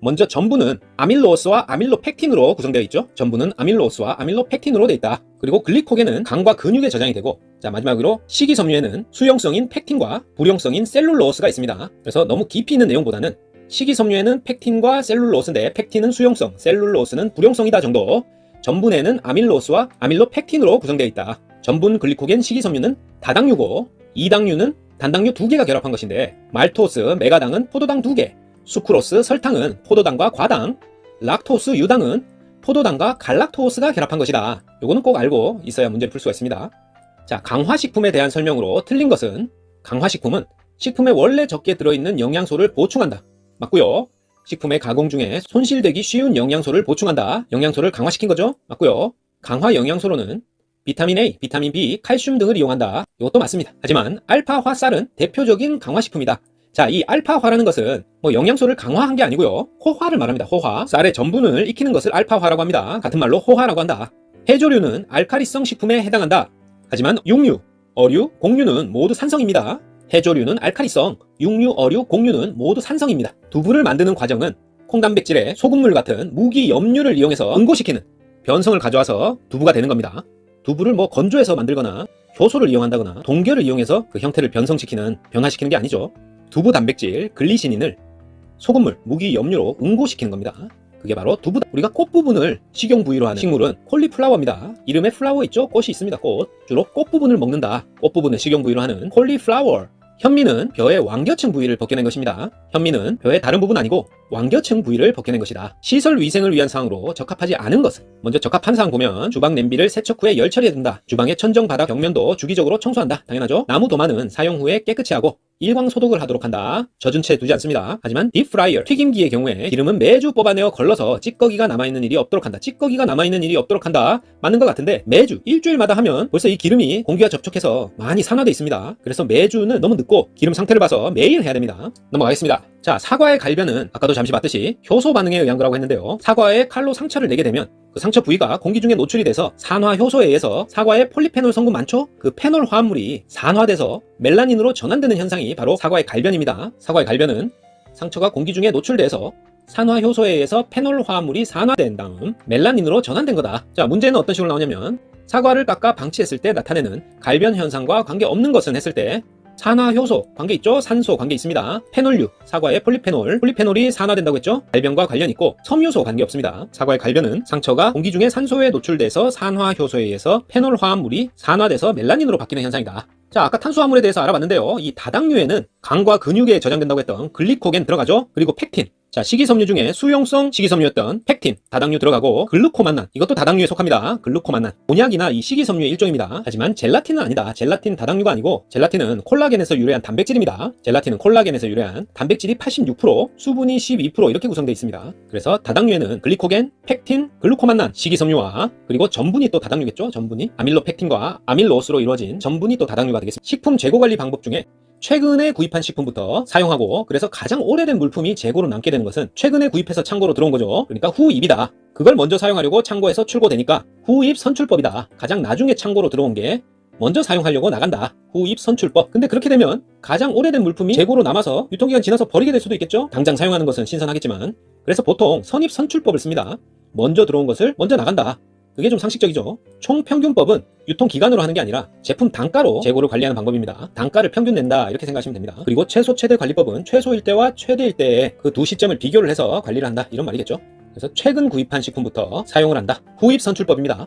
먼저 전분은 아밀로스와 아밀로펙틴으로 구성되어 있죠. 전분은 아밀로스와 아밀로펙틴으로 되어 있다. 그리고 글리코겐은 간과 근육에 저장이 되고, 자, 마지막으로 식이섬유에는 수용성인 펙틴과 불용성인 셀룰로스가 있습니다. 그래서 너무 깊이 있는 내용보다는 식이섬유에는 펙틴과 셀룰로스인데 펙틴은 수용성, 셀룰로스는 불용성이다 정도. 전분에는 아밀로스와 아밀로펙틴으로 구성되어 있다. 전분, 글리코겐, 식이섬유는 다당류고, 2당류는 단당류 2개가 결합한 것인데, 말토스, 메가당은 포도당 2개, 수크로스, 설탕은 포도당과 과당, 락토스, 유당은 포도당과 갈락토스가 결합한 것이다. 요거는 꼭 알고 있어야 문제를 풀 수가 있습니다. 자, 강화식품에 대한 설명으로 틀린 것은, 강화식품은 식품에 원래 적게 들어있는 영양소를 보충한다. 맞고요. 식품의 가공 중에 손실되기 쉬운 영양소를 보충한다. 영양소를 강화시킨 거죠. 맞고요. 강화 영양소로는 비타민 A, 비타민 B, 칼슘 등을 이용한다. 이것도 맞습니다. 하지만 알파화 쌀은 대표적인 강화식품이다. 자, 이 알파화라는 것은 뭐 영양소를 강화한 게 아니고요. 호화를 말합니다. 호화. 쌀의 전분을 익히는 것을 알파화라고 합니다. 같은 말로 호화라고 한다. 해조류는 알카리성 식품에 해당한다. 하지만 육류, 어류, 곡류는 모두 산성입니다. 해조류는 알카리성, 육류, 어류, 곡류는 모두 산성입니다. 두부를 만드는 과정은 콩단백질에 소금물 같은 무기염류를 이용해서 응고시키는 변성을 가져와서 두부가 되는 겁니다. 두부를 뭐 건조해서 만들거나 효소를 이용한다거나 동결을 이용해서 그 형태를 변성시키는, 변화시키는 게 아니죠. 두부 단백질, 글리시닌을 소금물, 무기염류로 응고시키는 겁니다. 그게 바로 두부다. 우리가 꽃 부분을 식용 부위로 하는 식물은 콜리플라워입니다. 이름에 플라워 있죠? 꽃이 있습니다. 꽃. 주로 꽃 부분을 먹는다. 꽃 부분을 식용 부위로 하는 콜리플라워. 현미는 벼의 완겨층 부위를 벗겨낸 것입니다. 현미는 벼의 다른 부분 아니고 완겨층 부위를 벗겨낸 것이다. 시설 위생을 위한 사항으로 적합하지 않은 것은 먼저 적합한 사항 보면 주방 냄비를 세척 후에 열 처리해 둔다. 주방의 천정 바닥 벽면도 주기적으로 청소한다. 당연하죠. 나무 도마는 사용 후에 깨끗이 하고 일광 소독을 하도록 한다. 젖은 채 두지 않습니다. 하지만 딥프라이어, 튀김기의 경우에 기름은 매주 뽑아내어 걸러서 찌꺼기가 남아있는 일이 없도록 한다. 찌꺼기가 남아있는 일이 없도록 한다. 맞는 것 같은데 매주 일주일마다 하면 벌써 이 기름이 공기와 접촉해서 많이 산화돼 있습니다. 그래서 매주는 너무 늦고 기름 상태를 봐서 매일 해야 됩니다. 넘어가겠습니다. 자, 사과의 갈변은 아까도 잠시 봤듯이 효소 반응에 의한 거라고 했는데요. 사과에 칼로 상처를 내게 되면 그 상처 부위가 공기 중에 노출이 돼서 산화 효소에 의해서 사과의 폴리페놀 성분 많죠? 그 페놀 화합물이 산화돼서 멜라닌으로 전환되는 현상이 바로 사과의 갈변입니다. 사과의 갈변은 상처가 공기 중에 노출돼서 산화 효소에 의해서 페놀 화합물이 산화된 다음 멜라닌으로 전환된 거다. 자, 문제는 어떤 식으로 나오냐면 사과를 깎아 방치했을 때 나타내는 갈변 현상과 관계없는 것은 했을 때 산화효소 관계 있죠? 산소 관계 있습니다. 페놀류, 사과의 폴리페놀이 산화된다고 했죠? 갈변과 관련 있고 섬유소 관계 없습니다. 사과의 갈변은 상처가 공기 중에 산소에 노출돼서 산화효소에 의해서 페놀 화합물이 산화돼서 멜라닌으로 바뀌는 현상이다. 자, 아까 탄수화물에 대해서 알아봤는데요. 이 다당류에는 간과 근육에 저장된다고 했던 글리코겐 들어가죠? 그리고 펙틴. 자, 식이섬유 중에 수용성 식이섬유였던 펙틴, 다당류 들어가고 글루코만난, 이것도 다당류에 속합니다. 글루코만난. 곤약이나 이 식이섬유의 일종입니다. 하지만 젤라틴은 아니다. 젤라틴 다당류가 아니고 젤라틴은 콜라겐에서 유래한 단백질입니다. 젤라틴은 콜라겐에서 유래한 단백질이 86%, 수분이 12% 이렇게 구성되어 있습니다. 그래서 다당류에는 글리코겐, 펙틴, 글루코만난, 식이섬유와 그리고 전분이 또 다당류겠죠? 전분이 아밀로펙틴과 아밀로스로 이루어진 전분이 또 다당류가 되겠습니다. 식품 재고 관리 방법 중에 최근에 구입한 식품부터 사용하고 그래서 가장 오래된 물품이 재고로 남게 되는 것은 최근에 구입해서 창고로 들어온 거죠. 그러니까 후입이다. 그걸 먼저 사용하려고 창고에서 출고되니까 후입 선출법이다. 가장 나중에 창고로 들어온 게 먼저 사용하려고 나간다. 후입 선출법. 근데 그렇게 되면 가장 오래된 물품이 재고로 남아서 유통기간 지나서 버리게 될 수도 있겠죠. 당장 사용하는 것은 신선하겠지만 그래서 보통 선입 선출법을 씁니다. 먼저 들어온 것을 먼저 나간다. 그게 좀 상식적이죠. 총평균법은 유통기간으로 하는 게 아니라 제품 단가로 재고를 관리하는 방법입니다. 단가를 평균 낸다 이렇게 생각하시면 됩니다. 그리고 최소 최대 관리법은 최소일 때와 최대일 때의 그 두 시점을 비교를 해서 관리를 한다 이런 말이겠죠. 그래서 최근 구입한 식품부터 사용을 한다. 후입 선출법입니다.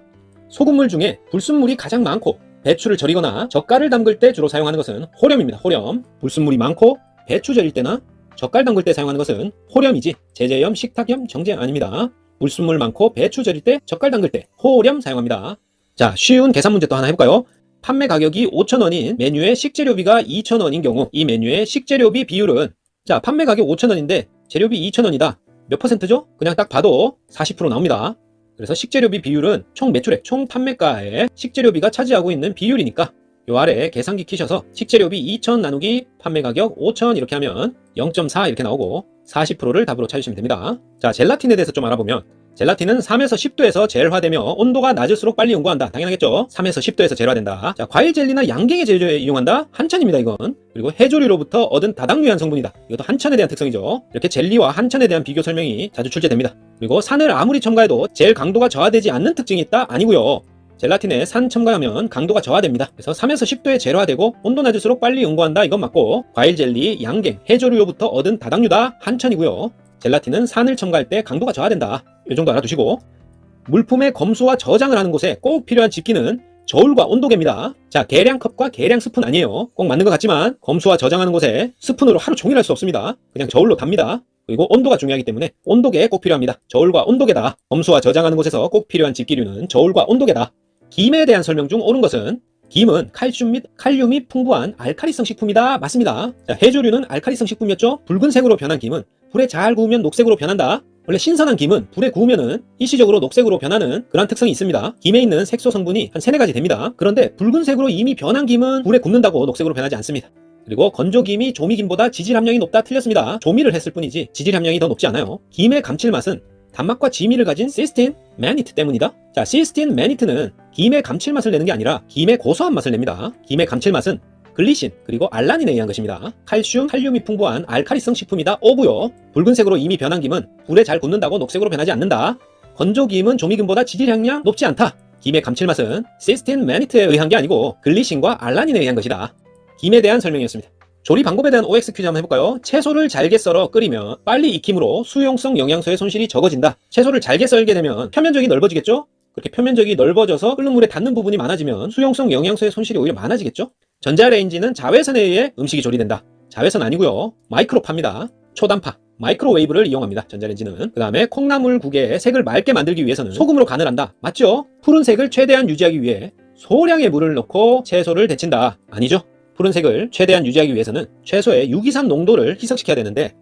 소금물 중에 불순물이 가장 많고 배추를 절이거나 젓갈을 담글 때 주로 사용하는 것은 호렴입니다. 호렴. 불순물이 많고 배추 절일 때나 젓갈 담글 때 사용하는 것은 호렴이지 제제염, 식탁염, 정제염 아닙니다. 불순물 많고 배추 절일 때, 젓갈 담글 때 호렴 사용합니다. 자, 쉬운 계산 문제 또 하나 해볼까요? 판매 가격이 5,000원인 메뉴에 식재료비가 2,000원인 경우 이 메뉴의 식재료비 비율은 자, 판매 가격 5,000원인데 재료비 2,000원이다. 몇 퍼센트죠? 그냥 딱 봐도 40% 나옵니다. 그래서 식재료비 비율은 총 매출액, 총 판매가에 식재료비가 차지하고 있는 비율이니까 요 아래 계산기 키셔서 식재료비 2,000 나누기 판매 가격 5,000 이렇게 하면 0.4 이렇게 나오고 40%를 답으로 찾으시면 됩니다. 자, 젤라틴에 대해서 좀 알아보면 젤라틴은 3에서 10도에서 젤화되며 온도가 낮을수록 빨리 응고한다. 당연하겠죠. 3에서 10도에서 젤화된다. 자, 과일 젤리나 양갱의 제조에 이용한다. 한천입니다, 이건. 그리고 해조류로부터 얻은 다당류한 성분이다. 이것도 한천에 대한 특성이죠. 이렇게 젤리와 한천에 대한 비교 설명이 자주 출제됩니다. 그리고 산을 아무리 첨가해도 젤 강도가 저하되지 않는 특징이 있다? 아니고요. 젤라틴에 산 첨가하면 강도가 저하됩니다. 그래서 3에서 10도에 젤화되고 온도 낮을수록 빨리 응고한다 이건 맞고 과일 젤리, 양갱, 해조류로부터 얻은 다당류다 한천이고요. 젤라틴은 산을 첨가할 때 강도가 저하된다. 이 정도 알아두시고 물품의 검수와 저장을 하는 곳에 꼭 필요한 집기는 저울과 온도계입니다. 자, 계량컵과 계량 스푼 아니에요. 꼭 맞는 것 같지만 검수와 저장하는 곳에 스푼으로 하루 종일 할 수 없습니다. 그냥 저울로 답니다. 그리고 온도가 중요하기 때문에 온도계 꼭 필요합니다. 저울과 온도계다. 검수와 저장하는 곳에서 꼭 필요한 집기류는 저울과 온도계다. 김에 대한 설명 중 옳은 것은 김은 칼슘 및 칼륨이 풍부한 알카리성 식품이다. 맞습니다. 자, 해조류는 알카리성 식품이었죠. 붉은색으로 변한 김은 불에 잘 구우면 녹색으로 변한다. 원래 신선한 김은 불에 구우면은 일시적으로 녹색으로 변하는 그런 특성이 있습니다. 김에 있는 색소 성분이 한 3-4가지 됩니다. 그런데 붉은색으로 이미 변한 김은 불에 굽는다고 녹색으로 변하지 않습니다. 그리고 건조김이 조미김보다 지질 함량이 높다. 틀렸습니다. 조미를 했을 뿐이지 지질 함량이 더 높지 않아요. 김의 감칠맛은 단맛과 지미를 가진 시스틴 매니트 때문이다. 자, 시스틴 매니트는 김의 감칠맛을 내는 게 아니라 김의 고소한 맛을 냅니다. 김의 감칠맛은 글리신 그리고 알라닌에 의한 것입니다. 칼슘, 칼륨이 풍부한 알카리성 식품이다. 오고요. 붉은색으로 이미 변한 김은 불에 잘 굽는다고 녹색으로 변하지 않는다. 건조김은 조미김보다 지질 함량 높지 않다. 김의 감칠맛은 시스틴 매니트에 의한 게 아니고 글리신과 알라닌에 의한 것이다. 김에 대한 설명이었습니다. 조리 방법에 대한 OX 퀴즈 한번 해볼까요? 채소를 잘게 썰어 끓이면 빨리 익힘으로 수용성 영양소의 손실이 적어진다. 채소를 잘게 썰게 되면 표면적이 넓어지겠죠? 그렇게 표면적이 넓어져서 끓는 물에 닿는 부분이 많아지면 수용성 영양소의 손실이 오히려 많아지겠죠? 전자레인지는 자외선에 의해 음식이 조리된다. 자외선 아니고요. 마이크로파입니다. 초단파, 마이크로웨이브를 이용합니다. 전자레인지는. 그 다음에 콩나물국에 색을 맑게 만들기 위해서는 소금으로 간을 한다. 맞죠? 푸른색을 최대한 유지하기 위해 소량의 물을 넣고 채소를 데친다. 아니죠? 푸른색을 최대한 유지하기 위해서는 채소의 유기산 농도를 희석시켜야 되는데,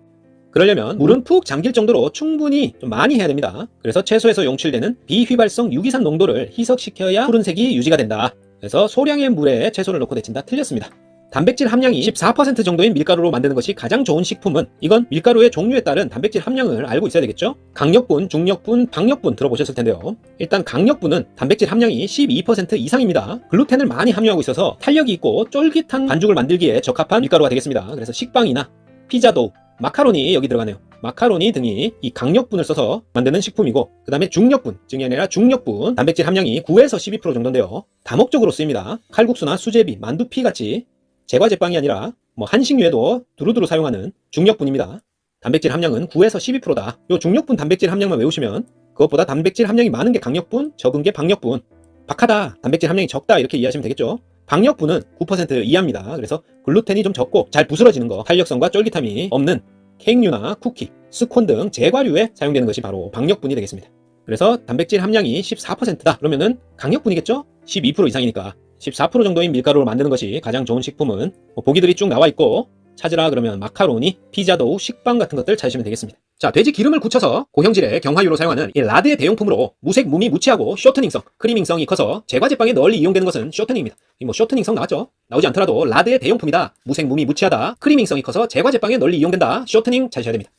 그러려면 물은 푹 잠길 정도로 충분히 좀 많이 해야 됩니다. 그래서 채소에서 용출되는 비휘발성 유기산 농도를 희석시켜야 푸른색이 유지가 된다. 그래서 소량의 물에 채소를 넣고 데친다. 틀렸습니다. 단백질 함량이 14% 정도인 밀가루로 만드는 것이 가장 좋은 식품은, 이건 밀가루의 종류에 따른 단백질 함량을 알고 있어야 되겠죠? 강력분, 중력분, 박력분 들어보셨을 텐데요. 일단 강력분은 단백질 함량이 12% 이상입니다. 글루텐을 많이 함유하고 있어서 탄력이 있고 쫄깃한 반죽을 만들기에 적합한 밀가루가 되겠습니다. 그래서 식빵이나 피자도, 마카로니 여기 들어가네요. 마카로니 등이 이 강력분을 써서 만드는 식품이고, 그 다음에 중력분, 증이 아니라 중력분, 단백질 함량이 9에서 12% 정도인데요. 다목적으로 쓰입니다. 칼국수나 수제비, 만두피 같이 제과제빵이 아니라 한식류에도 두루두루 사용하는 중력분입니다. 단백질 함량은 9에서 12%다. 이 중력분 단백질 함량만 외우시면, 그것보다 단백질 함량이 많은 게 강력분, 적은 게 박력분. 박하다, 단백질 함량이 적다, 이렇게 이해하시면 되겠죠. 박력분은 9% 이하입니다. 그래서 글루텐이 좀 적고 잘 부스러지는 거, 탄력성과 쫄깃함이 없는 케이크류나 쿠키, 스콘 등 제과류에 사용되는 것이 바로 박력분이 되겠습니다. 그래서 단백질 함량이 14%다. 그러면은 강력분이겠죠? 12% 이상이니까 14% 정도인 밀가루를 만드는 것이 가장 좋은 식품은 보기들이 쭉 나와 있고, 찾으라 그러면 마카로니, 피자도우, 식빵 같은 것들 찾으시면 되겠습니다. 자, 돼지 기름을 굳혀서 고형질의 경화유로 사용하는 이 라드의 대용품으로 무색, 무미, 무치하고 쇼트닝성, 크리밍성이 커서 제과제빵에 널리 이용되는 것은 쇼트닝입니다. 쇼트닝성 나왔죠? 나오지 않더라도 라드의 대용품이다, 무색, 무미, 무치하다, 크리밍성이 커서 제과제빵에 널리 이용된다, 쇼트닝 찾으셔야 됩니다.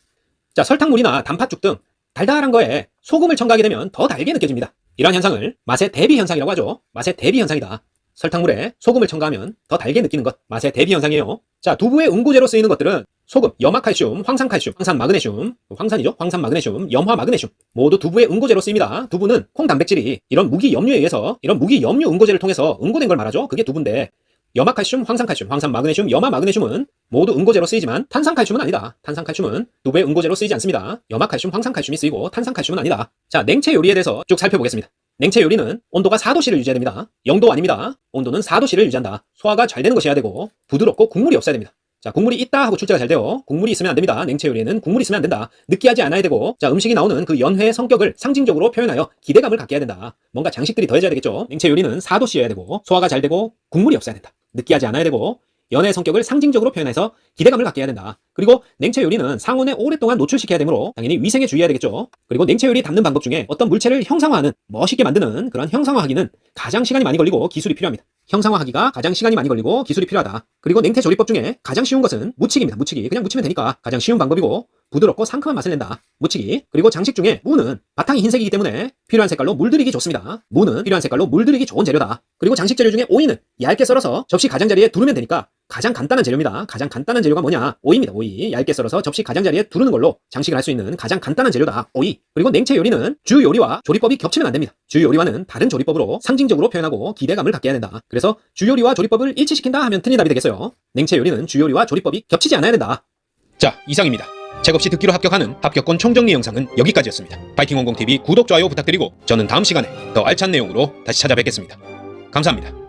자, 설탕물이나 단팥죽 등 달달한 거에 소금을 첨가하게 되면 더 달게 느껴집니다. 이러한 현상을 맛의 대비 현상이라고 하죠. 맛의 대비 현상이다. 설탕물에 소금을 첨가하면 더 달게 느끼는 것, 맛의 대비 현상이에요. 자, 두부의 응고제로 쓰이는 것들은 소금, 염화칼슘, 황산칼슘, 황산마그네슘, 황산이죠? 황산마그네슘, 염화마그네슘 모두 두부의 응고제로 쓰입니다. 두부는 콩 단백질이 이런 무기염류에 의해서, 이런 무기염류 응고제를 통해서 응고된 걸 말하죠. 그게 두부인데, 염화칼슘, 황산칼슘, 황산마그네슘, 염화마그네슘은 모두 응고제로 쓰이지만 탄산칼슘은 아니다. 탄산칼슘은 두부의 응고제로 쓰이지 않습니다. 염화칼슘, 황산칼슘이 쓰이고 탄산칼슘은 아니다. 자, 냉채 요리에 대해서 쭉 살펴보겠습니다. 냉채 요리는 온도가 4도씨를 유지해야 됩니다. 0도 아닙니다. 온도는 4도씨를 유지한다. 소화가 잘 되는 것이어야 되고 부드럽고 국물이 없어야 됩니다. 자, 국물이 있다 하고 출제가 잘 돼요. 국물이 있으면 안 됩니다. 냉채 요리에는 국물이 있으면 안 된다. 느끼하지 않아야 되고, 자, 음식이 나오는 그 연회의 성격을 상징적으로 표현하여 기대감을 갖게 해야 된다. 뭔가 장식들이 더해져야 되겠죠. 냉채 요리는 4도씨여야 되고, 소화가 잘 되고, 국물이 없어야 된다. 느끼하지 않아야 되고, 연애의 성격을 상징적으로 표현해서 기대감을 갖게 해야 된다. 그리고 냉채 요리는 상온에 오랫동안 노출시켜야 되므로 당연히 위생에 주의해야 되겠죠. 그리고 냉채 요리 담는 방법 중에 어떤 물체를 형상화하는, 멋있게 만드는 그런 형상화하기는 가장 시간이 많이 걸리고 기술이 필요합니다. 형상화하기가 가장 시간이 많이 걸리고 기술이 필요하다. 그리고 냉채 조리법 중에 가장 쉬운 것은 무치기입니다. 무치기. 그냥 무치면 되니까 가장 쉬운 방법이고 부드럽고 상큼한 맛을 낸다. 무치기. 그리고 장식 중에 무는 바탕이 흰색이기 때문에 필요한 색깔로 물들이기 좋습니다. 무는 필요한 색깔로 물들이기 좋은 재료다. 그리고 장식 재료 중에 오이는 얇게 썰어서 접시 가장자리에 두르면 되니까 가장 간단한 재료입니다. 가장 간단한 재료가 뭐냐? 오이입니다. 오이. 얇게 썰어서 접시 가장자리에 두르는 걸로 장식을 할 수 있는 가장 간단한 재료다. 오이. 그리고 냉채 요리는 주 요리와 조리법이 겹치면 안 됩니다. 주 요리와는 다른 조리법으로 상징적으로 표현하고 기대감을 갖게 해야 된다. 그래서 주 요리와 조리법을 일치시킨다 하면 틀린 답이 되겠어요. 냉채 요리는 주 요리와 조리법이 겹치지 않아야 된다. 자, 이상입니다. 책 없이 듣기로 합격하는 합격권 총정리 영상은 여기까지였습니다. 바이킹 원공TV 구독, 좋아요 부탁드리고 저는 다음 시간에 더 알찬 내용으로 다시 찾아뵙겠습니다. 감사합니다.